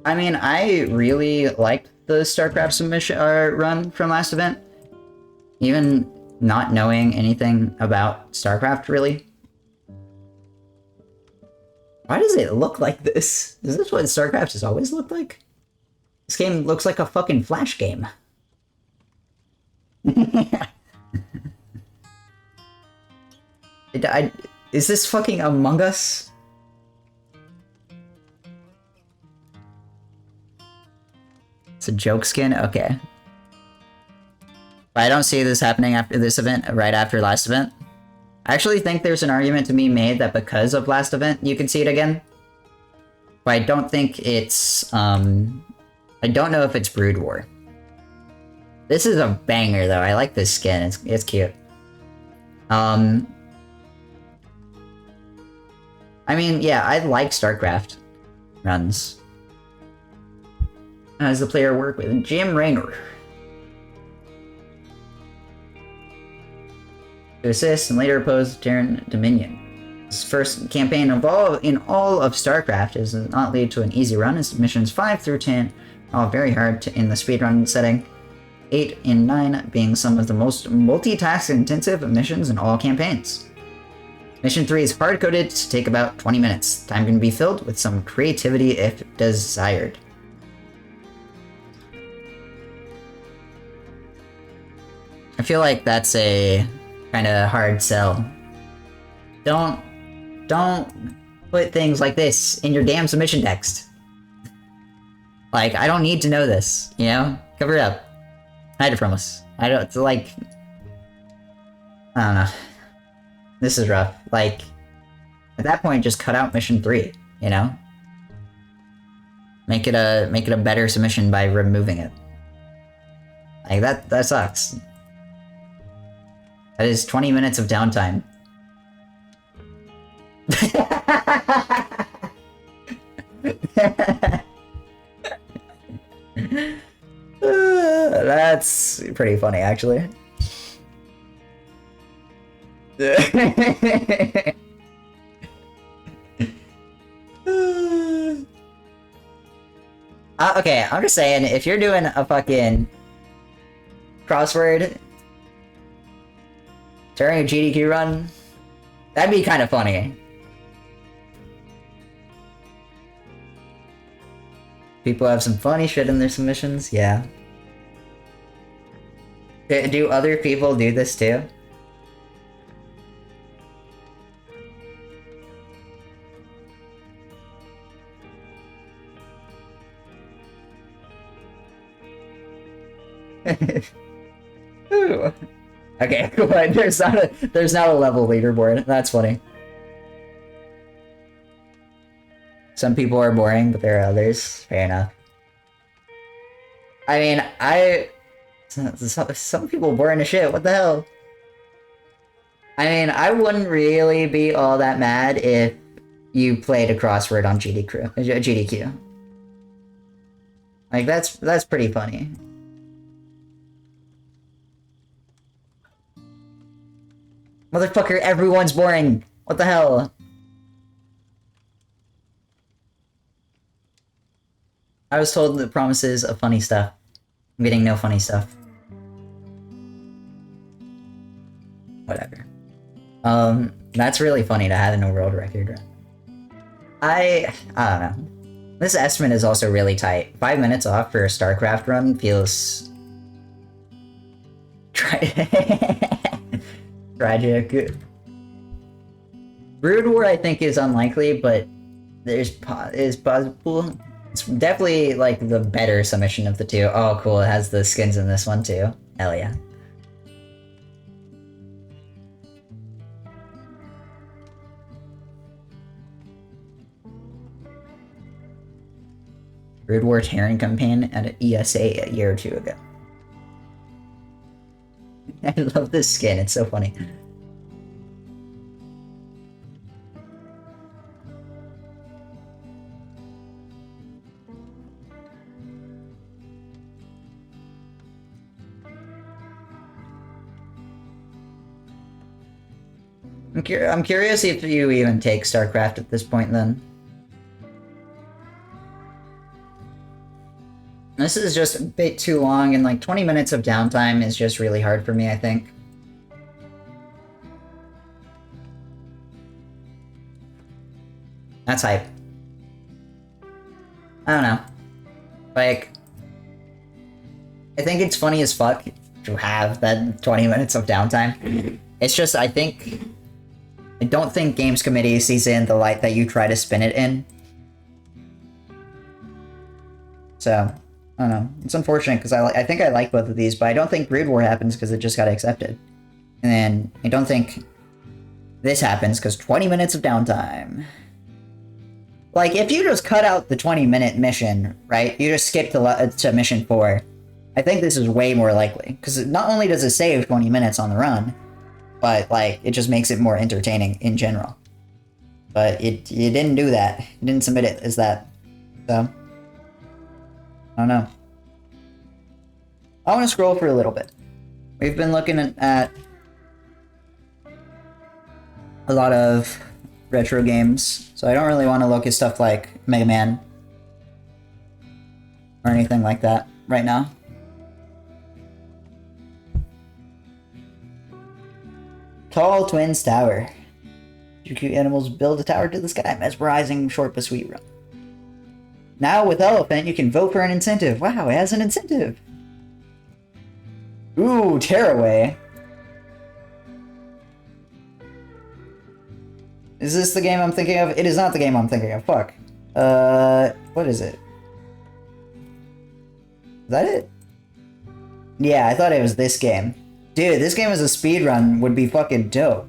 I mean, I really liked the StarCraft submission run from last event. Even not knowing anything about StarCraft, really. Why does it look like this? Is this what StarCraft has always looked like? This game looks like a fucking Flash game. Is this fucking Among Us? It's a joke skin? Okay. But I don't see this happening after this event, right after last event. I actually think there's an argument to be made that because of last event, you can see it again. But I don't think it's, I don't know if it's Brood War. This is a banger, though. I like this skin. It's cute. I mean, yeah, I like StarCraft runs. How does the player work with Jim Raynor? To assist and later oppose Terran Dominion. His first campaign in all of StarCraft does not lead to an easy run, as missions 5 through 10 are all very hard in the speedrun setting. 8 and 9 being some of the most multitask-intensive missions in all campaigns. Mission 3 is hard-coded to take about 20 minutes. Time can be filled with some creativity if desired. I feel like that's a kind of hard sell. Don't put things like this in your damn submission text. Like, I don't need to know this, you know? Cover it up. Hide it from us. I don't know. This is rough. Like, at that point, just cut out mission 3, you know? Make it a better submission by removing it. Like, that sucks. That is 20 minutes of downtime. That's pretty funny, actually. Okay, I'm just saying, if you're doing a fucking crossword during a GDQ run, that'd be kind of funny. People have some funny shit in their submissions, yeah. Do other people do this too? Ooh. Okay, cool. There's not a level leaderboard. That's funny. Some people are boring, but there are others. Fair enough. I mean, some people boring as shit. What the hell? I mean, I wouldn't really be all that mad if you played a crossword on GDQ. Like, that's pretty funny. Motherfucker, everyone's boring. What the hell? I was told the promises of funny stuff. I'm getting no funny stuff. Whatever. That's really funny to have in a world record. I don't know. This estimate is also really tight. 5 minutes off for a StarCraft run feels... tragic. Brood War, I think, is unlikely, but is possible. It's definitely, like, the better submission of the two. Oh, cool, it has the skins in this one, too. Hell yeah. Brood War Terran campaign at an ESA a year or two ago. I love this skin, it's so funny. I'm curious if you even take StarCraft at this point, then. This is just a bit too long, and like 20 minutes of downtime is just really hard for me, I think. That's hype. I don't know. Like, I think it's funny as fuck to have that 20 minutes of downtime. It's just, I don't think Games Committee sees it in the light that you try to spin it in. So, I don't know. It's unfortunate because I think I like both of these, but I don't think Brood War happens because it just got accepted. And then I don't think this happens because 20 minutes of downtime. Like, if you just cut out the 20-minute mission, right? You just skip to mission 4. I think this is way more likely. Because not only does it save 20 minutes on the run, but, like, it just makes it more entertaining in general. But it didn't do that. It didn't submit it as that. So, I don't know. I want to scroll for a little bit. We've been looking at a lot of retro games, so I don't really want to look at stuff like Mega Man or anything like that right now. Tall Twins Tower. Your cute animals build a tower to the sky. Mesmerizing, short but sweet run. Now with Elephant, you can vote for an incentive. Wow, it has an incentive. Ooh, Tearaway. Is this the game I'm thinking of? It is not the game I'm thinking of. Fuck. What is it? Is that it? Yeah, I thought it was this game. Dude, this game as a speedrun would be fucking dope.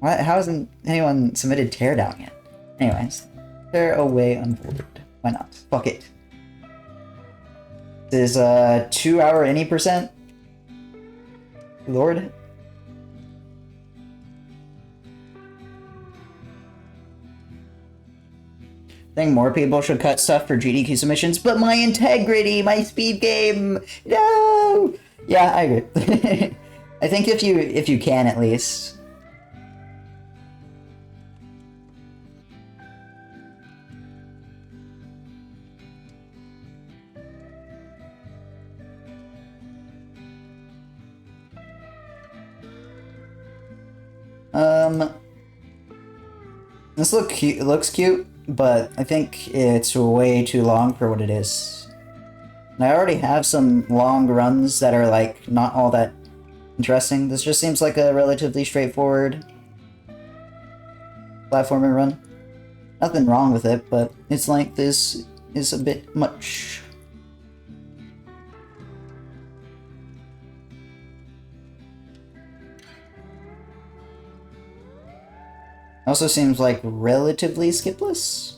What? How hasn't anyone submitted Teardown yet? Anyways. Tearaway Unfolded. Why not? Fuck it. This is 2 hour any percent? Lord. I think more people should cut stuff for GDQ submissions, but my integrity, my speed game, no! Yeah, I agree. I think if you can at least. This looks cute, but I think it's way too long for what it is. And I already have some long runs that are like not all that interesting. This just seems like a relatively straightforward platformer run. Nothing wrong with it, but its length is a bit much. Also seems like relatively skipless.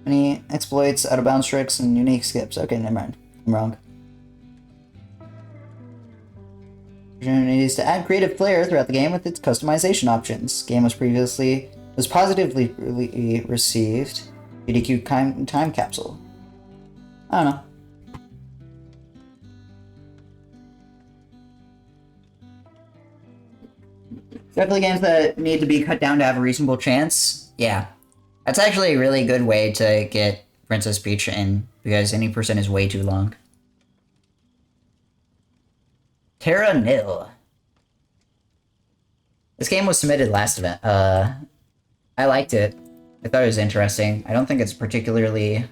Any exploits, out of bounds tricks, and unique skips. Okay, never mind. I'm wrong. Opportunities to add creative flair throughout the game with its customization options. Game was positively received. SGDQ time capsule. I don't know. Definitely games that need to be cut down to have a reasonable chance. Yeah. That's actually a really good way to get Princess Peach in, because any percent is way too long. Terra Nil. This game was submitted last event. I liked it. I thought it was interesting. I don't think it's particularly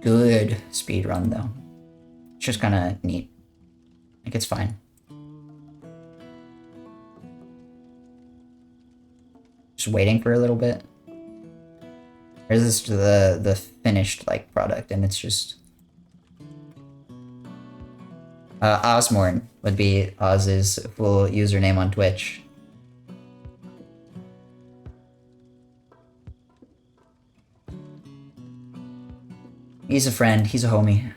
good speedrun, though. It's just kind of neat. Like, it's fine. Just waiting for a little bit. Or is this the finished, like, product, and it's just... Osmorn would be Oz's full username on Twitch. He's a friend. He's a homie.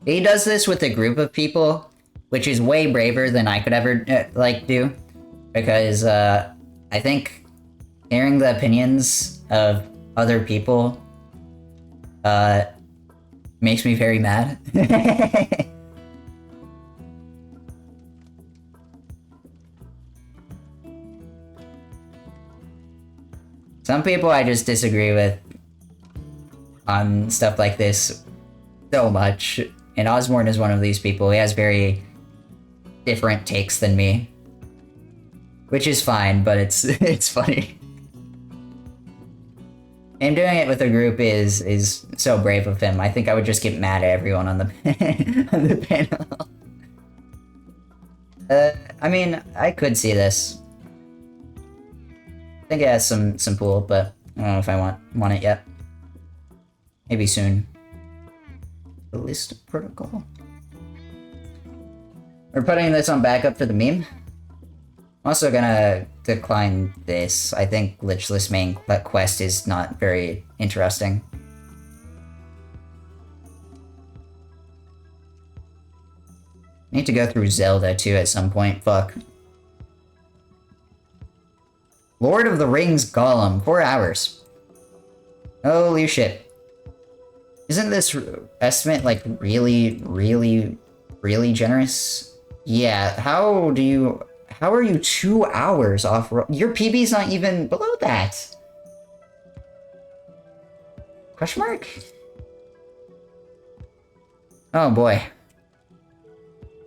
He does this with a group of people, which is way braver than I could ever, do. Because, I think hearing the opinions of other people, makes me very mad. Some people I just disagree with on stuff like this so much, and Osborne is one of these people. He has very different takes than me, which is fine, but it's funny. And doing it with a group is so brave of him. I think I would just get mad at everyone on the on the panel. I mean, I could see this. I think it has some pool, but I don't know if I want it yet. Maybe soon. The list protocol. We're putting this on backup for the meme. I'm also gonna decline this. I think Lichless main quest is not very interesting. Need to go through Zelda too at some point. Fuck. Lord of the Rings Gollum, 4 hours. Holy shit. Isn't this estimate like really generous? Yeah, how are you 2 hours off? Your PB's not even below that. Question mark? Oh boy.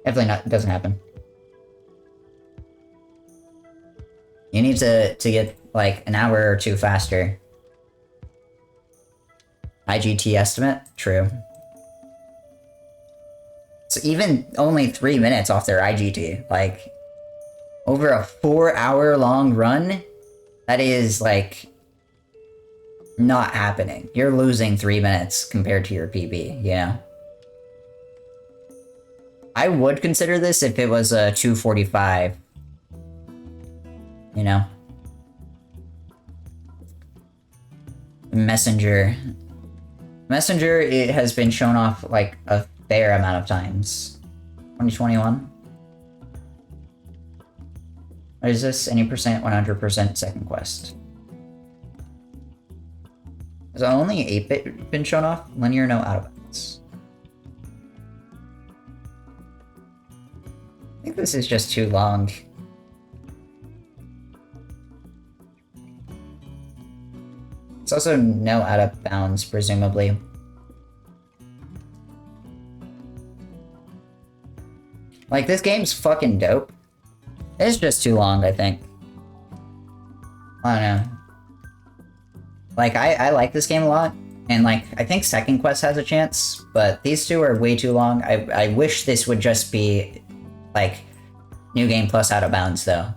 Definitely not, doesn't happen. You need to get like an hour or two faster. IGT estimate? True. It's even only 3 minutes off their IGT. Like, over a 4-hour long run? That is, like, not happening. You're losing 3 minutes compared to your PB, you know? I would consider this if it was a 245. You know? Messenger. Messenger, it has been shown off, like, a fair amount of times. 2021? What is this? Any percent, 100% second quest. Has only 8-bit been shown off? Linear, no out of bounds. I think this is just too long. It's also no out of bounds, presumably. Like, this game's fucking dope. It's just too long, I think. I don't know. Like, I like this game a lot. And, like, I think Second Quest has a chance. But these two are way too long. I wish this would just be, like, New Game plus Out of Bounds, though.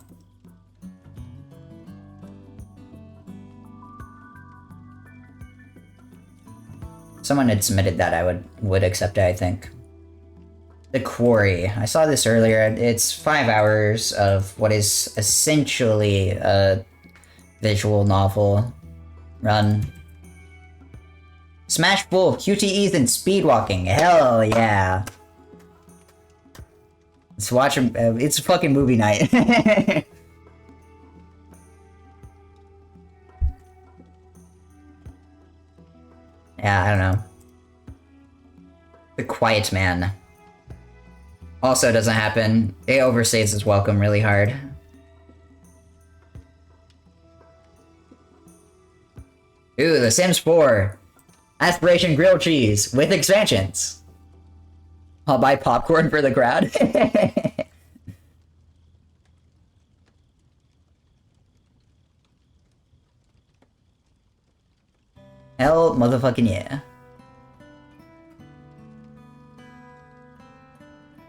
Someone had submitted that, I would accept it, I think. The Quarry. I saw this earlier. It's 5 hours of what is essentially a visual novel run. Smash full QTEs and speedwalking. Hell yeah. Let's watch him. It's a fucking movie night. Yeah, I don't know. The Quiet Man. Also doesn't happen. It overstays its welcome really hard. Ooh, The Sims 4. Aspiration grilled cheese with expansions. I'll buy popcorn for the crowd. Hell motherfucking yeah.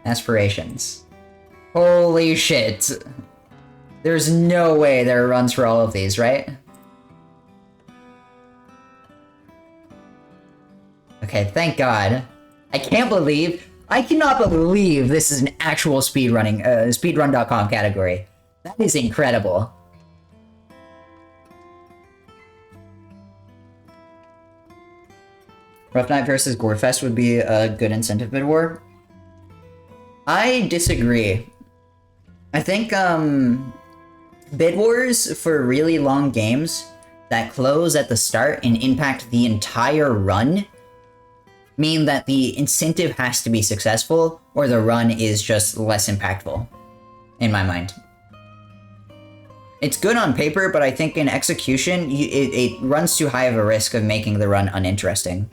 Aspirations. Holy shit. There's no way there are runs for all of these, right? Okay, thank God. I cannot believe this is an actual speedrun.com category. That is incredible. Rough Night versus Gorefest would be a good incentive bid war. I disagree. I think, bid wars for really long games that close at the start and impact the entire run mean that the incentive has to be successful or the run is just less impactful, in my mind. It's good on paper, but I think in execution, it runs too high of a risk of making the run uninteresting.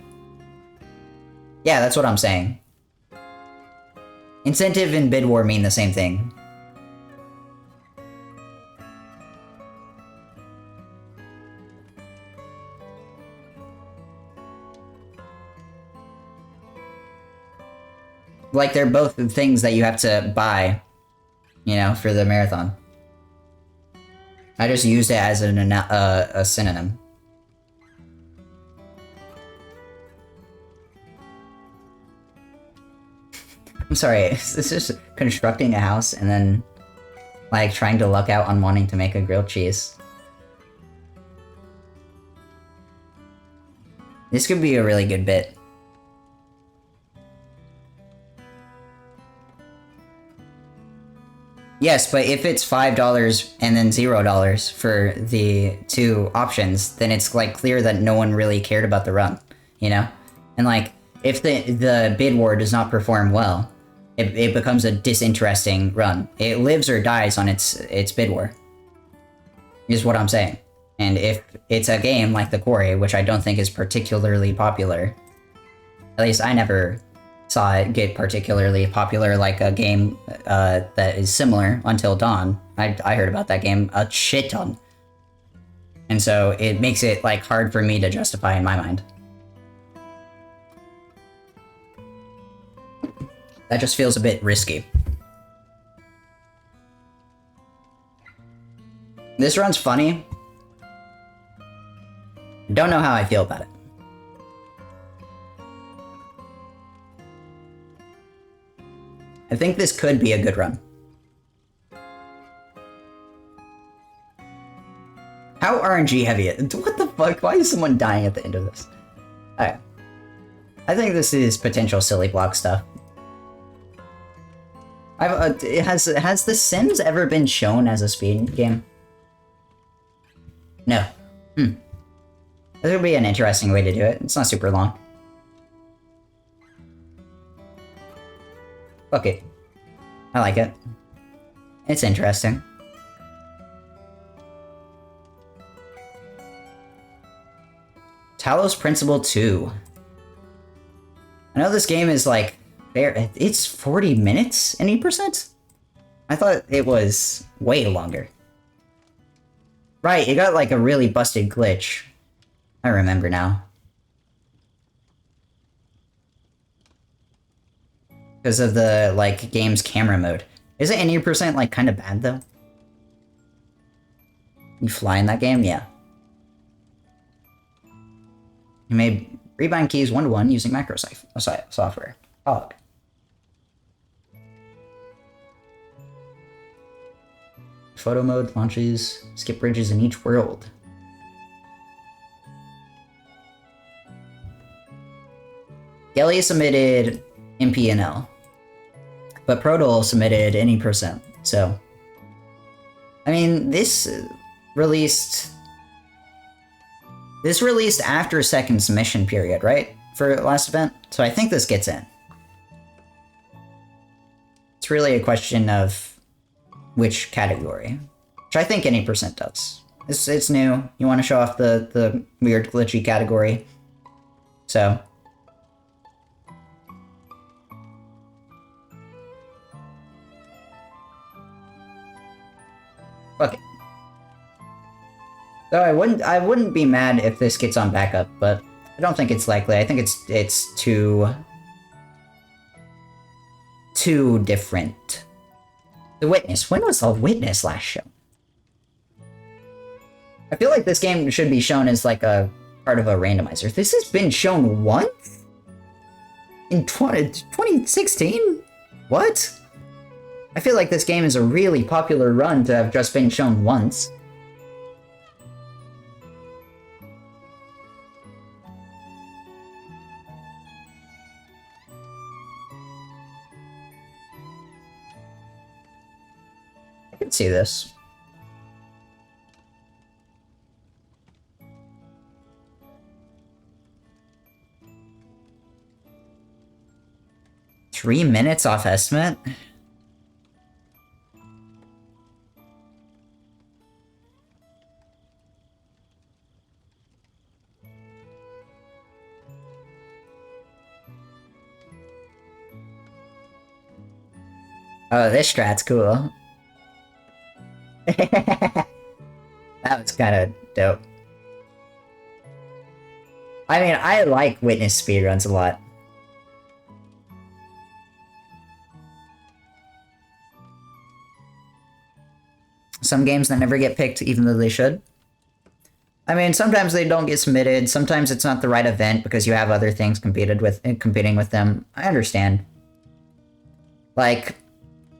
Yeah, that's what I'm saying. Incentive and bid war mean the same thing. Like, they're both things that you have to buy, you know, for the marathon. I just used it as a synonym. I'm sorry, it's just constructing a house and then, like, trying to luck out on wanting to make a grilled cheese. This could be a really good bit. Yes, but if it's $5 and then $0 for the two options, then it's, like, clear that no one really cared about the run, you know? And, like, if the bid war does not perform well, it becomes a disinteresting run. It lives or dies on its bid war, is what I'm saying. And if it's a game like The Quarry, which I don't think is particularly popular, at least I never saw it get particularly popular like a game that is similar, Until Dawn. I heard about that game a shit ton. And so it makes it, like, hard for me to justify in my mind. That just feels a bit risky. This run's funny. Don't know how I feel about it. I think this could be a good run. How RNG heavy it? What the fuck? Why is someone dying at the end of this? Alright. I think this is potential silly block stuff. Has The Sims ever been shown as a speed game? No. This would be an interesting way to do it. It's not super long. Fuck it. I like it. It's interesting. Talos Principle 2. I know this game is, like, it's 40 minutes and 8%? I thought it was way longer. Right, it got, like, a really busted glitch. I remember now. Because of the, like, game's camera mode. Isn't any percent, like, kind of bad, though? You fly in that game? Yeah. You may rebind keys 1-to-1 using macro software. Oh. Photo mode launches. Skip bridges in each world. Gelly submitted MPNL, but Prodol submitted any percent. So, I mean, this released after second submission period, right? For last event. So I think this gets in. It's really a question of which category, which I think any percent does. It's new. You want to show off the weird glitchy category. So. Fuck it. So I wouldn't be mad if this gets on backup, but I don't think it's likely. I think it's too different. The Witness. When was The Witness last shown? I feel like this game should be shown as like a part of a randomizer. This has been shown once? In 2016? What? I feel like this game is a really popular run to have just been shown once. I can see this. $3 off estimate? Oh, this strat's cool. That was kind of dope. I mean, I like Witness speedruns a lot. Some games that never get picked even though they should. I mean, sometimes they don't get submitted, sometimes it's not the right event because you have other things competing with them. I understand. Like,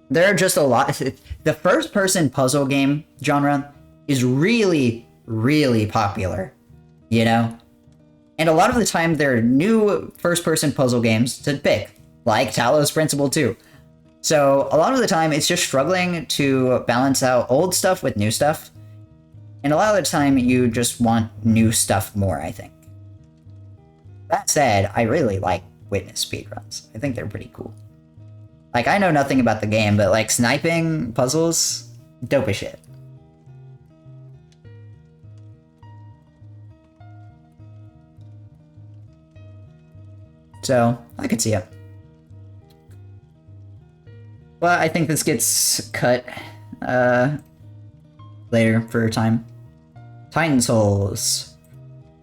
there are just a lot. The first-person puzzle game genre is really, really popular, you know? And a lot of the time, there are new first-person puzzle games to pick, like Talos Principle 2. So, a lot of the time, it's just struggling to balance out old stuff with new stuff. And a lot of the time, you just want new stuff more, I think. That said, I really like Witness speedruns. I think they're pretty cool. Like, I know nothing about the game, but, like, sniping puzzles, dope as shit. So, I could see it. But I think this gets cut, later for a time. Titan Souls.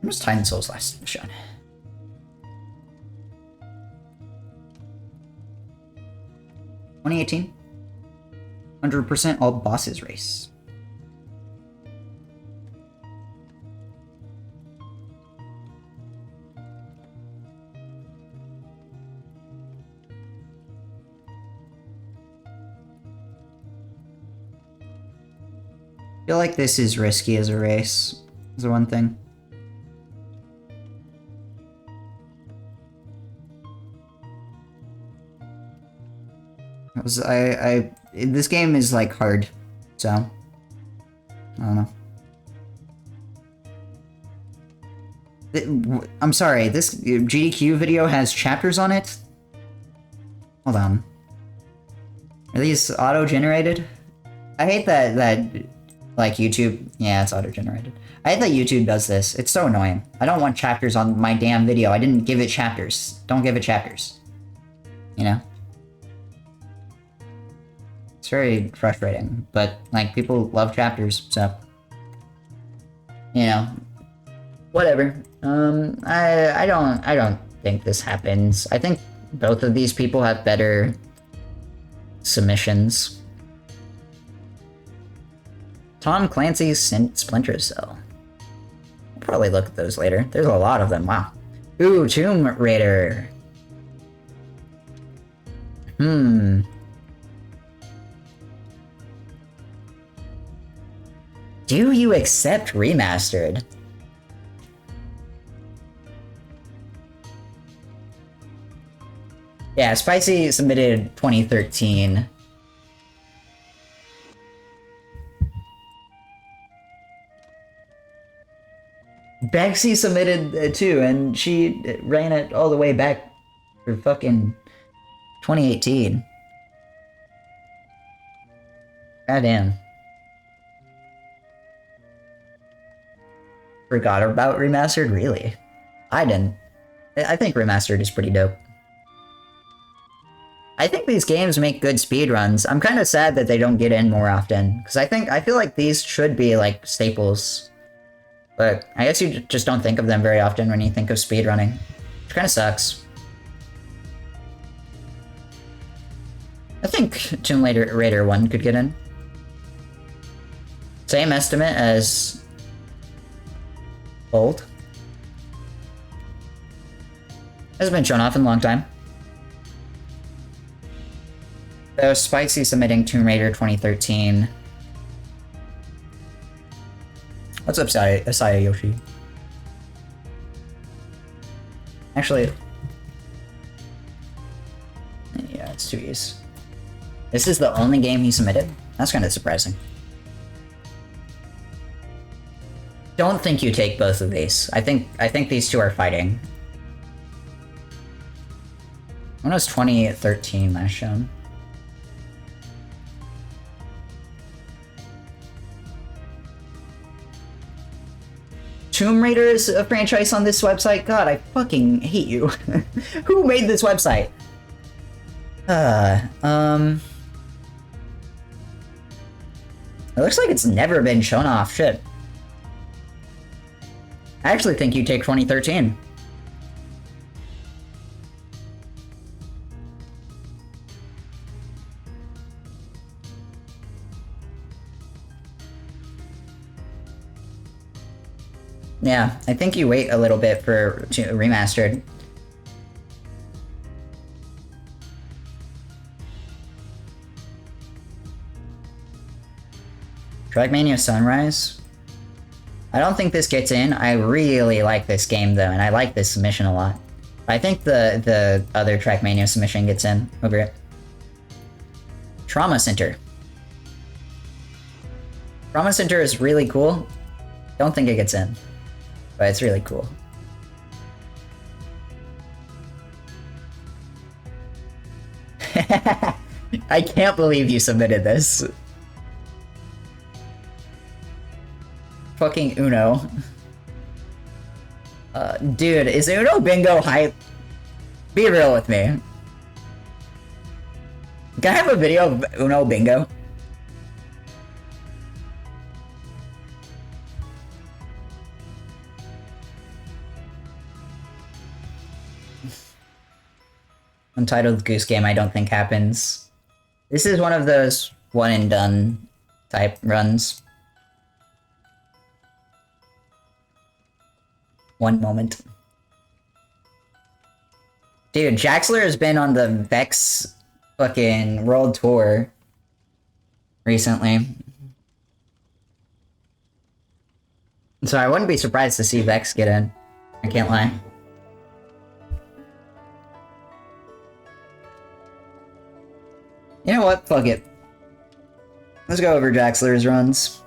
When was Titan Souls last shown? (2018) 100% all bosses race. I feel like this is risky as a race, is the one thing. This game is like hard, so I don't know. I'm sorry, this GDQ video has chapters on it? Hold on. Are these auto-generated? I hate that like YouTube, yeah, it's auto-generated. I hate that YouTube does this. It's so annoying. I don't want chapters on my damn video. I didn't give it chapters. Don't give it chapters. You know? It's very frustrating, but like people love chapters, so you know, whatever. I don't think this happens. I think both of these people have better submissions. Tom Clancy's Splinter Cell. I'll probably look at those later. There's a lot of them. Wow. Ooh, Tomb Raider. Do you accept remastered? Yeah, Spicy submitted 2013. Bexy submitted too, and she ran it all the way back for fucking 2018. Goddamn. Forgot about remastered? Really? I didn't. I think remastered is pretty dope. I think these games make good speedruns. I'm kind of sad that they don't get in more often, because I feel like these should be like staples. But I guess you just don't think of them very often when you think of speedrunning, which kind of sucks. I think Tomb Raider 1 could get in. Same estimate as Old. Hasn't been shown off in a long time. So Spicy submitting Tomb Raider 2013. What's up, Saya Yoshi? Actually, yeah, it's 2 years. This is the only game he submitted? That's kind of surprising. Don't think you take both of these. I think these two are fighting. When was 2013 last shown? Tomb Raider is a franchise on this website? God, I fucking hate you. Who made this website? It looks like it's never been shown off. Shit. I actually think you take 2013. Yeah, I think you wait a little bit for remastered. Trackmania Sunrise? I don't think this gets in. I really like this game though, and I like this submission a lot. I think the other Trackmania submission gets in over it. Trauma Center. Trauma Center is really cool. Don't think it gets in, but it's really cool. I can't believe you submitted this. Fucking Uno. Dude, is Uno Bingo hype? Be real with me. Can I have a video of Uno Bingo? Untitled Goose Game I don't think happens. This is one of those one and done type runs. One moment. Dude, Jaxler has been on the Vex fucking world tour recently. So I wouldn't be surprised to see Vex get in. I can't lie. You know what? Fuck it. Let's go over Jaxler's runs.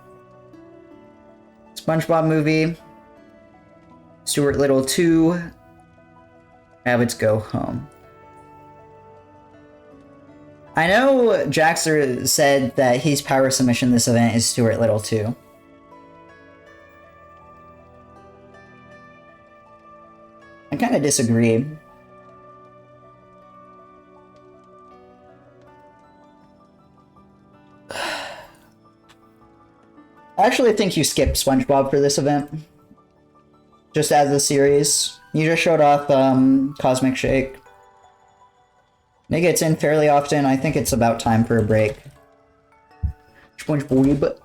SpongeBob Movie. Stuart Little 2. Rabbits Go Home. I know Jaxler said that his power submission this event is Stuart Little 2. I kind of disagree. I actually think you skipped SpongeBob for this event. Just as a series. You just showed off Cosmic Shake. It gets in fairly often. I think it's about time for a break. SpongeBob.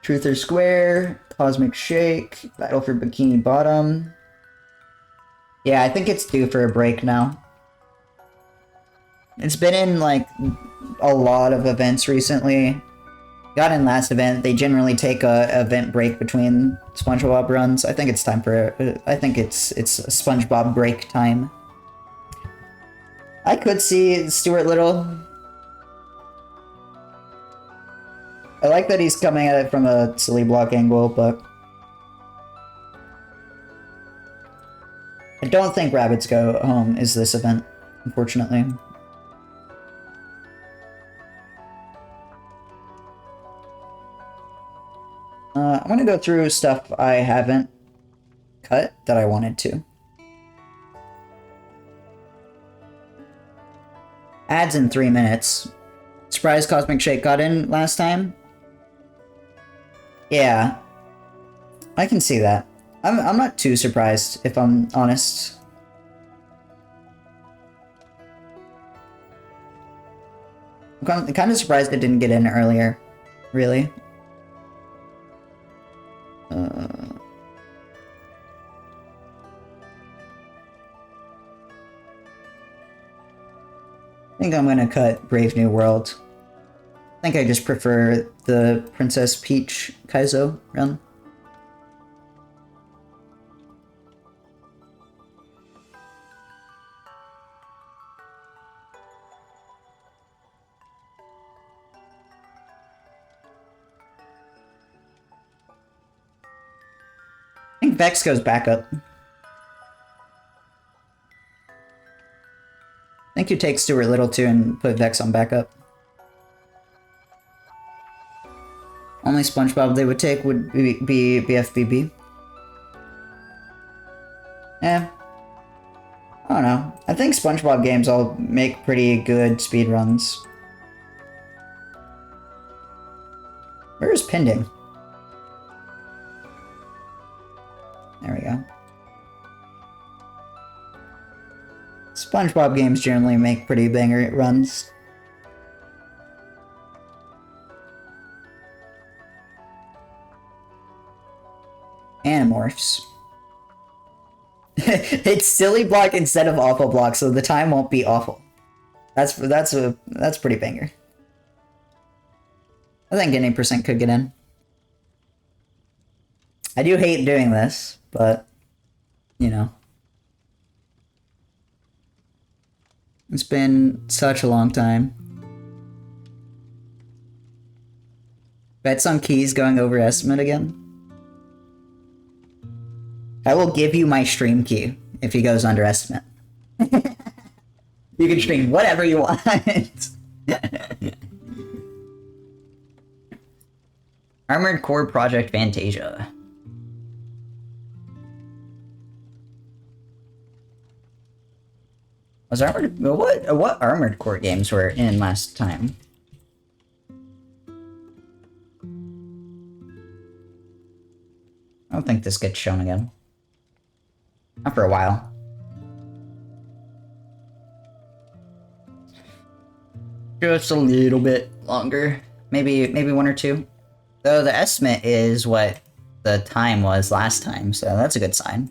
Truth or Square. Cosmic Shake. Battle for Bikini Bottom. Yeah, I think it's due for a break now. It's been in, like, a lot of events recently. got in last event. They generally take a event break between SpongeBob runs. I think it's time for. I think it's a SpongeBob break time. I could see Stuart Little. I like that he's coming at it from a silly block angle, but I don't think Rabbits Go Home is this event, unfortunately. I'm gonna go through stuff I haven't cut that I wanted to. Ads in 3 minutes. Surprise Cosmic Shake got in last time. Yeah, I can see that. I'm not too surprised, if I'm honest. I'm kind of surprised it didn't get in earlier, really. I think I'm gonna cut Brave New World. I think I just prefer the Princess Peach Kaizo run. I think Vex goes back up. I think you take Stuart Little too and put Vex on backup. Only SpongeBob they would take would be BFBB. Yeah. I don't know. I think SpongeBob games all make pretty good speedruns. Where is Pending? There we go. SpongeBob games generally make pretty banger runs. Animorphs. It's silly block instead of awful block, so the time won't be awful. That's pretty banger. I think any percent could get in. I do hate doing this, but you know. It's been such a long time. Bets on keys going over estimate again. I will give you my stream key if he goes under estimate. You can stream whatever you want. Armored Core Project Fantasia. Was Armored... What Armored Core games were in last time? I don't think this gets shown again. Not for a while. Just a little bit longer. Maybe one or two. Though the estimate is what the time was last time, so that's a good sign.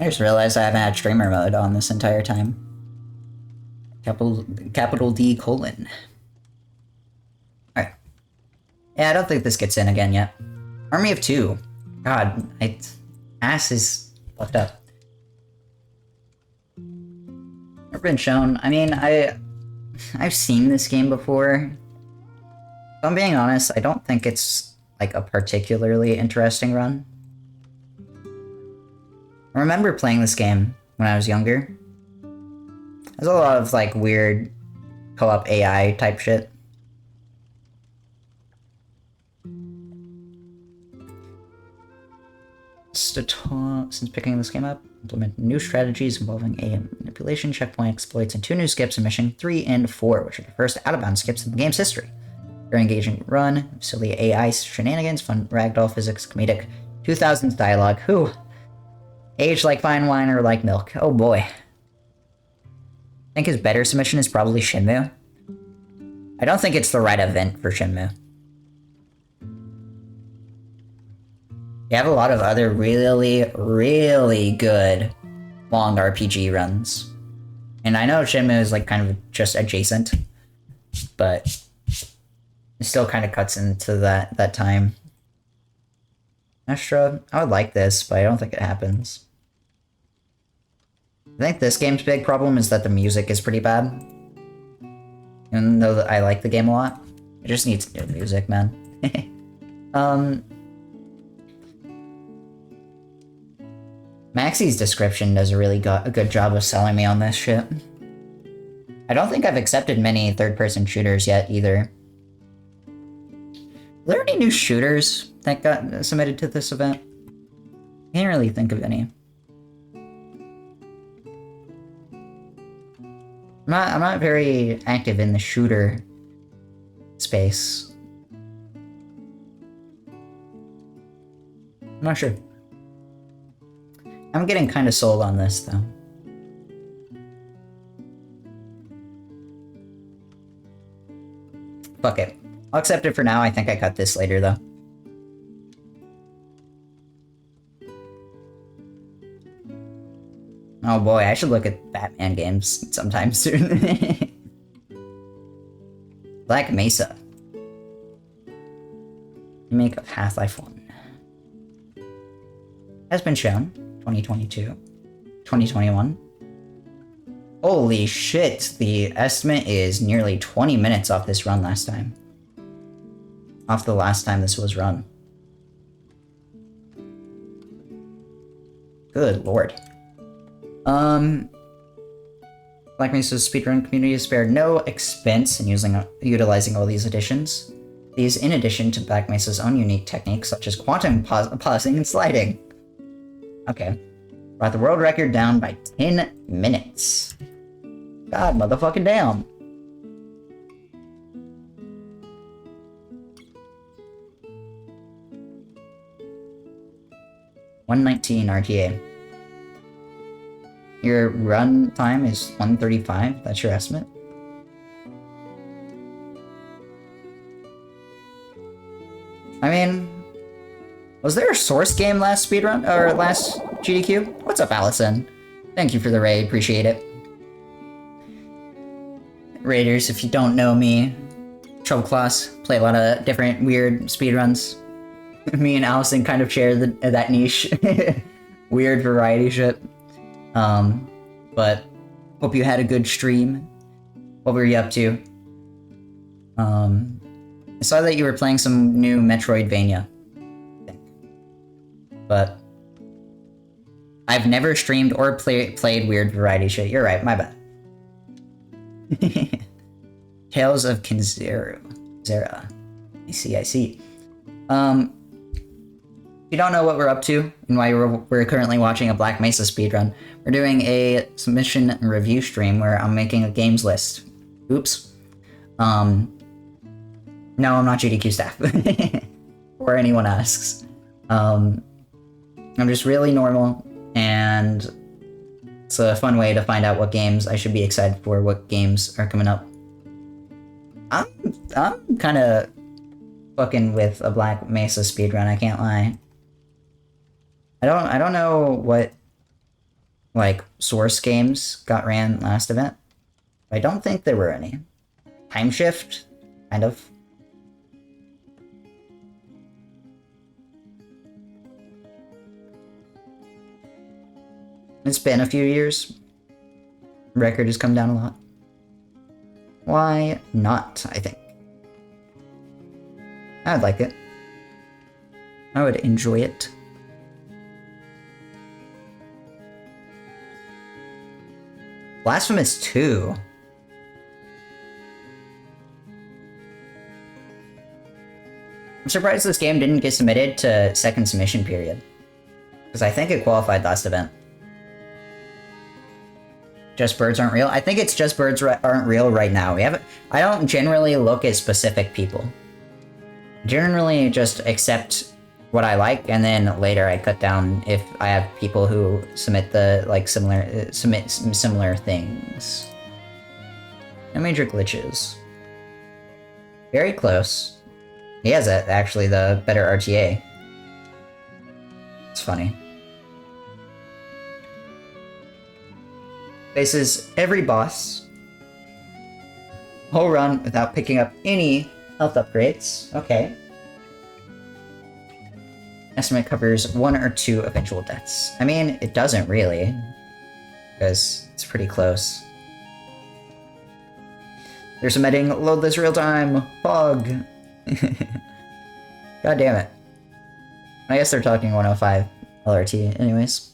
I just realized I haven't had streamer mode on this entire time. Capital D colon. Alright. Yeah, I don't think this gets in again yet. Army of Two. God, my ass is fucked up. Never been shown. I mean, I've seen this game before. If I'm being honest, I don't think it's like a particularly interesting run. I remember playing this game when I was younger. There's a lot of like weird co-op AI type shit. Since picking this game up, implement new strategies involving AI manipulation, checkpoint exploits, and 2 new skips in Mission 3 and 4, which are the first out-of-bounds skips in the game's history. Very engaging run, silly AI shenanigans, fun ragdoll physics, comedic 2000s dialogue. Whew. Aged like fine wine or like milk. Oh boy. I think his better submission is probably Shenmue. I don't think it's the right event for Shenmue. You have a lot of other really, really good long RPG runs. And I know Shenmue is like kind of just adjacent, but it still kind of cuts into that time. Astra, I would like this, but I don't think it happens. I think this game's big problem is that the music is pretty bad. Even though I like the game a lot, it just needs new music, man. Maxie's description does a really good job of selling me on this shit. I don't think I've accepted many third-person shooters yet, either. Are there any new shooters that got submitted to this event? I can't really think of any. I'm not very active in the shooter space. I'm not sure. I'm getting kind of sold on this, though. Fuck it. I'll accept it for now. I think I cut this later, though. Oh boy, I should look at Batman games sometime soon. Black Mesa. Remake of Half-Life 1. Has been shown. 2022. 2021. Holy shit, the estimate is nearly 20 minutes off this run last time. Off the last time this was run. Good lord. Black Mesa's speedrun community has spared no expense in utilizing all these additions. These in addition to Black Mesa's own unique techniques such as quantum pausing and sliding. Okay. Brought the world record down by 10 minutes. God motherfucking damn. $119 RTA. Your run time is 135. That's your estimate. I mean, was there a source game last speedrun or last GDQ? What's up, Allison? Thank you for the raid. Appreciate it. Raiders, if you don't know me, Trouble Class, play a lot of different weird speedruns. Me and Allison kind of share that niche. Weird variety shit. But hope you had a good stream. What were you up to? I saw that you were playing some new Metroidvania. I think. But I've never streamed or played weird variety shit. You're right, my bad. Tales of Kinzera. I see. If you don't know what we're up to and why we're currently watching a Black Mesa speedrun, we're doing a submission and review stream where I'm making a games list. Oops. No, I'm not GDQ staff. Or anyone asks. I'm just really normal, and it's a fun way to find out what games I should be excited for, what games are coming up. I'm kind of fucking with a Black Mesa speedrun, I can't lie. I don't know what, like, source games got ran last event. I don't think there were any. Time Shift, kind of. It's been a few years. Record has come down a lot. Why not, I think. I would like it. I would enjoy it. Blasphemous 2. I'm surprised this game didn't get submitted to second submission period. Because I think it qualified last event. Just Birds Aren't Real? I think it's Just Birds Aren't Real right now. I don't generally look at specific people. Generally just accept what I like, and then later I cut down if I have people who submit similar things. No major glitches. Very close. He has actually the better RTA. It's funny. faces every boss. Whole run without picking up any health upgrades. Okay. Estimate covers 1 or 2 eventual deaths. I mean, it doesn't really, because it's pretty close. There's some editing. Load this real time. Fog. God damn it. I guess they're talking 105 LRT anyways.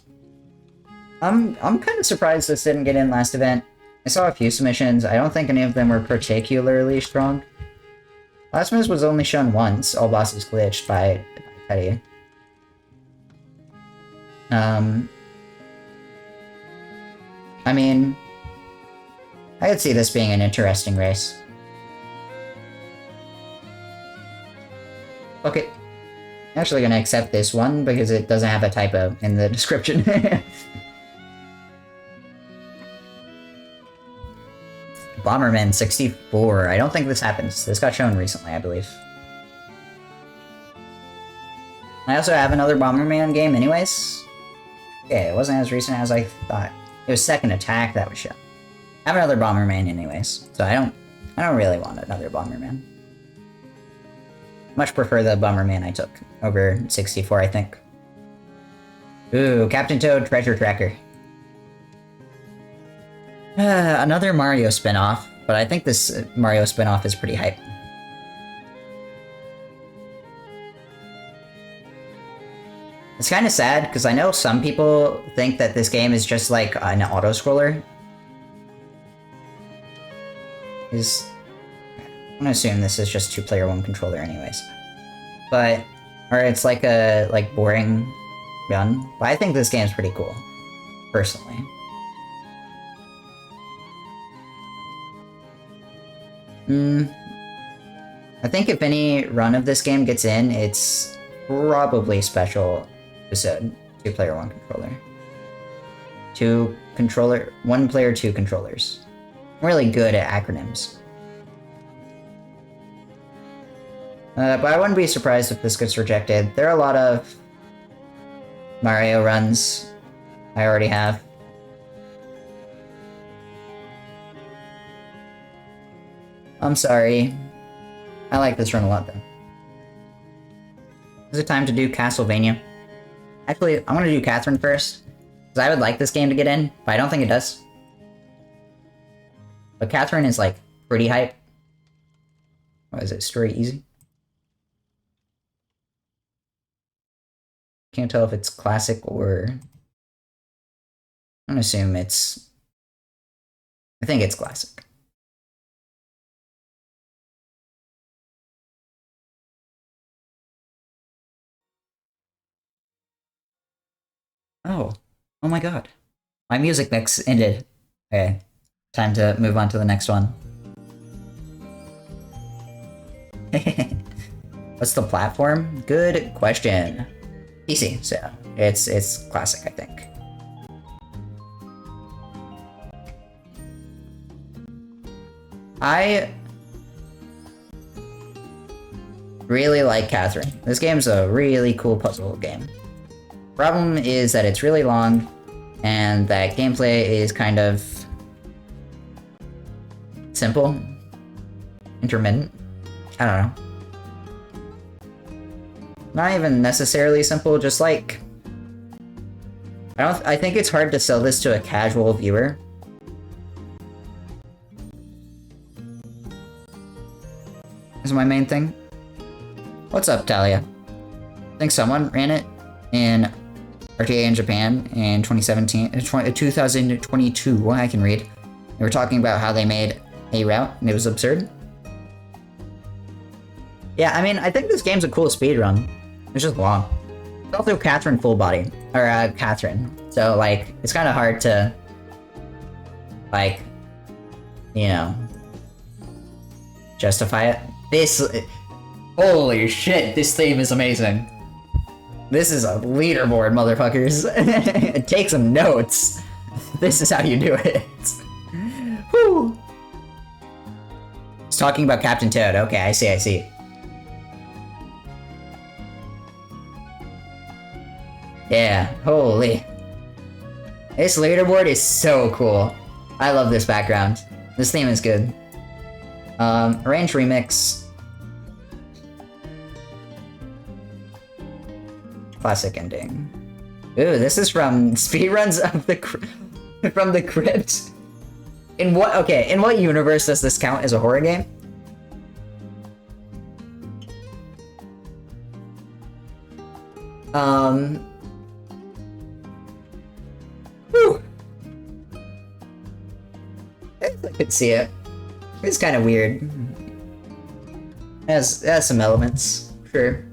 I'm kind of surprised this didn't get in last event. I saw a few submissions. I don't think any of them were particularly strong. Last miss was only shown once. All bosses glitched by Petty. I mean, I could see this being an interesting race. Okay. I'm actually gonna accept this one because it doesn't have a typo in the description. Bomberman 64. I don't think this happens. This got shown recently, I believe. I also have another Bomberman game anyways. Okay, it wasn't as recent as I thought. It was Second Attack that was shown. I have another Bomberman anyways, so I don't really want another Bomberman. Much prefer the Bomberman I took over 64, I think. Ooh, Captain Toad Treasure Tracker. Another Mario spin-off, but I think this Mario spin-off is pretty hype. It's kind of sad, because I know some people think that this game is just like an auto-scroller. I'm gonna assume this is just 2-player 1 controller anyways. But, or it's like a, boring gun. But I think this game's pretty cool, personally. I think if any run of this game gets in, it's probably special episode 2-player 1 controller. 1 player 2 controllers. I'm really good at acronyms. But I wouldn't be surprised if this gets rejected. There are a lot of Mario runs I already have. I'm sorry. I like this run a lot, though. Is it time to do Castlevania? Actually, I want to do Catherine first, because I would like this game to get in, but I don't think it does. But Catherine is, pretty hype. What is it? Story easy? Can't tell if it's classic or... I'm gonna assume it's... I think it's classic. Oh. Oh my god. My music mix ended. Okay. Time to move on to the next one. What's the platform? Good question. PC, so it's classic, I think. I really like Catherine. This game's a really cool puzzle game. Problem is that it's really long, and that gameplay is kind of simple, intermittent. I don't know. Not even necessarily simple, just I think it's hard to sell this to a casual viewer. Is my main thing. What's up, Talia? I think someone ran it in RTA in Japan in 2022. I can read. They were talking about how they made a route, and it was absurd. Yeah, I mean, I think this game's a cool speedrun. It's just long. It's also Catherine full body. Or, Catherine. So, it's kind of hard to, justify it. Holy shit, this theme is amazing. This is a leaderboard, motherfuckers. Take some notes. This is how you do it. Whew. It's talking about Captain Toad. Okay, I see. Yeah, holy. This leaderboard is so cool. I love this background. This theme is good. Arrange remix. Classic ending. Ooh, this is from speedruns of the from the crypt. In what universe does this count as a horror game? Whew. I could see it. It's kind of weird. It has some elements, sure.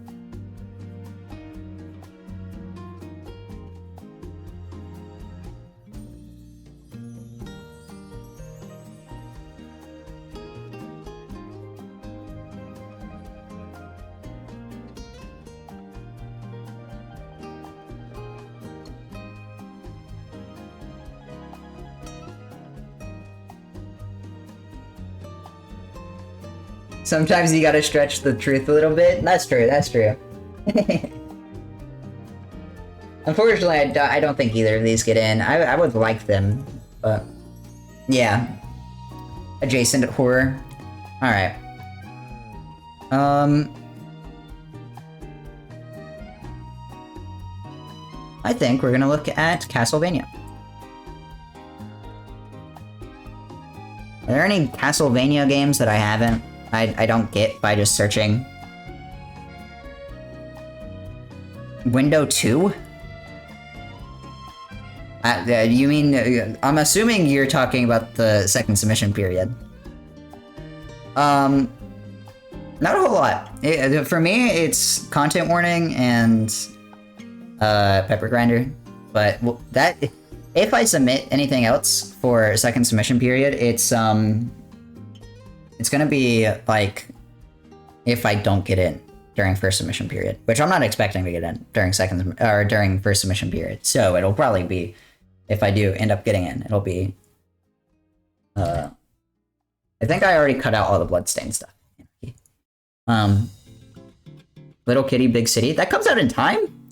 Sometimes you gotta stretch the truth a little bit. That's true, that's true. Unfortunately, I don't think either of these get in. I would like them, but... Yeah. Adjacent horror. Alright. I think we're gonna look at Castlevania. Are there any Castlevania games that I haven't? I don't get by just searching. Window 2? You mean... I'm assuming you're talking about the second submission period. Not a whole lot. For me, it's content warning and... pepper grinder. But that... If I submit anything else for second submission period, it's gonna be, like, if I don't get in during first submission period, which I'm not expecting to get in during during first submission period. So it'll probably be, if I do end up getting in, it'll be, I think I already cut out all the bloodstain stuff. Little Kitty, Big City, that comes out in time?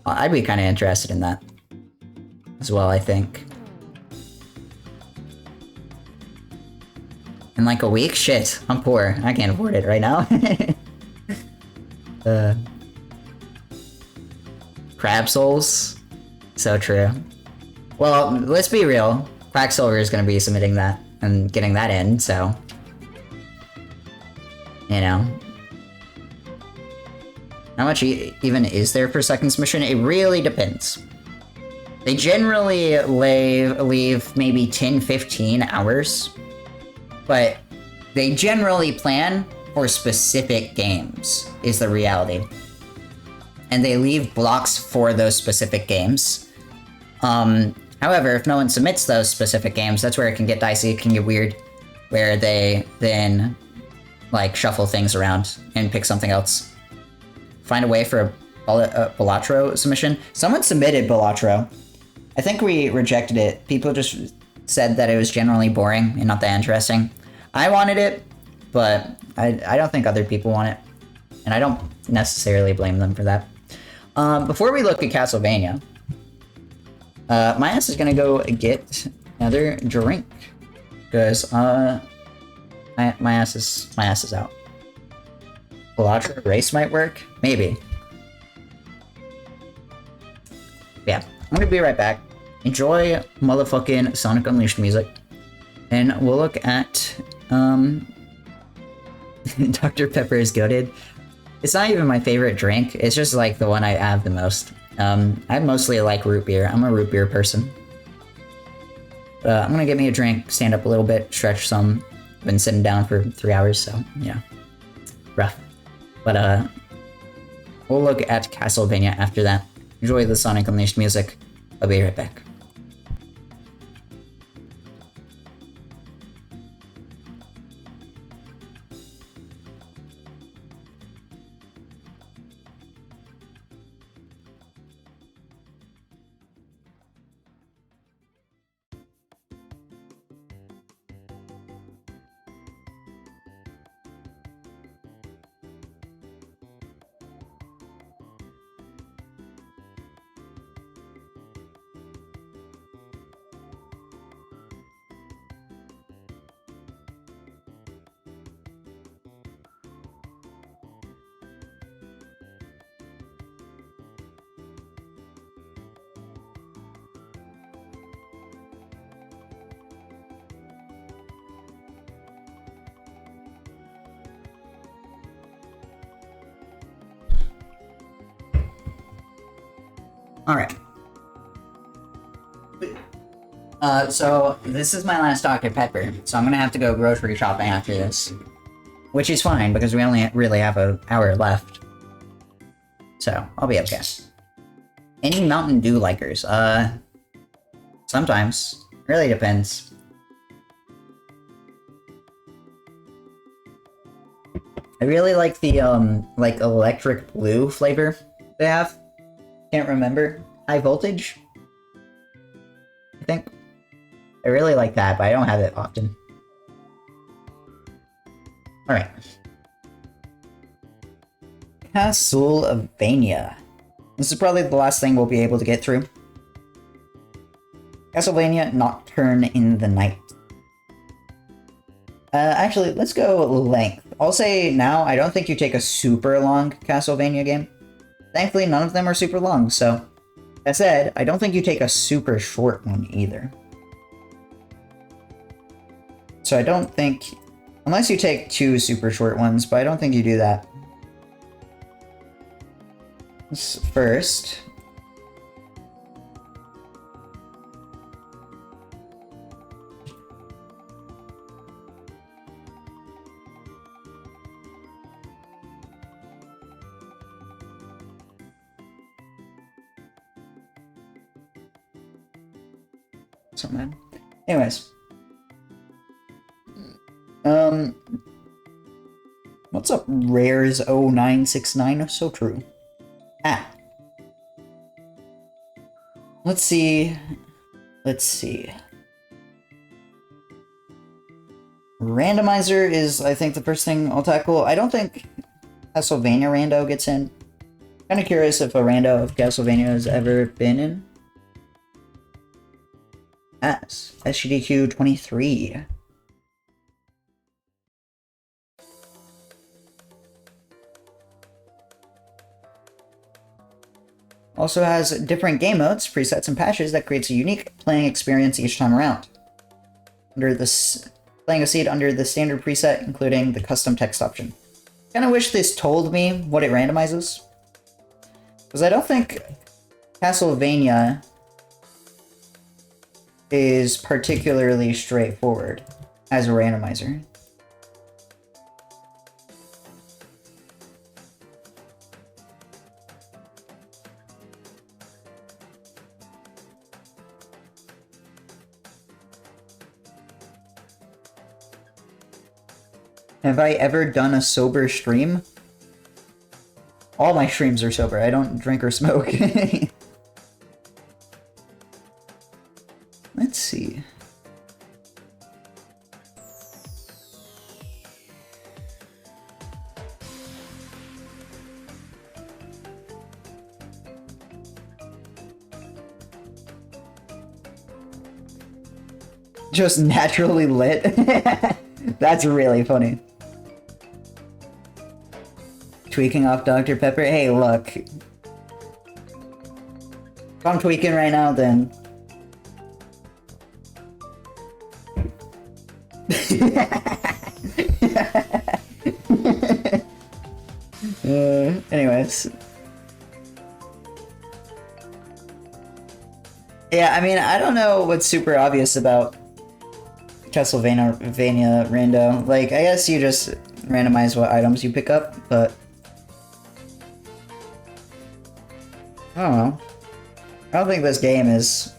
I'd be kind of interested in that as well, I think. In like a week? Shit, I'm poor. I can't afford it right now. Crab Souls? So true. Well, let's be real. Quacksilver is gonna be submitting that and getting that in, so... You know. How much even is there for second submission? It really depends. They generally leave maybe 10-15 hours. But they generally plan for specific games, is the reality. And they leave blocks for those specific games. However, if no one submits those specific games, that's where it can get dicey, it can get weird, where they then, like, shuffle things around and pick something else. Find a way for a Balatro submission. Someone submitted Balatro. I think we rejected it. People just said that it was generally boring and not that interesting. I wanted it, but I don't think other people want it. And I don't necessarily blame them for that. Before we look at Castlevania, my ass is gonna go get another drink. Because my ass is out. Balatro race might work? Maybe. Yeah, I'm gonna be right back. Enjoy motherfucking Sonic Unleashed music. And we'll look at, Dr. Pepper is goated. It's not even my favorite drink, it's just like the one I have the most. I mostly like root beer, I'm a root beer person. I'm gonna get me a drink, stand up a little bit, stretch some. I've been sitting down for 3 hours, so, yeah. Rough. But, we'll look at Castlevania after that. Enjoy the Sonic Unleashed music. I'll be right back. Alright. So this is my last Dr. Pepper, so I'm gonna have to go grocery shopping after this. Which is fine, because we only really have an hour left. So, I'll be okay. Any Mountain Dew likers? Sometimes. Really depends. I really like the, like, electric blue flavor they have. Can't remember. High voltage? I think. I really like that, but I don't have it often. Alright. Castlevania. This is probably the last thing we'll be able to get through. Castlevania Nocturne in the Night. Actually, let's go length. I'll say now, I don't think you take a super long Castlevania game. Thankfully, none of them are super long, so... That said, I don't think you take a super short one either. So I don't think... Unless you take 2 super short ones, but I don't think you do that. First... So man. Anyways. What's up, Rares0969? So true. Ah. Let's see. Randomizer is, I think, the first thing I'll tackle. I don't think Castlevania Rando gets in. Kind of curious if a Rando of Castlevania has ever been in. Yes, SGDQ 23. Also has different game modes, presets, and patches that creates a unique playing experience each time around. Playing a seed under the standard preset, including the custom text option. Kinda wish this told me what it randomizes. Because I don't think Castlevania is particularly straightforward as a randomizer. Have I ever done a sober stream? All my streams are sober. I don't drink or smoke. Let's see. Just naturally lit? That's really funny. Tweaking off Dr. Pepper? Hey, look. If I'm tweaking right now, then... anyways. Yeah, I mean, I don't know what's super obvious about Castlevania Rando. Like, I guess you just randomize what items you pick up, but... I don't know. I don't think this game is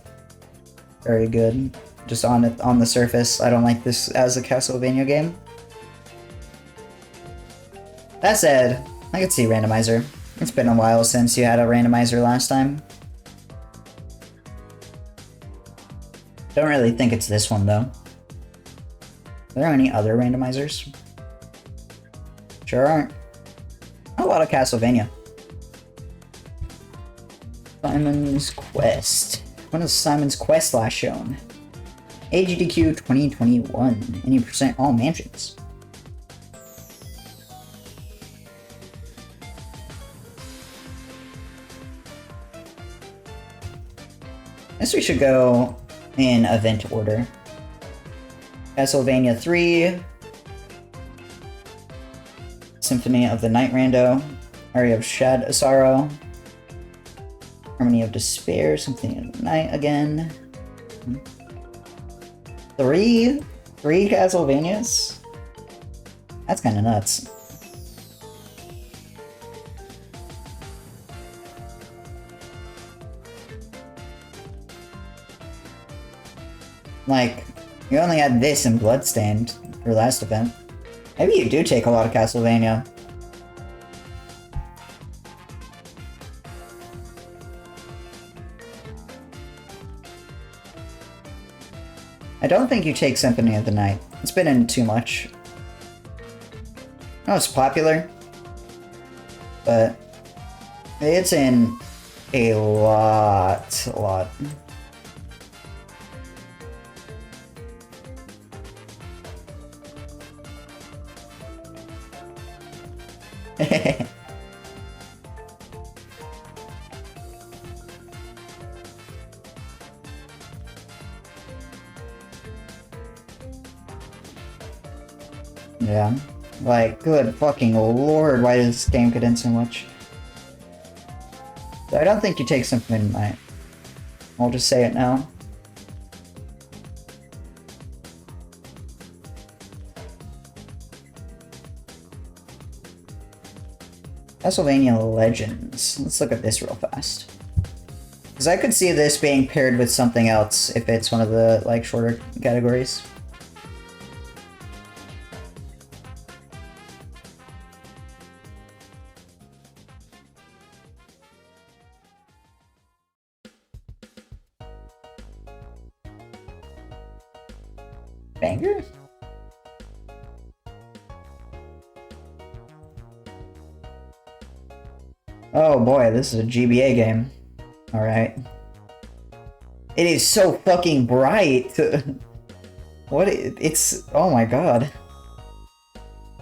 very good. Just on the surface, I don't like this as a Castlevania game. That said, I could see randomizer. It's been a while since you had a randomizer last time. Don't really think it's this one though. Are there any other randomizers? Sure aren't. A lot of Castlevania. Simon's Quest. When was Simon's Quest last shown? SGDQ 2021. Any percent all mansions. I guess we should go in event order. Castlevania 3. Symphony of the Night Rando. Aria of Sorrow. Harmony of Despair, Symphony of the Night again. Three Castlevanias? That's kind of nuts. Like, you only had this in Bloodstained for last event. Maybe you do take a lot of Castlevania. I don't think you take Symphony of the Night. It's been in too much. I know it's popular, but it's in a lot. Yeah. Like, good fucking lord, why does this game get in so much? So I don't think you take Symphony of the Night. I'll just say it now. Castlevania Legends. Let's look at this real fast. Because I could see this being paired with something else if it's one of the, like, shorter categories. Banger? Oh boy, this is a GBA game. Alright. It is so fucking bright! What? It's... oh my god.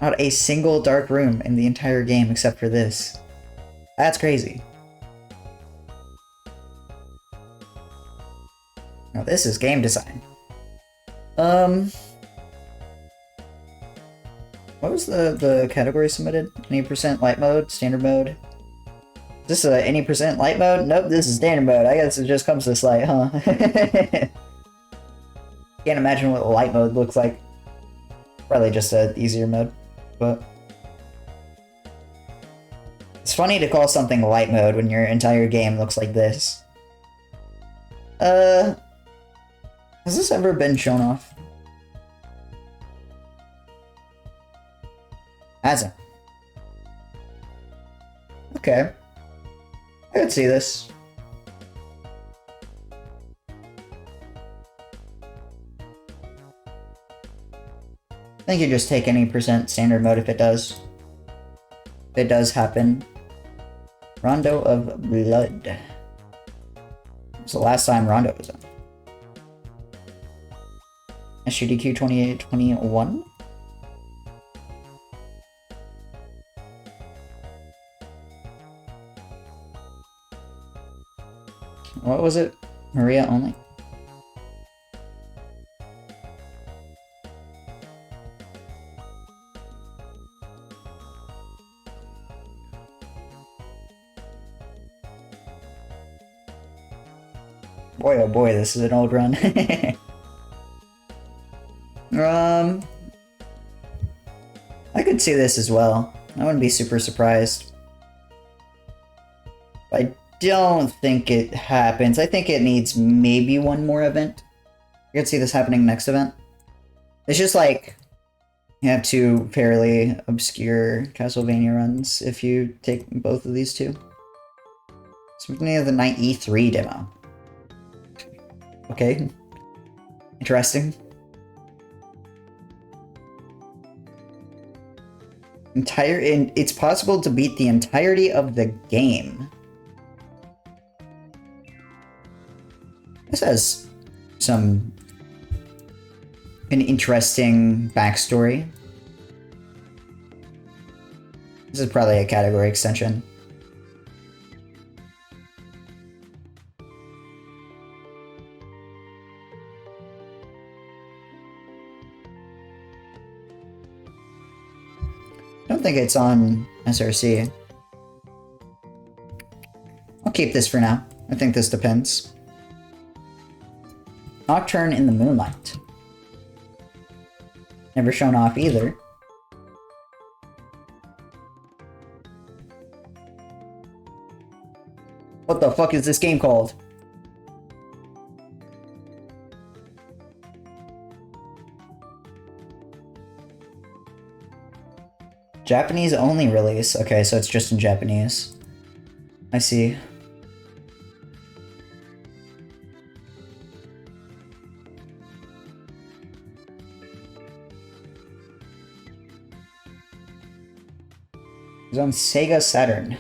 Not a single dark room in the entire game except for this. That's crazy. Now this is game design. What was the category submitted? Any percent light mode? Standard mode? Is this any percent light mode? Nope, this is standard mode. I guess it just comes this light, huh? Can't imagine what light mode looks like. Probably just an easier mode, but... it's funny to call something light mode when your entire game looks like this. Has this ever been shown off? Hasn't. Okay. I could see this. I think you just take any percent standard mode if it does. If it does happen. Rondo of Blood. It's the last time Rondo was on. SGDQ 2821? What was it? Maria only? Boy, oh boy, this is an old run. I could see this as well. I wouldn't be super surprised. I don't think it happens. I think it needs maybe one more event. I could see this happening next event. It's just like you have two fairly obscure Castlevania runs if you take both of these two. Symphony of the Night E3 demo. Okay. Interesting. It's possible to beat the entirety of the game. This has an interesting backstory. This is probably a category extension. I don't think it's on SRC. I'll keep this for now. I think this depends. Nocturne in the Moonlight. Never shown off either. What the fuck is this game called? Japanese only release. Okay, so it's just in Japanese. I see. It's on Sega Saturn.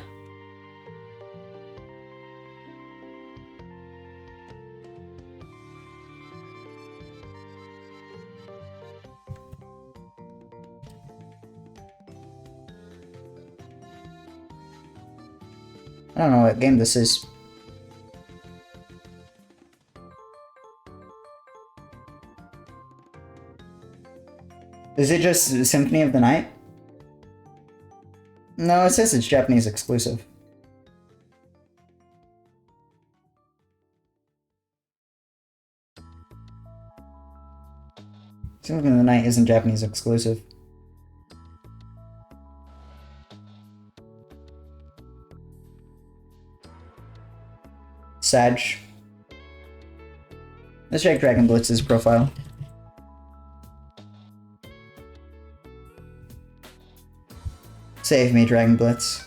I don't know what game this is. Is it just Symphony of the Night? No, it says it's Japanese exclusive. Symphony of the Night isn't Japanese exclusive. Sag. Let's check Dragon Blitz's profile. Save me, Dragon Blitz.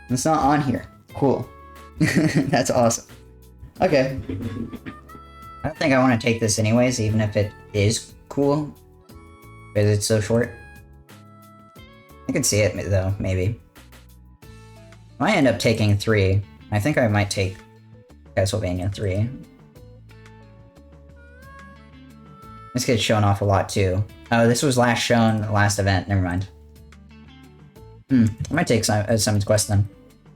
It's not on here. Cool. That's awesome. Okay. I don't think I want to take this anyways, even if it is cool. Because it's so short. I could see it, though, maybe. I might end up taking 3. I think I might take Castlevania 3. This gets shown off a lot, too. Oh, this was last shown, last event. Never mind. I might take Simon's Quest, then.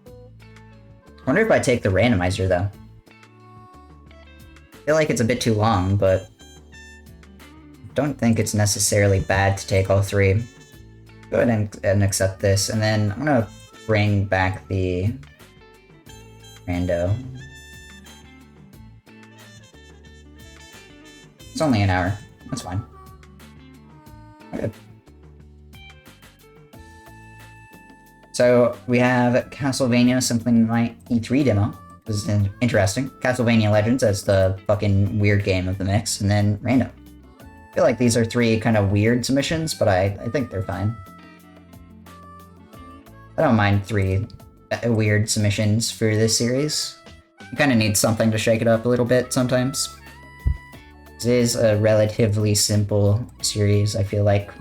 I wonder if I take the randomizer, though. I feel like it's a bit too long, but I don't think it's necessarily bad to take all 3. Go ahead and accept this, and then I'm gonna bring back the rando. It's only an hour. That's fine. Okay. So we have Castlevania Symphony of the Night E3 demo. This is interesting. Castlevania Legends as the fucking weird game of the mix, and then random. I feel like these are 3 kind of weird submissions, but I think they're fine. I don't mind 3 weird submissions for this series. You kind of need something to shake it up a little bit sometimes. This is a relatively simple series, I feel like.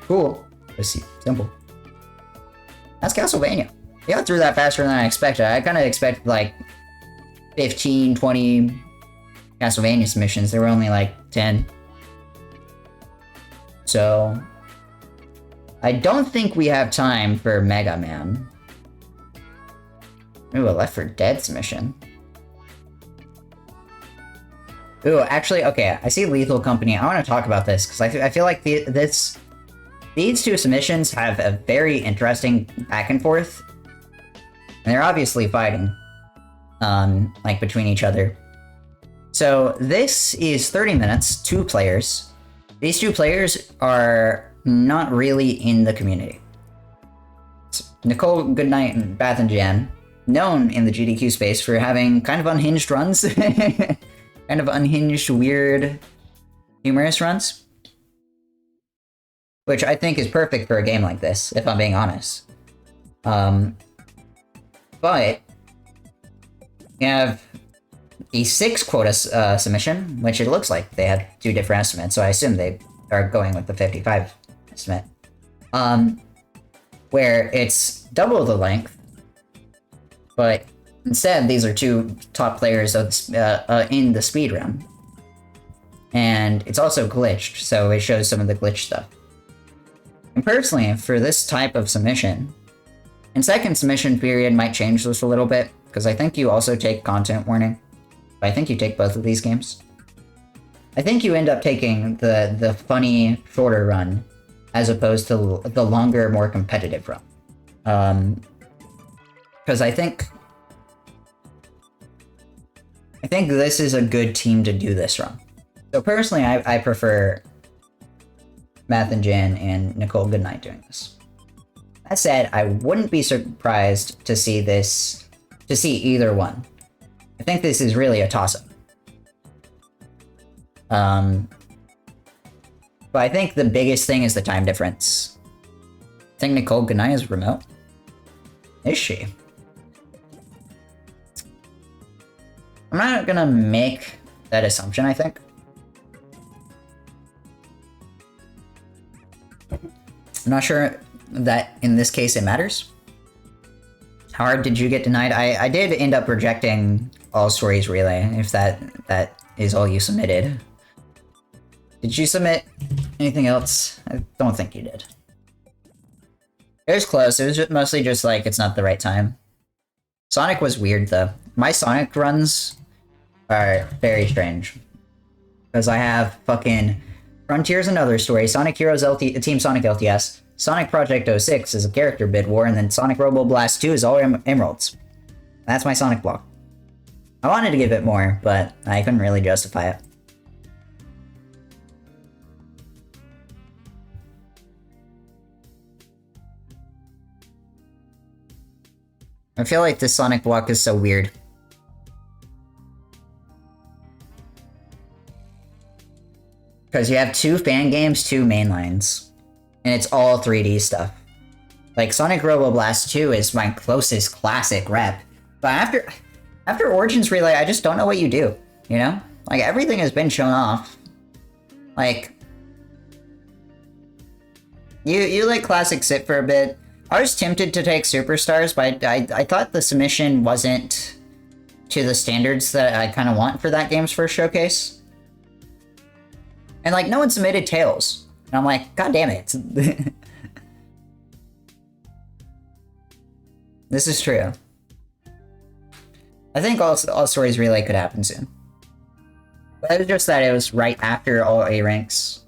Cool. Just simple. That's Castlevania. We got through that faster than I expected. I kind of expected like 15, 20 Castlevania submissions. There were only like 10. So I don't think we have time for Mega Man. Ooh, a Left 4 Dead submission. Ooh, actually, okay, I see Lethal Company. I want to talk about this, because I feel like these 2 submissions have a very interesting back and forth. And they're obviously fighting, like, between each other. So, this is 30 minutes, 2 players. These 2 players are not really in the community. It's Nicole Goodnight and Bath and Jan, known in the GDQ space for having kind of unhinged runs. Kind of unhinged, weird, humorous runs. Which I think is perfect for a game like this, if I'm being honest. But you have a 6 quota submission, which it looks like they had 2 different estimates, so I assume they are going with the 55 estimate. Where it's double the length, but instead these are 2 top players of in the speed run. And it's also glitched, so it shows some of the glitch stuff. And personally, for this type of submission, and second submission period might change this a little bit, because I think you also take content warning. I think you take both of these games. I think you end up taking the funny, shorter run, as opposed to the longer, more competitive run. Because I think this is a good team to do this from. So personally, I prefer Math and Jan and Nicole Goodnight doing this. That said, I wouldn't be surprised to see either one. I think this is really a toss-up. But I think the biggest thing is the time difference. I think Nicole Goodnight is remote. Is she? I'm not gonna make that assumption, I think. I'm not sure that in this case it matters. How hard did you get denied? I did end up rejecting all stories relay, if that is all you submitted. Did you submit anything else? I don't think you did. It was close. It was mostly just like, it's not the right time. Sonic was weird though. My Sonic runs are very strange. Because I have fucking Frontiers Another Story, Sonic Heroes Team Sonic LTS, Sonic Project 06 is a character bid war, and then Sonic Robo Blast 2 is all emeralds. That's my Sonic block. I wanted to give it more, but I couldn't really justify it. I feel like this Sonic block is so weird. Because you have 2 fan games, 2 mainlines. And it's all 3D stuff. Like, Sonic Robo Blast 2 is my closest classic rep. But after Origins Relay, I just don't know what you do, you know? Like, everything has been shown off. Like, you let Classic sit for a bit. I was tempted to take Superstars, but I thought the submission wasn't to the standards that I kind of want for that game's first showcase. And, like, no one submitted Tails. And I'm like, god damn it. This is true. I think all stories relay could happen soon. But it was just that it was right after all A ranks.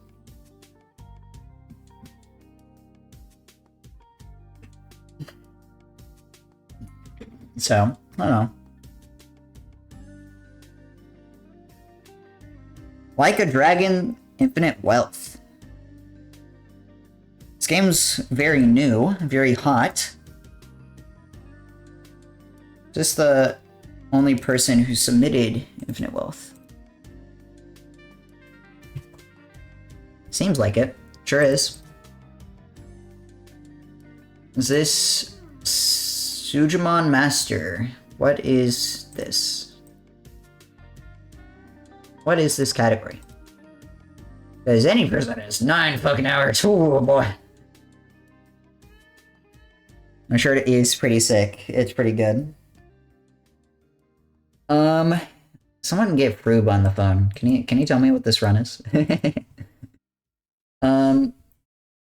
So, I don't know. Like a Dragon, Infinite Wealth. This game's very new, very hot. Just the only person who submitted Infinite Wealth. Seems like it. Sure is. Is this Sujimon Master? What is this? What is this category? Because any person is 9 fucking hours. Oh boy. I'm sure it is pretty sick. It's pretty good. Someone get Froob on the phone. Can you tell me what this run is? Dragon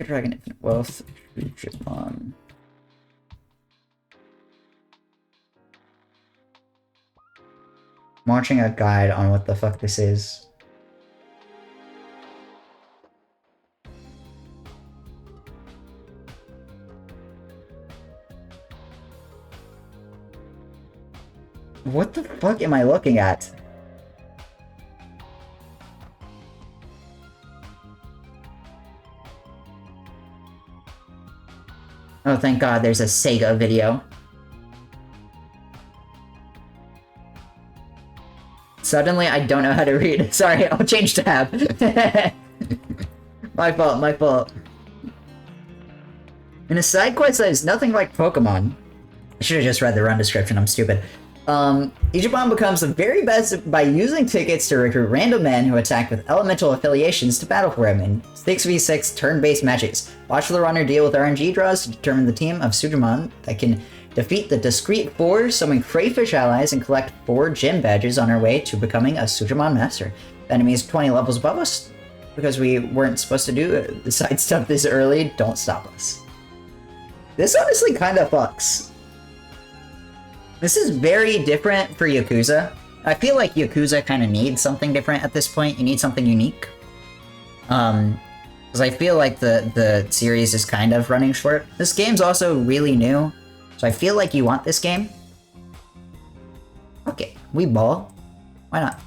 Infinite Wealth, Japan. I'm watching a guide on what the fuck this is. What the fuck am I looking at? Oh, thank God there's a Sega video. Suddenly, I don't know how to read. Sorry, I'll change tab. My fault. In a side quest that is nothing like Pokemon. I should have just read the run description, I'm stupid. Ichiban becomes the very best by using tickets to recruit random men who attack with elemental affiliations to battle for him in 6v6 turn-based matches. Watch the runner deal with RNG draws to determine the team of Sujimon that can defeat the discrete 4 summon crayfish allies and collect 4 gem badges on our way to becoming a Sujimon master. The enemy is 20 levels above us. Because we weren't supposed to do the side stuff this early, don't stop us. This honestly kind of fucks. This is very different for Yakuza. I feel like Yakuza kind of needs something different at this point. You need something unique. Because I feel like the series is kind of running short. This game's also really new, so I feel like you want this game. Okay, we ball. Why not?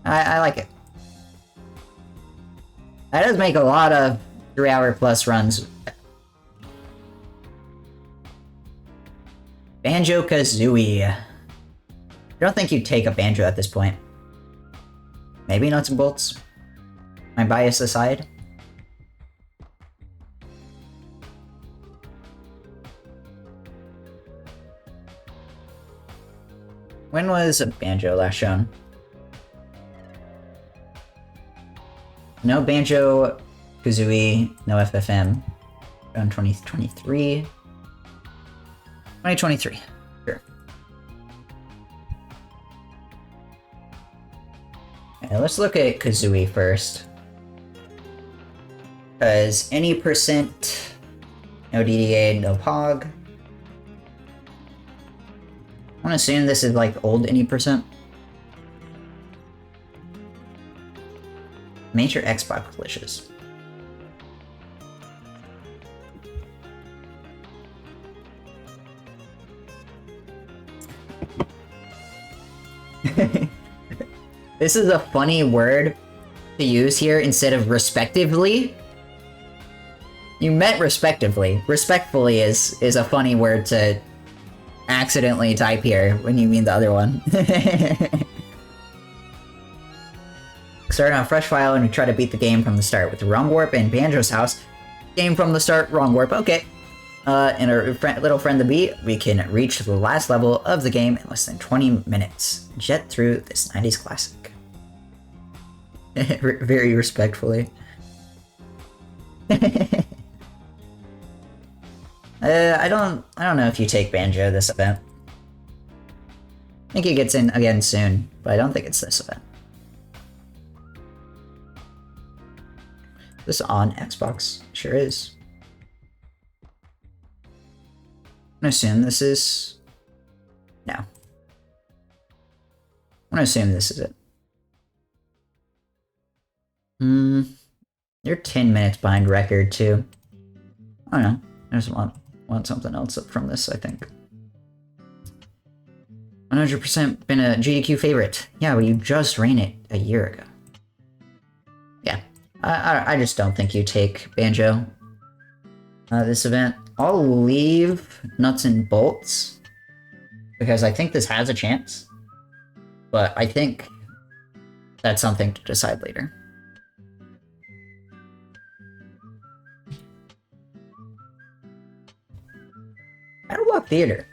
I like it. That does make a lot of 3-hour plus runs. Banjo-Kazooie. I don't think you'd take a banjo at this point. Maybe nuts and bolts. My bias aside. When was a banjo last shown? No Banjo Kazooie, no FFM. Around 2023. 2023. Sure. Okay, let's look at Kazooie first. Because any percent, no DDA, no POG. I want to assume this is like old any percent. Major Xbox glitches. This is a funny word to use here instead of respectively. You meant respectively. Respectfully is a funny word to accidentally type here when you mean the other one. Start on a fresh file and we try to beat the game from the start with the wrong warp in Banjo's house. Game from the start, wrong warp, okay. And our little friend the bee, we can reach the last level of the game in less than 20 minutes. Jet through this 90s classic. Very respectfully. I don't know if you take Banjo this event. I think he gets in again soon, but I don't think it's this event. This on Xbox? Sure is. I'm gonna assume this is... No. I'm gonna assume this is it. You're 10 minutes behind record, too. I don't know. I just want something else from this, I think. 100% been a GDQ favorite. Yeah, but you just ran it a year ago. Yeah. I just don't think you take Banjo this event. I'll leave Nuts and Bolts because I think this has a chance, but I think that's something to decide later. Battle Block Theater.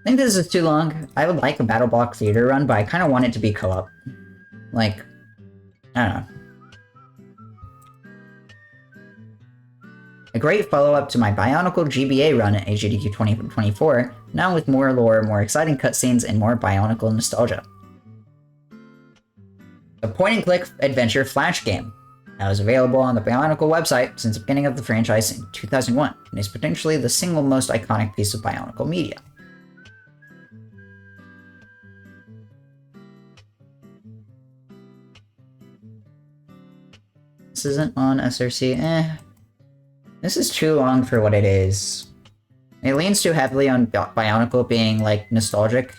I think this is too long. I would like a Battle Block Theater run, but I kind of want it to be co-op. Like, I don't know. A great follow-up to my Bionicle GBA run at SGDQ 2024, now with more lore, more exciting cutscenes, and more Bionicle nostalgia. A point-and-click adventure flash game that was available on the Bionicle website since the beginning of the franchise in 2001, and is potentially the single most iconic piece of Bionicle media. This isn't on SRC, This is too long for what it is. It leans too heavily on Bionicle being, like, nostalgic.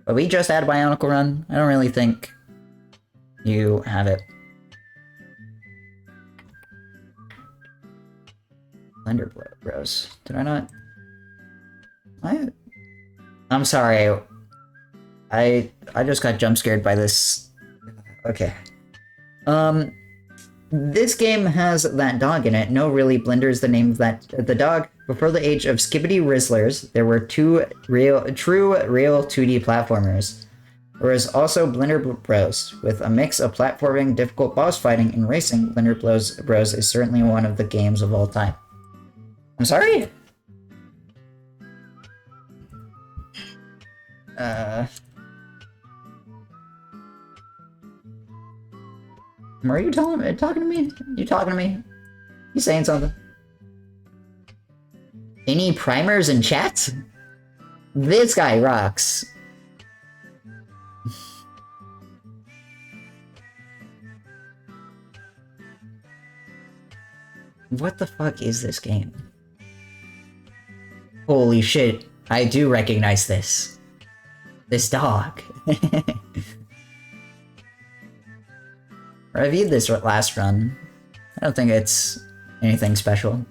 But we just had Bionicle Run. I don't really think you have it. Blender Bros. Did I not? I'm sorry. I just got jump scared by this. Okay. This game has that dog in it. No, really, Blender is the name of the dog. Before the age of Skibbity Rizzlers, there were true real 2D platformers. There was also Blender Bros. With a mix of platforming, difficult boss fighting, and racing, Blender Bros. Is certainly one of the games of all time. I'm sorry? Are you talking to me? You talking to me? You saying something? Any primers in chat? This guy rocks. What the fuck is this game? Holy shit, I do recognize this. This dog. I reviewed this last run. I don't think it's anything special.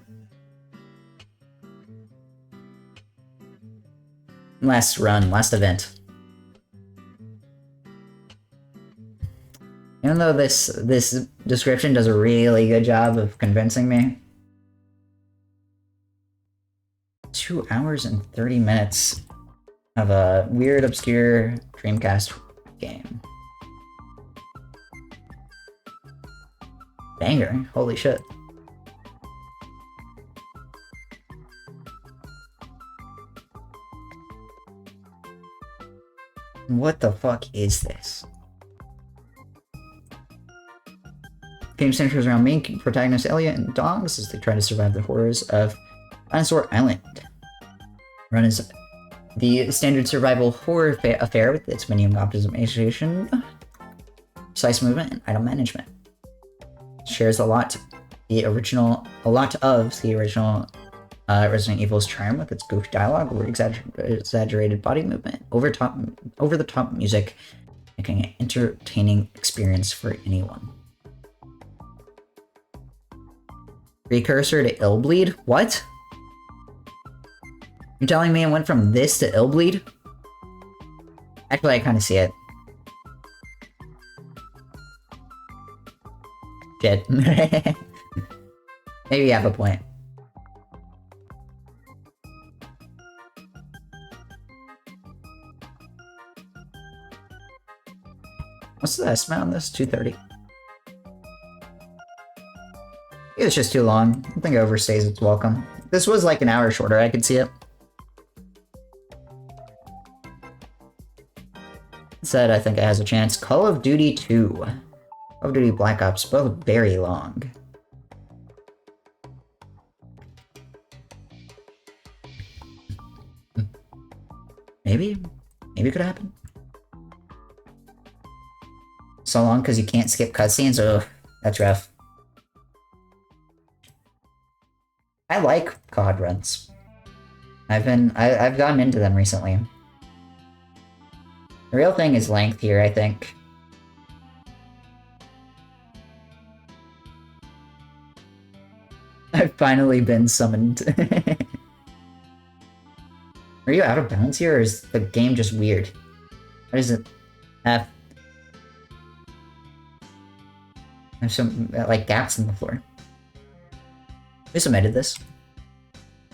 Last run, last event. Even though this description does a really good job of convincing me. 2 hours and 30 minutes of a weird, obscure Dreamcast game. Banger, holy shit. What the fuck is this? Game centers around main protagonist Elliot and dogs as they try to survive the horrors of Dinosaur Island. Run is the standard survival horror affair with its menu optimization, precise movement, and item management. Shares a lot of the original Resident Evil's charm with its goofy dialogue, or exaggerated body movement, over-the-top music, making an entertaining experience for anyone. Precursor to Illbleed? What? You're telling me it went from this to Illbleed? Actually, I kind of see it. Shit. Maybe you have a point. What's the estimate on this? 230. It's just too long. I think it overstays its welcome. This was like an hour shorter, I could see it. Said I think it has a chance. Call of Duty 2. Call of Duty Black Ops, both very long. Maybe it could happen. So long because you can't skip cutscenes? Ugh, that's rough. I like COD runs. I've gotten into them recently. The real thing is length here, I think. I've finally been summoned. Are you out of bounds here, or is the game just weird? What does it have? There's some, like, gaps in the floor. Who submitted this?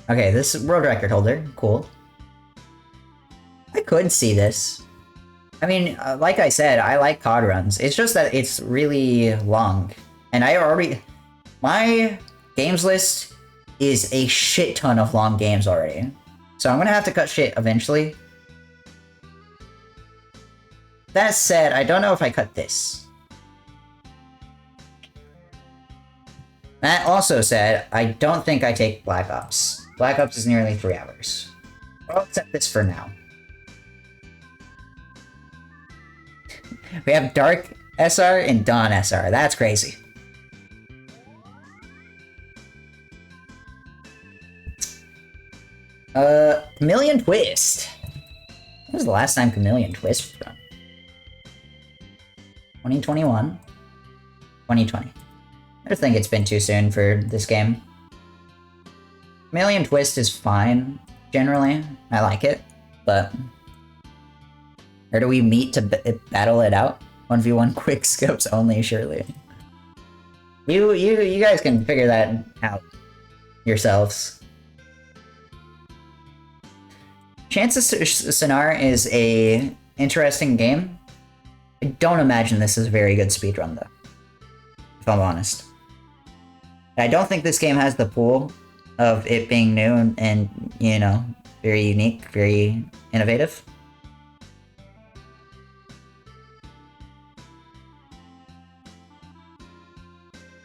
Okay, this world record holder. Cool. I could see this. I mean, like I said, I like COD runs. It's just that it's really long. And my games list is a shit ton of long games already. So I'm gonna have to cut shit eventually. That said, I don't know if I cut this. That also said, I don't think I take Black Ops. Black Ops is nearly 3 hours. I'll accept this for now. We have Dark SR and Dawn SR. That's crazy. Chameleon Twist. When was the last time Chameleon Twist was run? 2021? 2020. I don't think it's been too soon for this game. Chameleon Twist is fine, generally. I like it, but... Or do we meet to battle it out? 1v1 quick scopes only, surely. You guys can figure that out yourselves. Chances Sonar is a interesting game. I don't imagine this is a very good speedrun, though. If I'm honest. I don't think this game has the pool of it being new and you know, very unique, very innovative.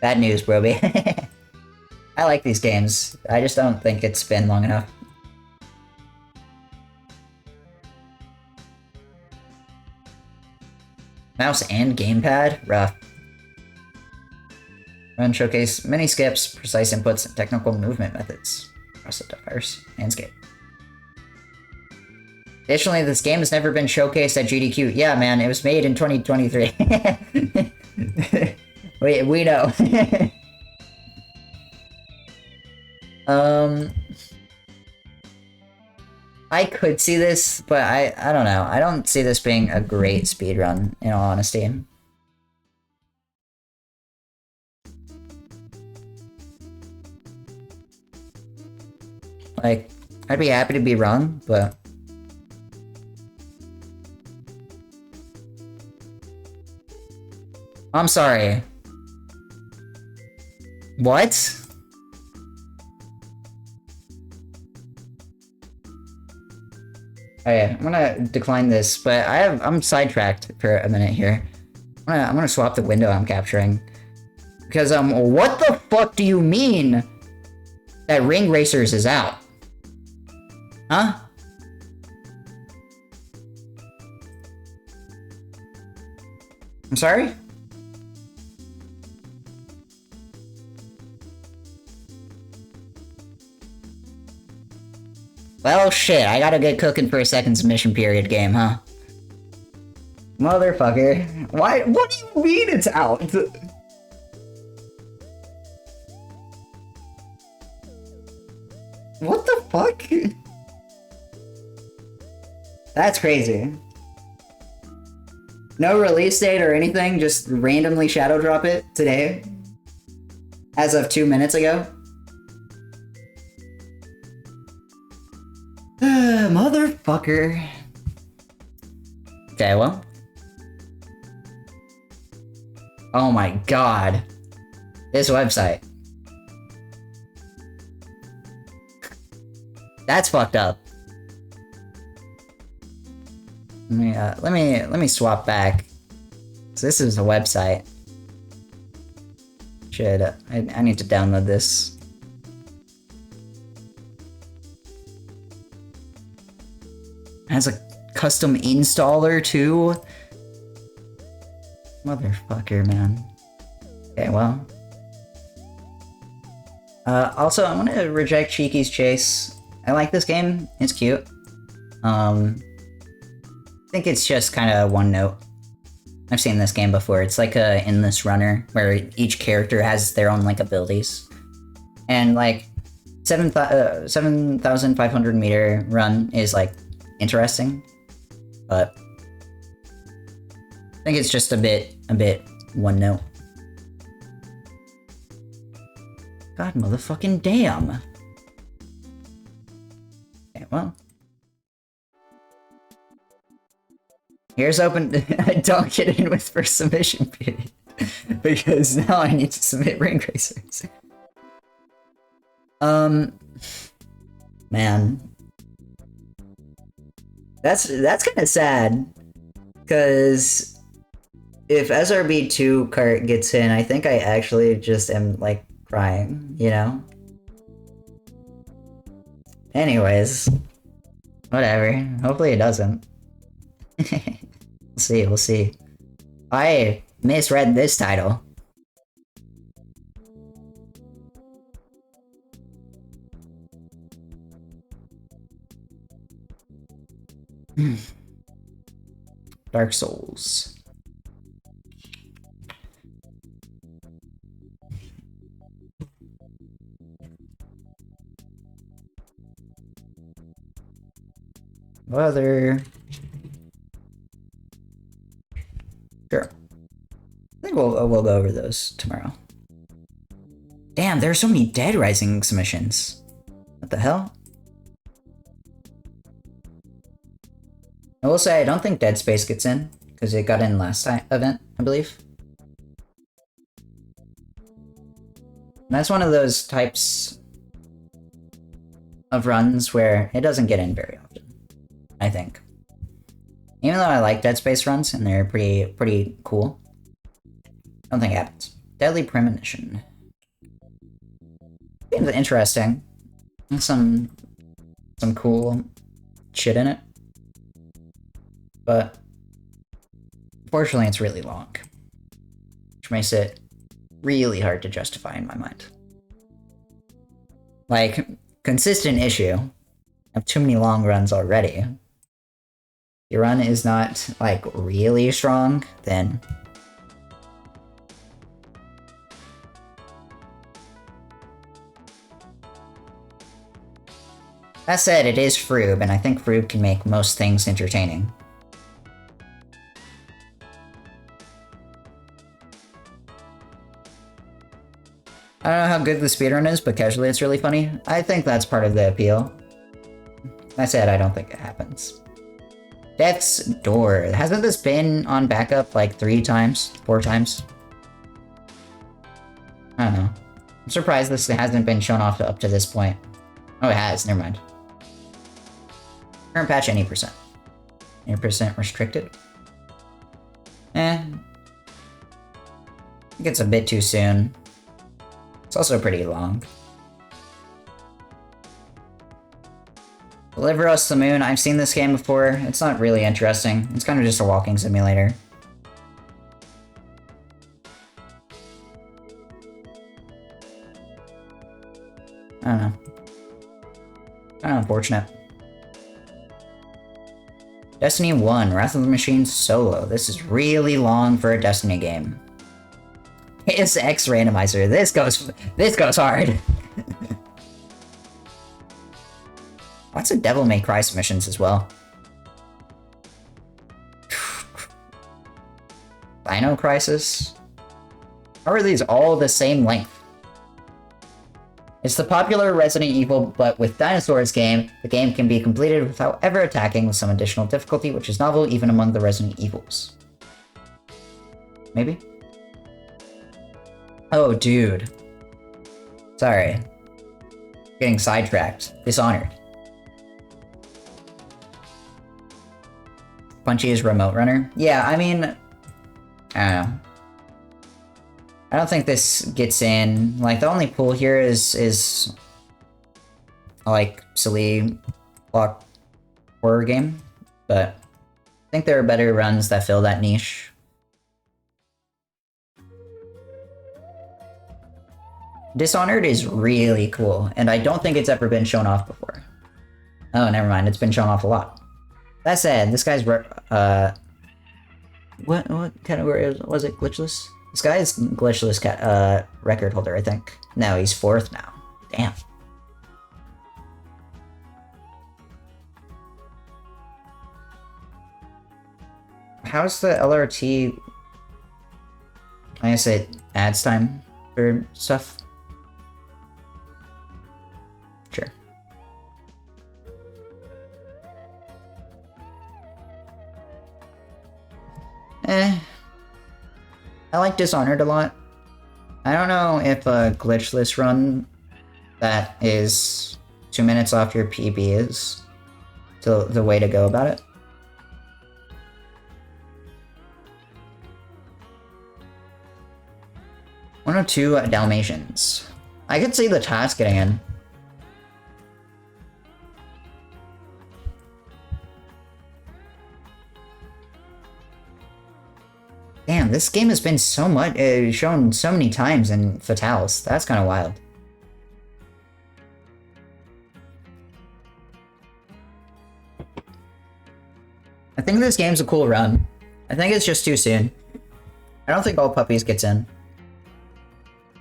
Bad news, Broby. I like these games. I just don't think it's been long enough. Mouse and gamepad? Rough. And showcase many skips, precise inputs, and technical movement methods across the diverse landscape. Additionally, this game has never been showcased at GDQ. Yeah, man, it was made in 2023. we know. I could see this, but I don't know. I don't see this being a great speedrun, in all honesty. Like, I'd be happy to be wrong, but... I'm sorry. What? Okay, I'm gonna decline this, but I'm sidetracked for a minute here. I'm gonna swap the window I'm capturing. Because, what the fuck do you mean that Ring Racers is out? Huh? I'm sorry? Well, shit, I gotta get cooking for a second submission period game, huh? Motherfucker. Why? What do you mean it's out? What the fuck? That's crazy. No release date or anything, just randomly shadow drop it today? As of 2 minutes ago? Motherfucker. Okay, well. Oh my god. This website. That's fucked up. Let me swap back. So this is a website. Shit, I need to download this. It has a custom installer too. Motherfucker, man. Okay, well. Also, I'm gonna reject Cheeky's Chase. I like this game. It's cute. I think it's just kind of one note. I've seen this game before. It's like a endless runner where each character has their own like abilities, and like 7,500 meter run is like interesting, but I think it's just a bit one note. God motherfucking damn. Okay, well. Here's open. Don't get in with first submission period. Because now I need to submit Ring Racers. Man. That's kind of sad. Because if SRB2 cart gets in, I think I actually just am like crying, you know? Anyways. Whatever. Hopefully it doesn't. We'll see. I misread this title. Dark Souls. Weather. Sure. I think we'll go over those tomorrow. Damn, there are so many Dead Rising submissions. What the hell? I will say I don't think Dead Space gets in because it got in last time event, I believe. And that's one of those types of runs where it doesn't get in very often, I think. Even though I like Dead Space runs and they're pretty cool, I don't think it happens. Deadly Premonition. Game's interesting. Some cool shit in it. But unfortunately it's really long. Which makes it really hard to justify in my mind. Like, consistent issue. I have too many long runs already. Your run is not, like, really strong, then... That said, it is Froob, and I think Froob can make most things entertaining. I don't know how good the speedrun is, but casually it's really funny. I think that's part of the appeal. That said, I don't think it happens. Death's Door. Hasn't this been on backup like 3 times? 4 times? I don't know. I'm surprised this hasn't been shown off up to this point. Oh, it has. Never mind. Current patch, any percent. Any percent restricted? I think it's a bit too soon. It's also pretty long. Deliver Us the Moon. I've seen this game before. It's not really interesting. It's kind of just a walking simulator. I don't know. Kind of unfortunate. Destiny 1, Wrath of the Machines solo. This is really long for a Destiny game. It's X randomizer. This goes hard. Lots of Devil May Cry submissions as well. Dino Crisis. How are these all the same length? It's the popular Resident Evil, but with dinosaurs game, the game can be completed without ever attacking with some additional difficulty, which is novel even among the Resident Evils. Maybe? Oh, dude. Sorry. Getting sidetracked. Dishonored. Punchy is Remote Runner? Yeah, I mean... I don't know. I don't think this gets in. Like, the only pull here is like, silly block horror game. But I think there are better runs that fill that niche. Dishonored is really cool, and I don't think it's ever been shown off before. Oh, never mind, it's been shown off a lot. That said, this guy's what category was it? Glitchless? This guy is glitchless record holder, I think. No, he's 4th now. Damn. How's the LRT? I guess it adds time for stuff. Sure. I like Dishonored a lot. I don't know if a glitchless run that is 2 minutes off your PB is the way to go about it. One or two Dalmatians. I could see the task getting in. Damn, this game has been so much shown so many times in Fatales. That's kind of wild. I think this game's a cool run. I think it's just too soon. I don't think All Puppies gets in.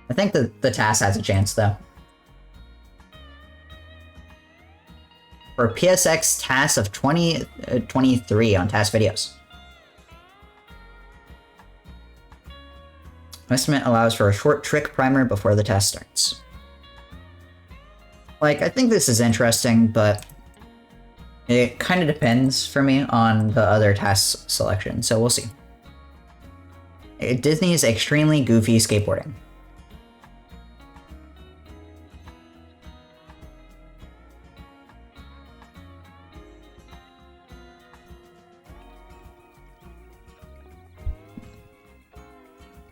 I think the TAS has a chance, though. For PSX TAS of 2023 on TAS videos. Estimate allows for a short trick primer before the test starts. Like, I think this is interesting, but it kind of depends for me on the other task selection, so we'll see. Disney's extremely goofy skateboarding.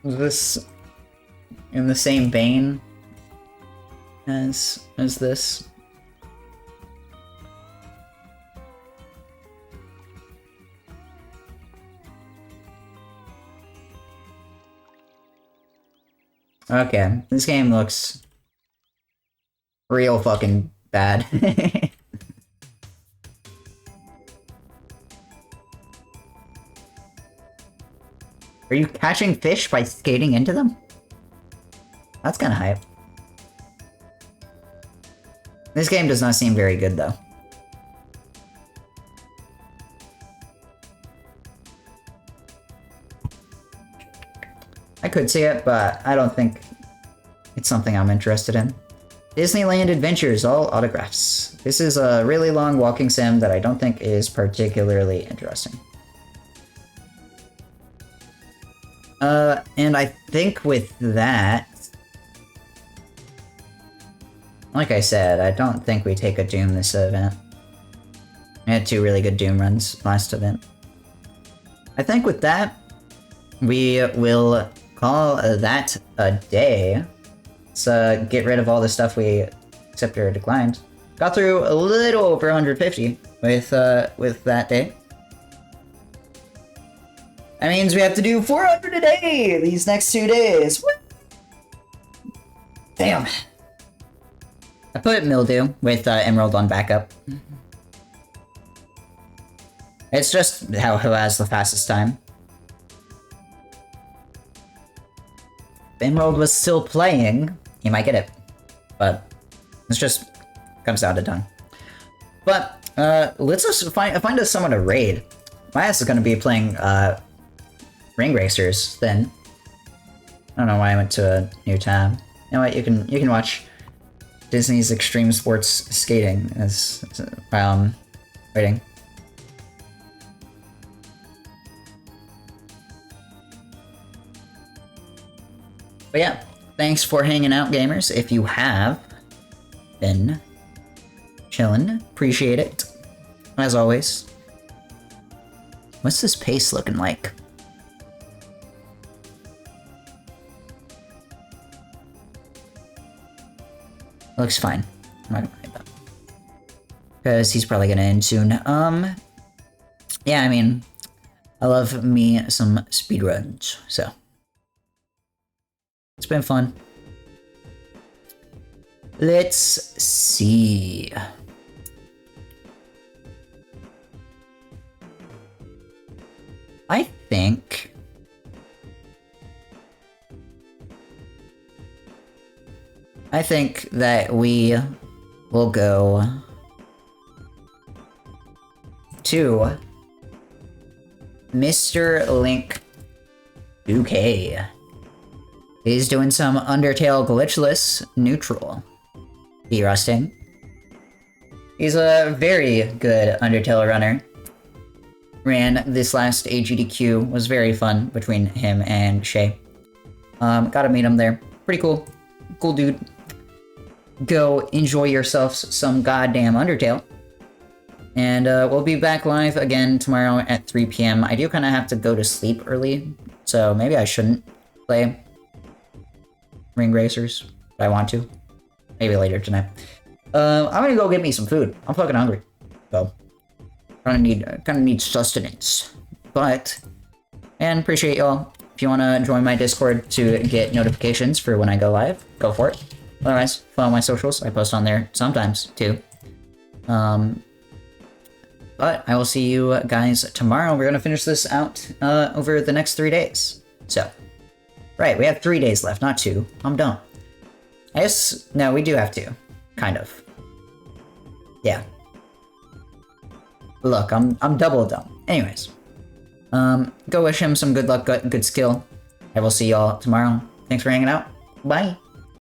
Is this in the same vein as this? Okay, this game looks real fucking bad. Are you catching fish by skating into them? That's kind of hype. This game does not seem very good, though. I could see it, but I don't think it's something I'm interested in. Disneyland Adventures, all autographs. This is a really long walking sim that I don't think is particularly interesting. And I think with that... Like I said, I don't think we take a Doom this event. We had 2 really good Doom runs last event. I think with that, we will call that a day. Let's get rid of all the stuff we accepted or declined. Got through a little over 150 with that day. That means we have to do 400 a day these next 2 days. Woo! Damn. I put Mildew with Emerald on backup. It's just who has the fastest time. If Emerald was still playing, he might get it. But it's just comes down to time. But let's just find us someone to raid. My ass is gonna be playing Ring Racers then. I don't know why I went to a new tab. You know what? You can watch Disney's Extreme Sports Skating as while I'm waiting. But yeah, thanks for hanging out, gamers. If you have been chilling, appreciate it. As always. What's this pace looking like? Looks fine. I'm not gonna worry about it. Because he's probably gonna end soon. Yeah, I mean, I love me some speedruns, so. It's been fun. Let's see. I think that we will go to Mr. Link 2K. He's doing some Undertale glitchless neutral derusting. He's a very good Undertale runner. Ran this last SGDQ, was very fun between him and Shay. Got to meet him there. Pretty cool. Cool dude. Go enjoy yourselves some goddamn Undertale. And we'll be back live again tomorrow at 3 PM. I do kind of have to go to sleep early, so maybe I shouldn't play Ring Racers, but I want to. Maybe later tonight. I'm gonna go get me some food. I'm fucking hungry. So, kind of need sustenance. But, and appreciate y'all. If you want to join my Discord to get notifications for when I go live, go for it. Otherwise, follow my socials. I post on there sometimes, too. But I will see you guys tomorrow. We're gonna finish this out over the next 3 days. So, right, we have 3 days left, not 2. I'm dumb. I guess, no, we do have 2. Kind of. Yeah. Look, I'm double dumb. Anyways. Go wish him some good luck, good skill. I will see y'all tomorrow. Thanks for hanging out. Bye.